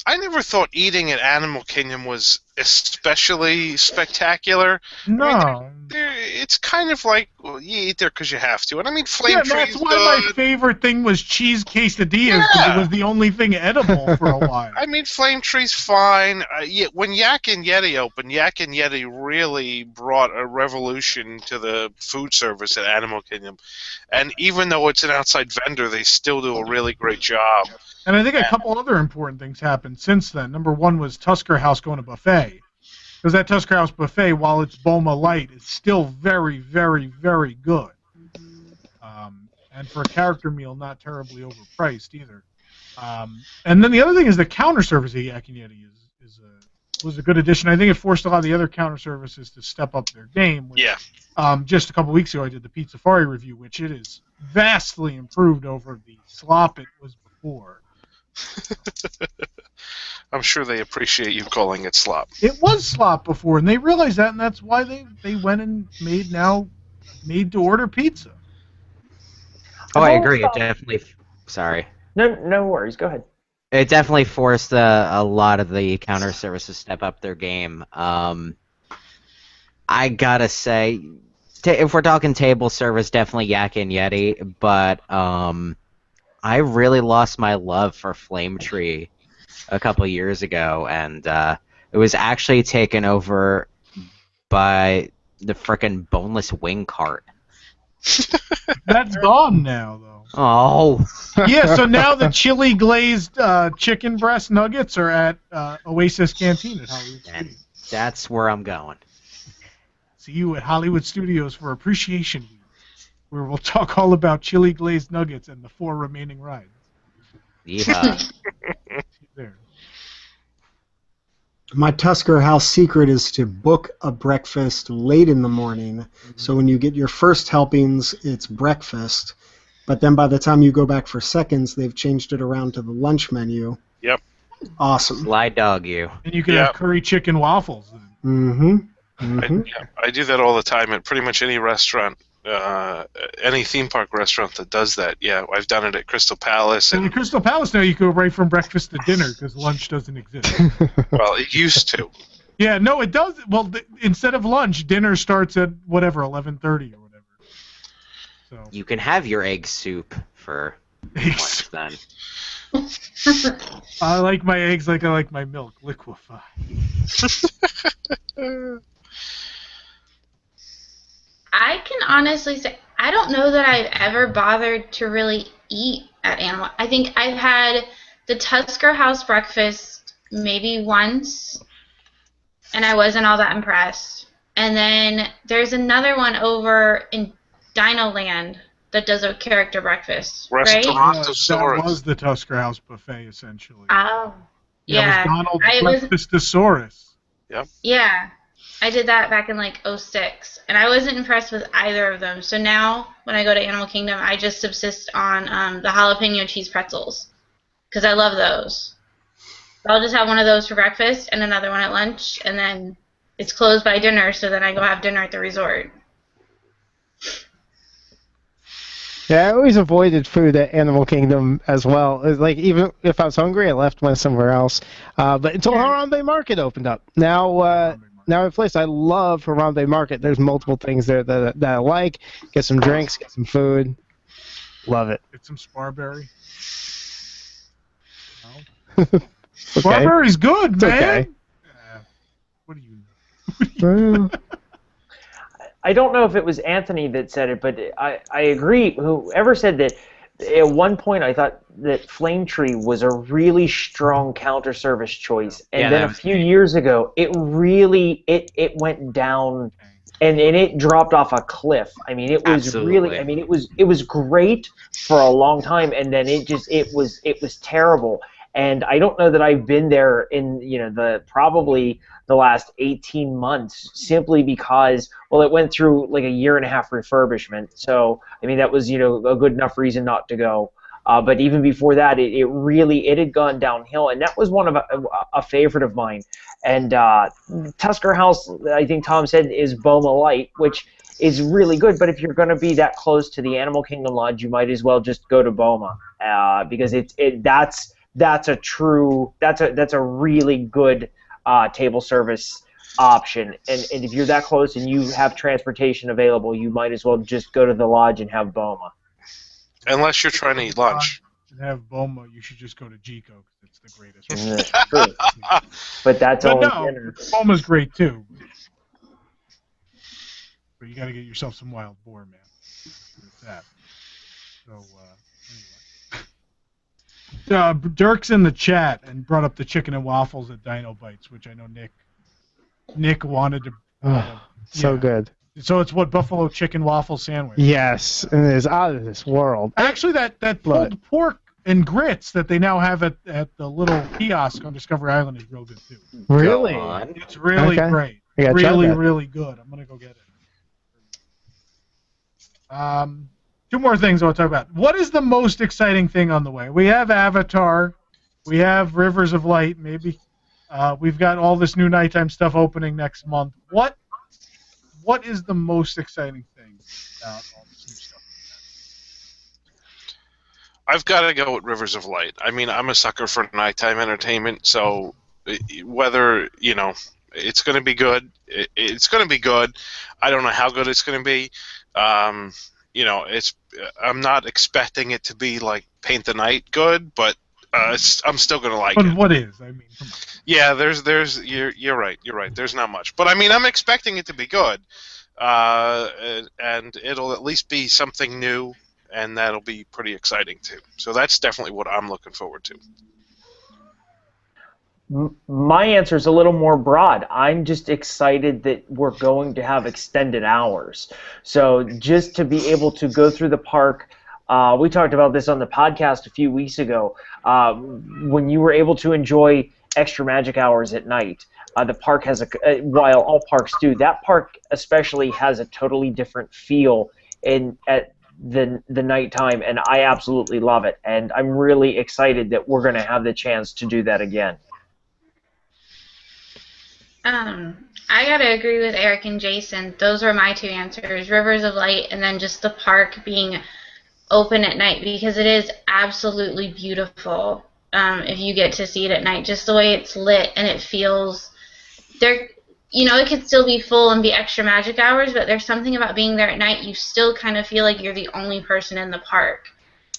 I never thought eating at Animal Kingdom was especially spectacular. No. I mean, it's kind of like, well, you eat there because you have to. And I mean, Flame Tree's that's why my favorite thing was cheese quesadillas, because it was the only thing edible for a while. I mean, Flame Tree's fine. When Yak and Yeti opened, Yak and Yeti really brought a revolution to the food service at Animal Kingdom. And even though it's an outside vendor, they still do a really great job. And I think a couple other important things happened since then. Number one was Tusker House going to buffet. Because that Tusker House buffet, while it's Boma Light, is still very, very, very good. And for a character meal, not terribly overpriced either. And then the other thing is the counter service at Yak and Yeti was a good addition. I think it forced a lot of the other counter services to step up their game. Which, just a couple weeks ago, I did the Pizza Safari review, which it is vastly improved over the slop it was before. I'm sure they appreciate you calling it slop. It was slop before, and they realized that, and that's why they went and made to-order pizza. Oh, I agree. It definitely... Sorry. No worries. Go ahead. It definitely forced a lot of the counter services to step up their game. I gotta say, if we're talking table service, definitely Yak and Yeti, but I really lost my love for Flame Tree a couple years ago, and it was actually taken over by the frickin' boneless wing cart. That's gone now, though. Oh. Yeah, so now the chili glazed chicken breast nuggets are at Oasis Canteen at Hollywood Studios. That's where I'm going. See you at Hollywood Studios for Appreciation Week, where we'll talk all about chili glazed nuggets and the 4 remaining rides. Yeah. There. My Tusker House secret is to book a breakfast late in the morning, so when you get your first helpings, it's breakfast, but then by the time you go back for seconds, they've changed it around to the lunch menu. Yep. Awesome. Slide dog you. And you can have curry chicken waffles. I do that all the time at pretty much any restaurant, any theme park restaurant that does that. Yeah, I've done it at Crystal Palace. And And, in Crystal Palace now you go right from breakfast to dinner because lunch doesn't exist. well, it used to. Yeah, no, it does. Well, instead of lunch, dinner starts at whatever 11:30 or whatever. So You can have your egg soup for lunch then. I like my eggs like I like my milk, liquefied. I can honestly say I don't know that I've ever bothered to really eat at Animal. I think I've had the Tusker House breakfast maybe once, and I wasn't all that impressed. And then there's another one over in Dino Land that does a character breakfast, right? That was the Tusker House buffet essentially. Oh, Yeah, yeah. it was Donald's I was, Breakfastosaurus. Yep. yeah. I did that back in like '06, and I wasn't impressed with either of them. So now, when I go to Animal Kingdom, I just subsist on the jalapeno cheese pretzels because I love those. So I'll just have one of those for breakfast and another one at lunch, and then it's closed by dinner. So then I go have dinner at the resort. Yeah, I always avoided food at Animal Kingdom as well. It's like even if I was hungry, I left one somewhere else. But until Harambe Market opened up, now in place, I love Harambe Market. There's multiple things there that I like. Get some drinks, get some food. Love it. Get some Sparberry. Okay. Sparberry's good, It's man. okay. What do you know? I don't know if it was Anthony that said it, but I agree. Whoever said that, at one point I thought that Flame Tree was a really strong counter service choice, and Yeah, then that a was few years ago it really it went down, and it dropped off a cliff. I mean, it was really. I mean, it was great for a long time, and then it was terrible. And I don't know that I've been there in probably the last 18 months simply because, well, it went through like a year and a half refurbishment. So, I mean, that was, a good enough reason not to go. But even before that, it had gone downhill, and that was one of a favorite of mine. And Tusker House, I think Tom said, is Boma Light, which is really good. But if you're going to be that close to the Animal Kingdom Lodge, you might as well just go to Boma because that's a really good table service option, and if you're that close and you have transportation available, you might as well just go to the lodge and have Boma. Unless you're trying to eat lunch. And have Boma, you should just go to Jico because it's the greatest. That's true. But that's only dinner. Boma's great too. But you got to get yourself some wild boar, man. With that. So anyway. Dirk's in the chat and brought up the chicken and waffles at Dino Bites, which I know Nick wanted to. So good. So it's what, buffalo chicken waffle sandwich? Yes, and it is out of this world. Actually, that pulled pork and grits that they now have at the little kiosk on Discovery Island is real good too. Really? It's really Okay. great. I gotta try Really, that. really good. I'm gonna go get it. Two more things I want to talk about. What is the most exciting thing on the way? We have Avatar. We have Rivers of Light, maybe. We've got all this new nighttime stuff opening next month. What is the most exciting thing about all this new stuff? I've got to go with Rivers of Light. I mean, I'm a sucker for nighttime entertainment, so whether, it's going to be good, it's going to be good. I don't know how good it's going to be. I'm not expecting it to be like Paint the Night good, but I'm still going to like But it. what is? I mean, come on. Yeah, you're right. You're right. There's not much, but I mean, I'm expecting it to be good, and it'll at least be something new, and that'll be pretty exciting too. So that's definitely what I'm looking forward to. My answer is a little more broad. I'm just excited that we're going to have extended hours. So just to be able to go through the park. We talked about this on the podcast a few weeks ago. When you were able to enjoy extra magic hours at night, the park has while all parks do, that park especially has a totally different feel the nighttime, and I absolutely love it. And I'm really excited that we're going to have the chance to do that again. I gotta agree with Eric and Jason. Those were my two answers: Rivers of Light, and then just the park being open at night, because it is absolutely beautiful. If you get to see it at night, just the way it's lit, and it feels there. You know, it could still be full and be extra magic hours, but there's something about being there at night. You still kind of feel like you're the only person in the park.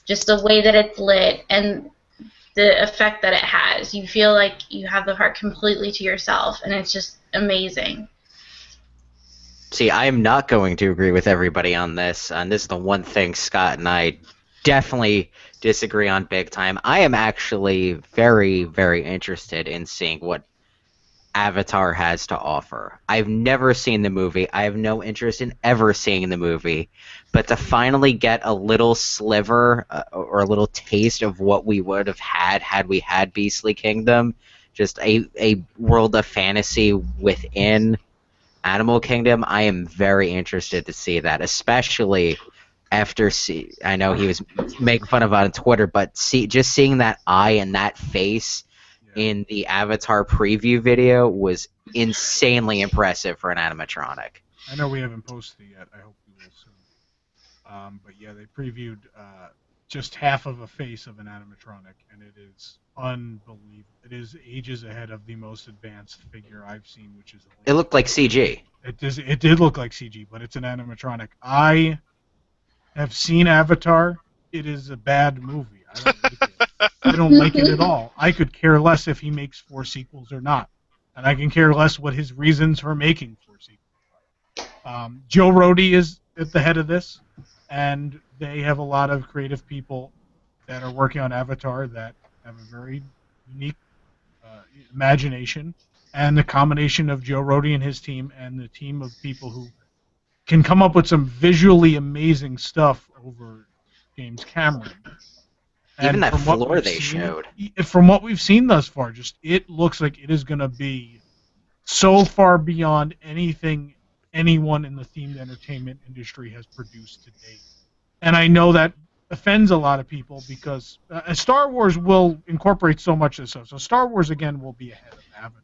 Just the way that it's lit and the effect that it has. You feel like you have the park completely to yourself, and it's just amazing. See, I am not going to agree with everybody on this, and this is the one thing Scott and I definitely disagree on big time. I am actually very, very interested in seeing what Avatar has to offer. I've never seen the movie. I have no interest in ever seeing the movie. But to finally get a little sliver or a little taste of what we would have had we had Beastly Kingdom, just a world of fantasy within Animal Kingdom, I am very interested to see that, especially after I know he was making fun of it on Twitter, but just seeing that eye and that face in the Avatar preview video was insanely impressive for an animatronic. I know we haven't posted it yet. I hope we will soon. But yeah, they previewed just half of a face of an animatronic, and it is unbelievable. It is ages ahead of the most advanced figure I've seen, which is. It looked like CG. It did look like CG, but it's an animatronic. I have seen Avatar. It is a bad movie. I don't like it. I don't like it at all. I could care less if he makes 4 sequels or not, and I can care less what his reasons for making 4 sequels. Joe Rohde is at the head of this, and they have a lot of creative people that are working on Avatar that have a very unique imagination, and the combination of Joe Rohde and his team and the team of people who can come up with some visually amazing stuff over James Cameron. Even And that from what floor we've they seen- showed. From what we've seen thus far, just it looks like it is going to be so far beyond anything anyone in the themed entertainment industry has produced to date. And I know that offends a lot of people because Star Wars will incorporate so much of this stuff. So Star Wars, again, will be ahead of Avatar.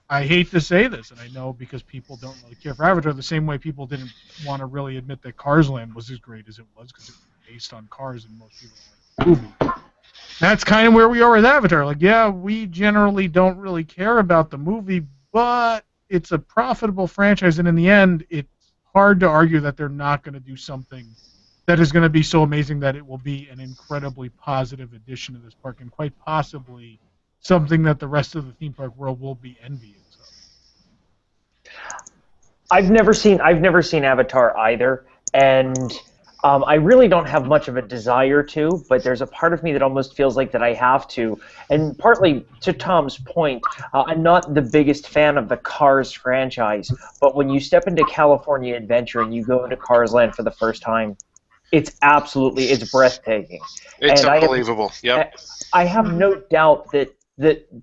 I hate to say this, and I know because people don't really care for Avatar the same way people didn't want to really admit that Cars Land was as great as it was because it was based on cars and most people like the movie. That's kind of where we are with Avatar. Like, yeah, we generally don't really care about the movie, but it's a profitable franchise, and in the end, it's hard to argue that they're not going to do something that is going to be so amazing that it will be an incredibly positive addition to this park, and quite possibly something that the rest of the theme park world will be envious of. I've never seen Avatar either, and I really don't have much of a desire to, but there's a part of me that almost feels like that I have to. And partly to Tom's point, I'm not the biggest fan of the Cars franchise, but when you step into California Adventure and you go into Cars Land for the first time, it's breathtaking. It's and unbelievable. I have no doubt that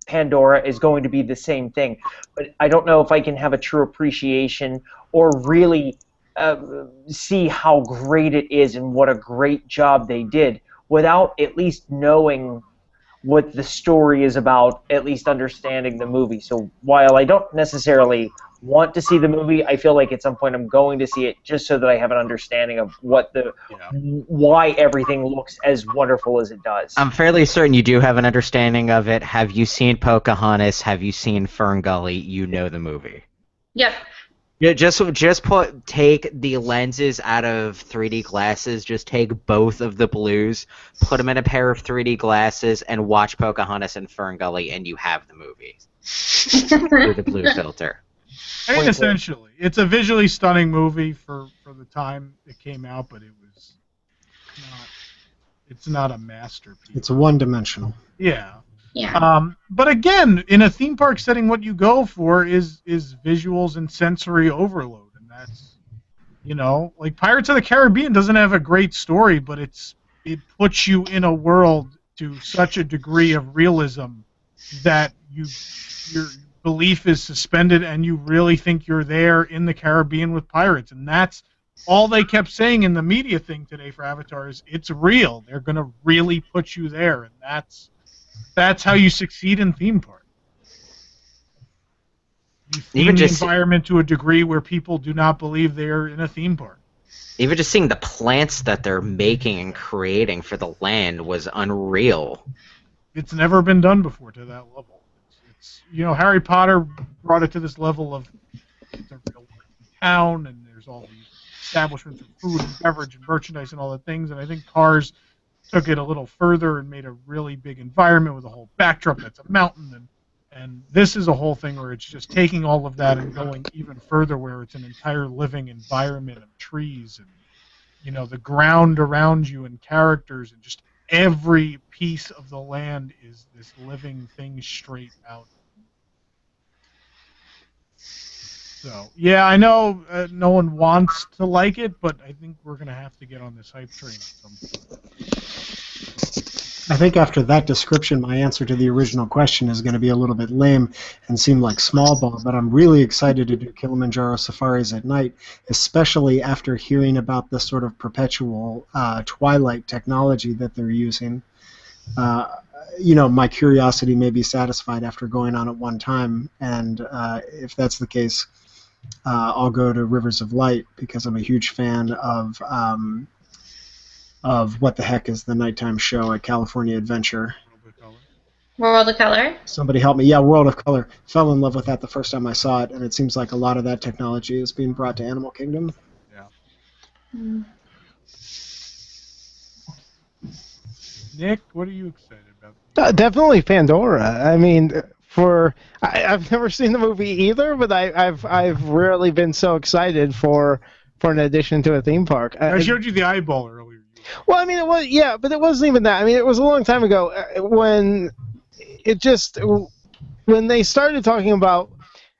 Pandora is going to be the same thing, but I don't know if I can have a true appreciation or really see how great it is and what a great job they did without at least knowing what the story is about, at least understanding the movie. So while I don't necessarily want to see the movie, I feel like at some point I'm going to see it just so that I have an understanding of why everything looks as wonderful as it does. I'm fairly certain you do have an understanding of it. Have you seen Pocahontas? Have you seen Fern Gully? You know the movie. Yep. Yeah, just take the lenses out of 3D glasses. Just take both of the blues, put them in a pair of 3D glasses, and watch Pocahontas and Fern Gully, and you have the movie through the blue filter. I mean, essentially, it's a visually stunning movie for the time it came out, but it's not a masterpiece. It's one-dimensional. Yeah. Yeah. But again, in a theme park setting, what you go for is visuals and sensory overload, and that's, like Pirates of the Caribbean doesn't have a great story, but it puts you in a world to such a degree of realism that your belief is suspended, and you really think you're there in the Caribbean with pirates, and that's all they kept saying in the media thing today for Avatar is it's real. They're going to really put you there, and that's how you succeed in theme park. You theme the environment to a degree where people do not believe they're in a theme park. Even just seeing the plants that they're making and creating for the land was unreal. It's never been done before to that level. It's Harry Potter brought it to this level of it's a real town, and there's all these establishments of food and beverage and merchandise and all the things, and I think Cars took it a little further and made a really big environment with a whole backdrop that's a mountain, and this is a whole thing where it's just taking all of that and going even further, where it's an entire living environment of trees and the ground around you and characters, and just every piece of the land is this living thing straight out. So, yeah, I know no one wants to like it, but I think we're going to have to get on this hype train at some point. I think after that description, my answer to the original question is going to be a little bit lame and seem like small ball, but I'm really excited to do Kilimanjaro safaris at night, especially after hearing about the sort of perpetual twilight technology that they're using. My curiosity may be satisfied after going on it one time, and if that's the case, I'll go to Rivers of Light because I'm a huge fan of what the heck is the nighttime show at California Adventure. World of Color? Somebody help me. Yeah, World of Color. Fell in love with that the first time I saw it, and it seems like a lot of that technology is being brought to Animal Kingdom. Yeah. Mm. Nick, what are you excited about? Definitely Pandora. I mean, I've never seen the movie either, but I've rarely been so excited for an addition to a theme park. I showed you the eyeball earlier. Well, I mean, it was, yeah, but it wasn't even that. I mean, it was a long time ago when they started talking about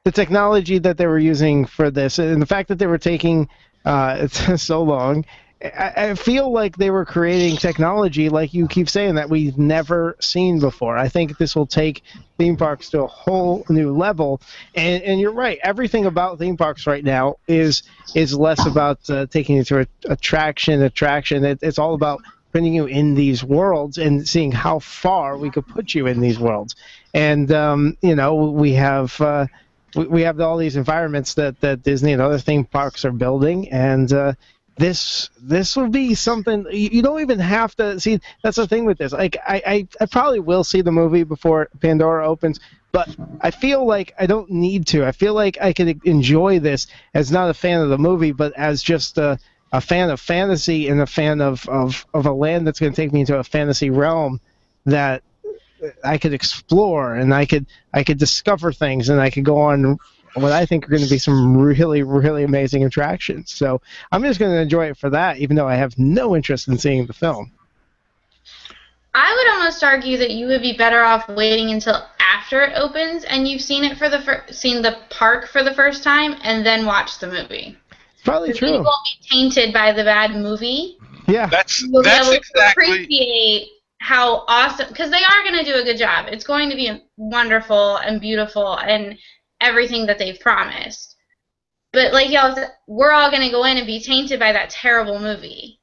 the technology that they were using for this, and the fact that they were taking so long. I feel like they were creating technology, like you keep saying, that we've never seen before. I think this will take theme parks to a whole new level. And you're right. Everything about theme parks right now is less about taking you to attraction. It's all about putting you in these worlds and seeing how far we could put you in these worlds. And we have all these environments that Disney and other theme parks are building, and this will be something you don't even have to see. That's the thing with this. Like I probably will see the movie before Pandora opens, but I feel like I don't need to. I feel like I could enjoy this as not a fan of the movie, but as just a fan of fantasy and a fan of a land that's going to take me into a fantasy realm that I could explore, and I could discover things, and I could go on what I think are going to be some really, really amazing attractions. So I'm just going to enjoy it for that, even though I have no interest in seeing the film. I would almost argue that you would be better off waiting until after it opens and you've seen it seen the park for the first time, and then watch the movie. It's probably true. You won't be tainted by the bad movie. Yeah, You'll be able to appreciate how awesome, because they are going to do a good job. It's going to be wonderful and beautiful and everything that they've promised. But like y'all said, we're all going to go in and be tainted by that terrible movie.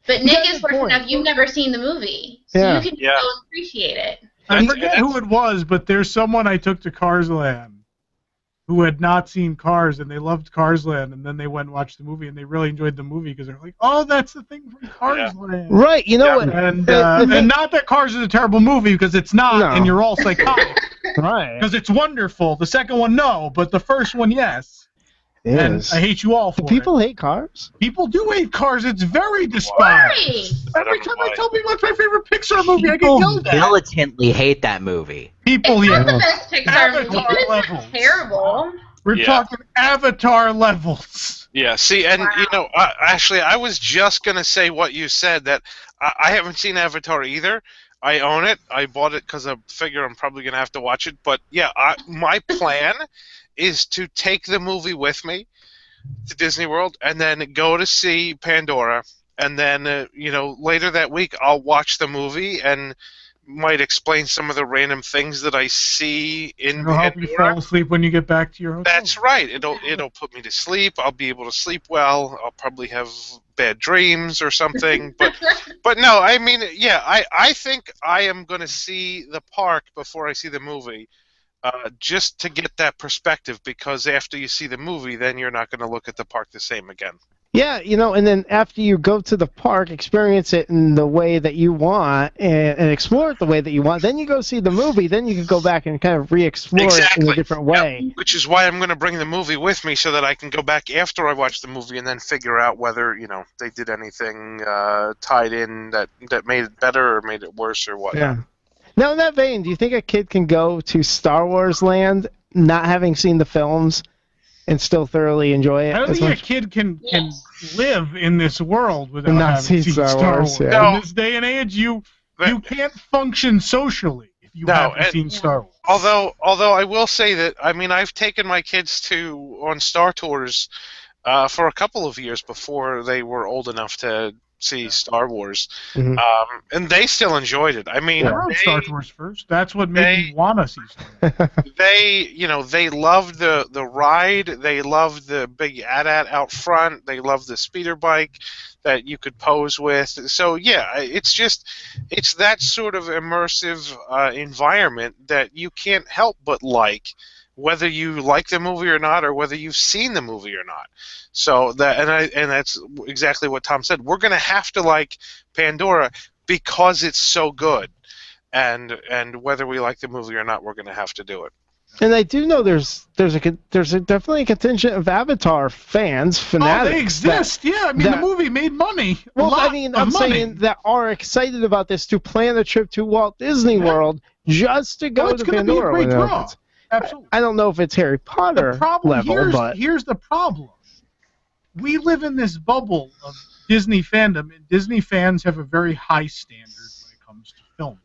But Nick is fortunate enough, you've never seen the movie, so you can go and appreciate it. I forget who it was, but there's someone I took to Cars Land who had not seen Cars, and they loved Cars Land, and then they went and watched the movie, and they really enjoyed the movie because they're like, oh, that's the thing from Cars Land. Right, you know what? And not that Cars is a terrible movie, because it's not, and you're all psychotic. Right. Because it's wonderful. The second one, no, but the first one, yes. And I hate you all for it. People hate Cars? People do hate Cars. It's very despised. Every time I tell people it's my favorite Pixar movie, I get yelled at. People militantly hate that movie. People, it's not the best Pixar movie, but it's not terrible. We're talking Avatar levels. Yeah, see, and actually, I was just going to say what you said, that I haven't seen Avatar either. I own it. I bought it because I figure I'm probably going to have to watch it. But yeah, my plan is to take the movie with me to Disney World and then go to see Pandora. And then, later that week, I'll watch the movie and might explain some of the random things that I see in It'll help you Pandora. fall asleep when you get back to your hotel. That's right. It'll put me to sleep. I'll be able to sleep well. I'll probably have bad dreams or something. But no, I mean, yeah, I think I am going to see the park before I see the movie, just to get that perspective. Because after you see the movie, then you're not going to look at the park the same again. Yeah, and then after you go to the park, experience it in the way that you want and explore it the way that you want, then you go see the movie, then you can go back and kind of re-explore it in a different way. Yep. Which is why I'm going to bring the movie with me so that I can go back after I watch the movie and then figure out whether, they did anything tied in that made it better or made it worse or whatnot. Yeah. Now, in that vein, do you think a kid can go to Star Wars Land not having seen the films and still thoroughly enjoy it? I don't think a kid can live in this world without having seen Star Wars. Yeah. No. In this day and age, you can't function socially if you haven't seen Star Wars. Although I will say that, I mean, I've taken my kids on Star Tours for a couple of years before they were old enough to see Star Wars, and they still enjoyed it. I mean, I rode Star Tours first. That's what made me want to see Star Wars. They loved the ride. They loved the big AT-AT out front. They loved the speeder bike that you could pose with. So yeah, it's that sort of immersive environment that you can't help but like, whether you like the movie or not, or whether you've seen the movie or not. So that's exactly what Tom said. We're going to have to like Pandora because it's so good, and whether we like the movie or not, we're going to have to do it. And I do know there's definitely a contingent of Avatar fans, fanatics. Oh, they exist. Yeah, I mean the movie made money. Well, I mean, I'm saying that are excited about this to plan a trip to Walt Disney World just to go to Pandora. It's going to be a great draw. Absolutely. I don't know if it's Harry Potter Here's the problem. We live in this bubble of Disney fandom, and Disney fans have a very high standard when it comes to film.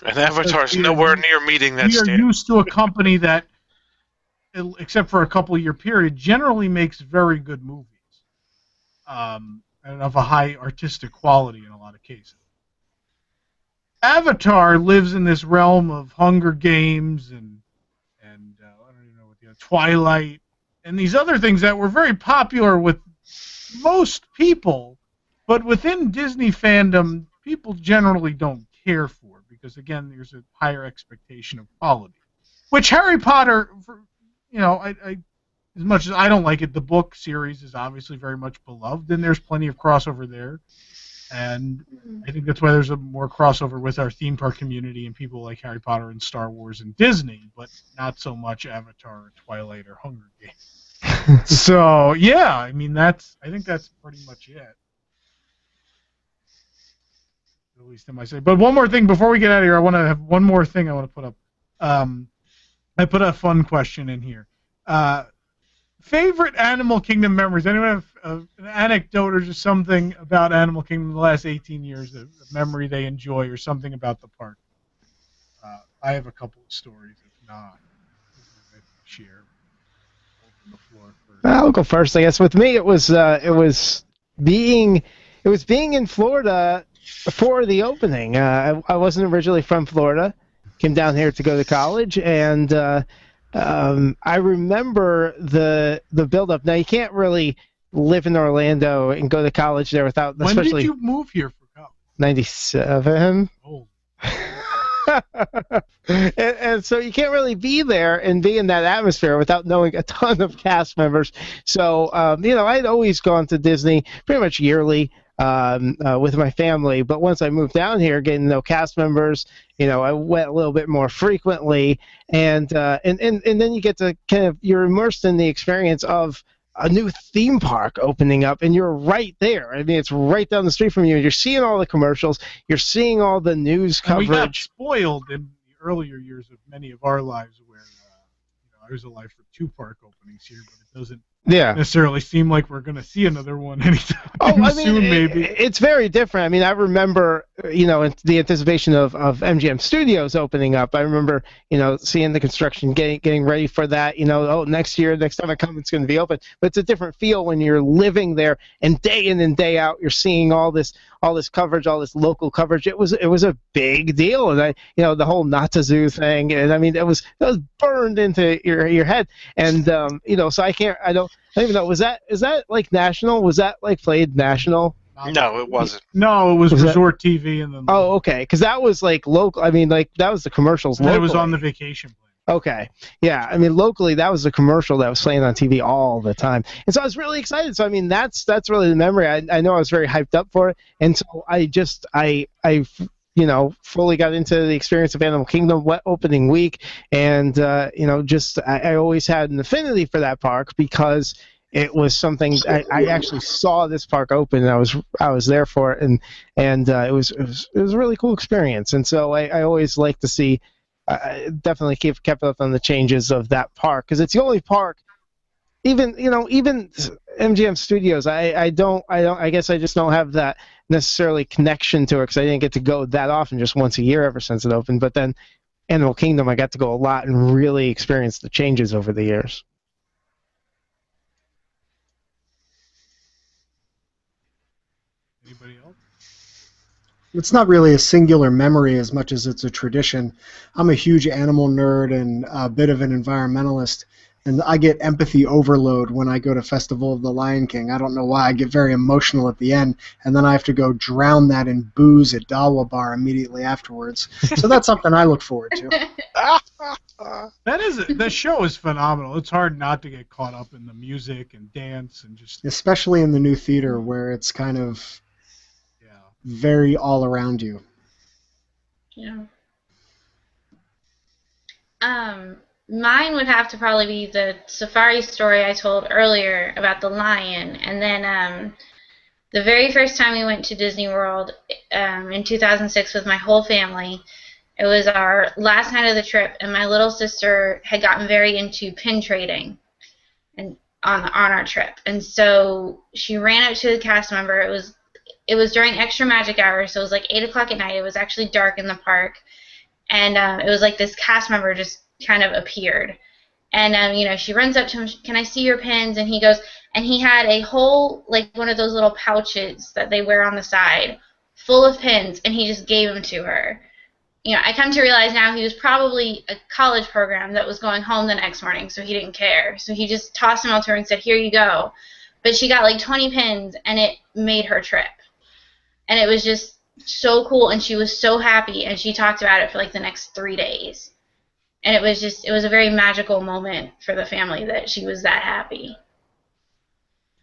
And Avatar's nowhere near meeting that standard. We are used to a company that, except for a couple-year period, generally makes very good movies, and of a high artistic quality in a lot of cases. Avatar lives in this realm of Hunger Games and I don't even know what the other, Twilight, and these other things that were very popular with most people, but within Disney fandom, people generally don't care for, because again, there's a higher expectation of quality. Which Harry Potter, I as much as I don't like it, the book series is obviously very much beloved, and there's plenty of crossover there. And I think that's why there's a more crossover with our theme park community and people like Harry Potter and Star Wars and Disney, but not so much Avatar or Twilight or Hunger Games. So yeah, I mean I think that's pretty much it. At least in my say. But one more thing before we get out of here, I want to have one more thing I want to put up. I put a fun question in here. Favorite Animal Kingdom memories? Anyone have an anecdote or just something about Animal Kingdom in the last 18 years, a memory they enjoy or something about the park? I have a couple of stories. If not, share. Open the floor for... I'll go first, I guess. With me, it was being in Florida for the opening. I wasn't originally from Florida. Came down here to go to college, and I remember the build-up. Now, you can't really live in Orlando and go to college there without... When did you move here for college? 97. Oh. and so you can't really be there and be in that atmosphere without knowing a ton of cast members. So, I'd always gone to Disney pretty much yearly with my family. But once I moved down here, getting to know cast members, I went a little bit more frequently. And then you get to you're immersed in the experience of a new theme park opening up, and you're right there. I mean, it's right down the street from you. You're seeing all the commercials. You're seeing all the news coverage. And we got spoiled in the earlier years of many of our lives where, I was alive for 2 park openings here, but it doesn't necessarily seem like we're going to see another one anytime soon, maybe. It's very different. I mean, I remember, the anticipation of MGM Studios opening up. I remember, seeing the construction, getting ready for that. Next time I come, it's going to be open. But it's a different feel when you're living there, and day in and day out, you're seeing all this all this coverage, all this local coverage. It was a big deal, and the whole not to zoo thing, and I mean, it was burned into your head, and so I don't even know. Is that like national? Was that like played national? No, it wasn't. No, it was Resort TV, and then. Oh, okay, because that was like local. I mean, like that was the commercials. And locally. it was on the vacation plan. Okay, yeah. I mean, locally, that was the commercial that was playing on TV all the time, and so I was really excited. So I mean, that's really the memory. I know I was very hyped up for it, and so I fully got into the experience of Animal Kingdom opening week, and I always had an affinity for that park because it was something I actually saw this park open, and I was there for it, and it was a really cool experience, and so I always like to see. Definitely kept up on the changes of that park because it's the only park. Even MGM Studios, I guess I just don't have that necessarily connection to it because I didn't get to go that often, just once a year ever since it opened. But then Animal Kingdom, I got to go a lot and really experience the changes over the years. Anybody else? It's not really a singular memory as much as it's a tradition. I'm a huge animal nerd and a bit of an environmentalist, and I get empathy overload when I go to Festival of the Lion King. I don't know why. I get very emotional at the end, and then I have to go drown that in booze at Dawa Bar immediately afterwards. So that's something I look forward to. The show is phenomenal. It's hard not to get caught up in the music and dance and just. Especially in the new theater where it's kind of very all around you. Yeah. Mine would have to probably be the safari story I told earlier about the lion, and then the very first time we went to Disney World in 2006 with my whole family. It was our last night of the trip, and my little sister had gotten very into pin trading, and on our trip, and so she ran up to the cast member. It was during extra magic hour, so it was like 8 o'clock at night. It was actually dark in the park, and it was like this cast member just kind of appeared, and she runs up to him. Can I see your pins? And he goes, and he had a whole like one of those little pouches that they wear on the side, full of pins, and he just gave them to her. I come to realize now he was probably a college program that was going home the next morning, so he didn't care. So he just tossed them all to her and said, "Here you go." But she got like 20 pins, and it made her trip. And it was just so cool, and she was so happy, and she talked about it for like the next 3 days. And it was a very magical moment for the family that she was that happy.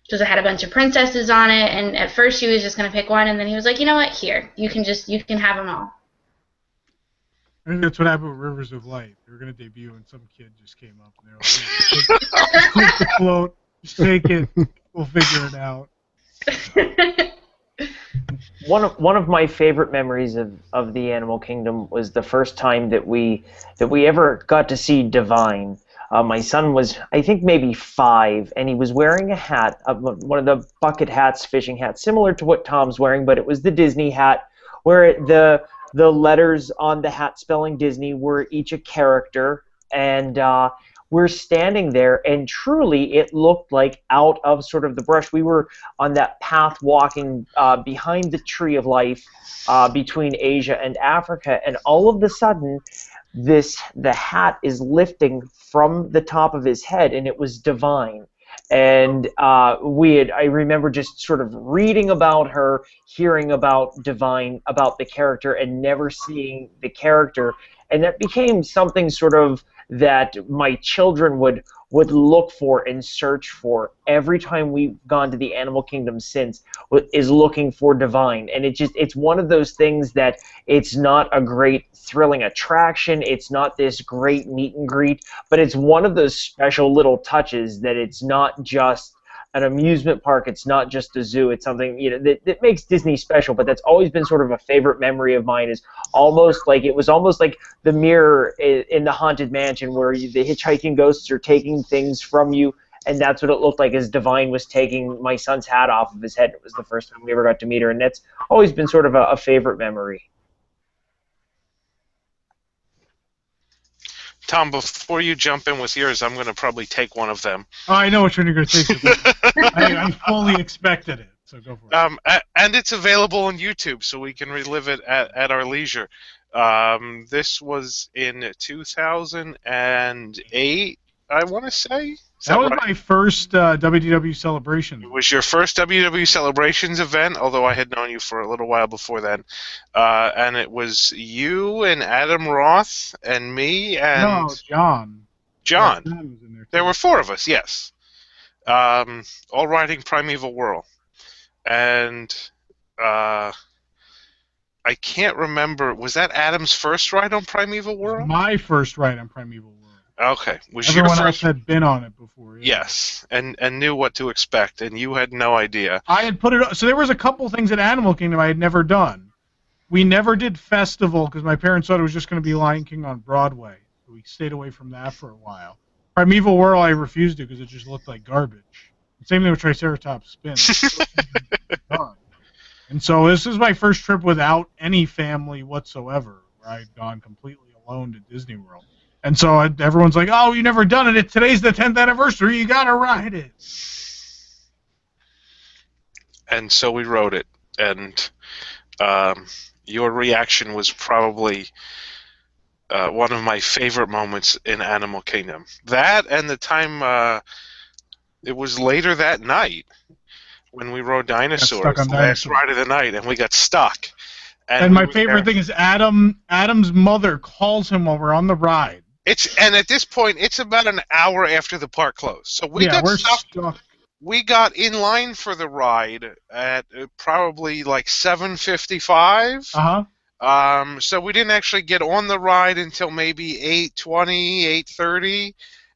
Because it had a bunch of princesses on it, and at first she was just going to pick one, and then he was like, "You know what, here, you can have them all." I think that's what happened with Rivers of Light. They were going to debut, and some kid just came up, and they were like, "Take the float, just take it, we'll figure it out." One of my favorite memories of the Animal Kingdom was the first time that we ever got to see Divine. My son was, I think, maybe 5, and he was wearing a hat, one of the bucket hats, fishing hats, similar to what Tom's wearing, but it was the Disney hat, where the letters on the hat spelling Disney were each a character, and we're standing there, and truly it looked like out of sort of the brush. We were on that path walking behind the Tree of Life between Asia and Africa, and all of a sudden the hat is lifting from the top of his head, and it was Divine. And I remember just sort of reading about her, hearing about Divine, about the character, and never seeing the character. And that became something sort of that my children would look for and search for every time we've gone to the Animal Kingdom since, is looking for Divine. And it's one of those things that it's not a great thrilling attraction, it's not this great meet and greet, but it's one of those special little touches that it's not just an amusement park, it's not just a zoo, it's something that makes Disney special. But that's always been sort of a favorite memory of mine. Is almost like it was almost like the mirror in the Haunted Mansion, where the hitchhiking ghosts are taking things from you, and that's what it looked like as Divine was taking my son's hat off of his head. It was the first time we ever got to meet her, and that's always been sort of a favorite memory. Tom, before you jump in with yours, I'm going to probably take one of them. Oh, I know which one you're going to take. I fully expected it. so go for it. And it's available on YouTube, so we can relive it at our leisure. This was in 2008, I want to say. That was right? my first WDW celebration. It was your first WDW Celebrations event, although I had known you for a little while before then. And it was you and Adam Roth and me and... No, John. John. Yeah, John was in there, too. There were 4 of us, yes. All riding Primeval Whirl. And I can't remember. Was that Adam's first ride on Primeval Whirl? My first ride on Primeval Whirl. Okay. Was Everyone your else first... had been on it before. Yeah. Yes, and knew what to expect, and you had no idea. I had put it. So there was a couple things at Animal Kingdom I had never done. We never did Festival because my parents thought it was just going to be Lion King on Broadway. So we stayed away from that for a while. Primeval Whirl I refused to because it just looked like garbage. Same thing with Triceratops Spin. And so this is my first trip without any family whatsoever, where I'd gone completely alone to Disney World. And so everyone's like, "Oh, you never done it. Today's the 10th anniversary. You gotta ride it." And so we rode it, and your reaction was probably one of my favorite moments in Animal Kingdom. That and the time it was later that night when we rode Dinosaurs, the last ride of the night, and we got stuck. And my favorite thing is Adam's mother calls him while we're on the ride. And at this point, it's about an hour after the park closed. So we got stuck. We got in line for the ride at probably like 7:55. So we didn't actually get on the ride until maybe 8:20, 8:30.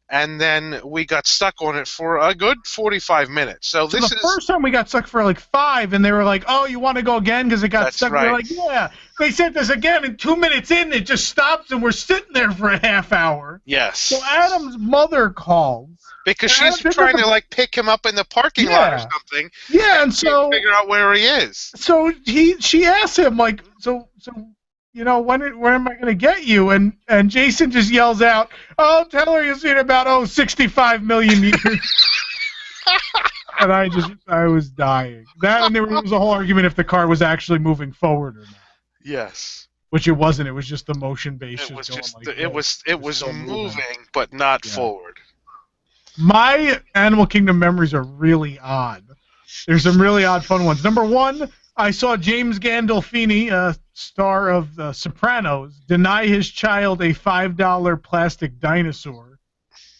And then we got stuck on it for a good 45 minutes. So this the first time we got stuck for like 5, and they were like, "Oh, you want to go again?" Because it got stuck. Right. We're like, "Yeah." They sent us again, and 2 minutes in, it just stops, and we're sitting there for a half hour. Yes. So Adam's mother calls because she's trying to like pick him up in the parking lot or something. Yeah, and so figure out where he is. So she asked him like, so. You know, when am I going to get you? And Jason just yells out, "Oh, tell her you'll see it in about 65 million years." And I was dying. That, and there was a whole argument if the car was actually moving forward or not. Yes. Which it wasn't. It was just the motion base. It was moving, but not forward. My Animal Kingdom memories are really odd. There's some really odd fun ones. Number 1, I saw James Gandolfini, star of The Sopranos, deny his child a $5 plastic dinosaur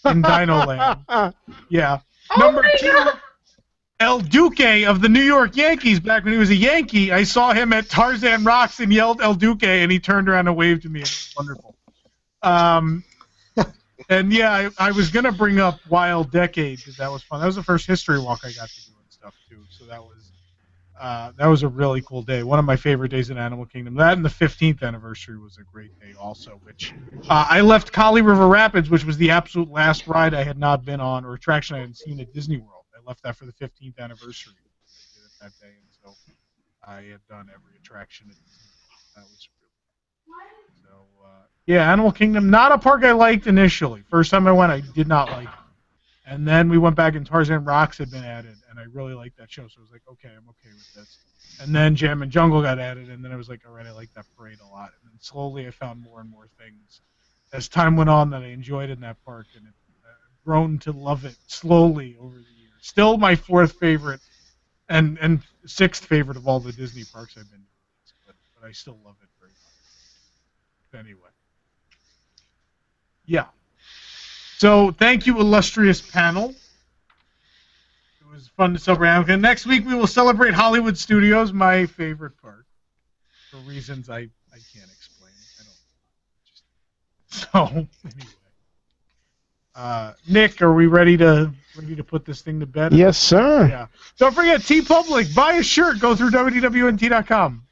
in Dinoland. Yeah. Number 2, El Duque of the New York Yankees, back when he was a Yankee, I saw him at Tarzan Rocks and yelled El Duque, and he turned around and waved to me. It was wonderful. And yeah, I was going to bring up Wild Decade because that was fun. That was the first history walk I got to do and stuff, too. So that was a really cool day. One of my favorite days in Animal Kingdom. That and the 15th anniversary was a great day also, which I left Kali River Rapids, which was the absolute last ride I had not been on or attraction I hadn't seen at Disney World. I left that for the 15th anniversary. I did it that day, and so I had done every attraction at Disney World. That was really cool. So, yeah, Animal Kingdom, not a park I liked initially. First time I went, I did not like it. And then we went back and Tarzan Rocks had been added, and I really liked that show, so I was like, okay, I'm okay with this. And then Jam and Jungle got added, and then I was like, all right, I like that parade a lot. And then slowly I found more and more things as time went on that I enjoyed in that park, and I've grown to love it slowly over the years. Still my 4th favorite and 6th favorite of all the Disney parks I've been to, but I still love it very much. Anyway. Yeah. So, thank you, illustrious panel. It was fun to celebrate Animal Kingdom. Next week, we will celebrate Hollywood Studios, my favorite park, for reasons I can't explain. So, anyway. Nick, are we ready to put this thing to bed? Yes, sir. Yeah. Don't forget, TeePublic, buy a shirt. Go through WDWNT.com.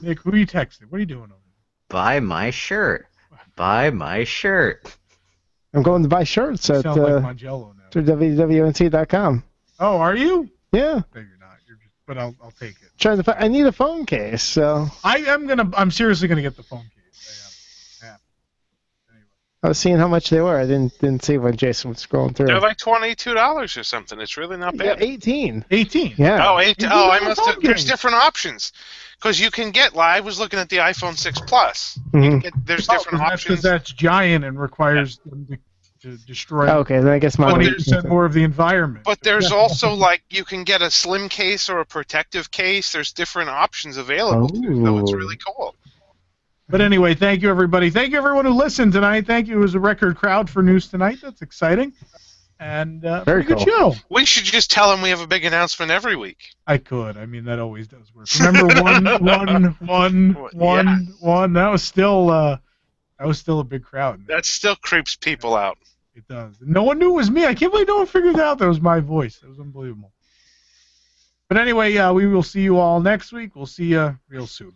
Nick, who are you texting? What are you doing over there? Buy my shirt. Buy my shirt. I'm going to buy shirts at Sound like Mangello now. through WWNT.com. Oh, are you? Yeah. No, you're not. But I'll take it. I need a phone case, so I'm seriously gonna get the phone case. I was seeing how much they were. I didn't see when Jason was scrolling through. They're like $22 or something. It's really not Yeah, bad. 18. 18. Yeah. Oh, 18. Oh, I must have. There's different options. Because you can get. I was looking at the iPhone 6 Plus. There's different options. Because that's giant and requires them to destroy. Okay, then I guess my 20% more of the environment. But there's also like you can get a slim case or a protective case. There's different options available. So it's really cool. But anyway, thank you, everybody. Thank you, everyone who listened tonight. Thank you. It was a record crowd for news tonight. That's exciting. And Very pretty good cool. show. We should just tell them we have a big announcement every week. I could. I mean, that always does work. Remember, one. That was still a big crowd. That still creeps people out. It does. No one knew it was me. I can't believe no one figured out that was my voice. That was unbelievable. But anyway, we will see you all next week. We'll see you real soon.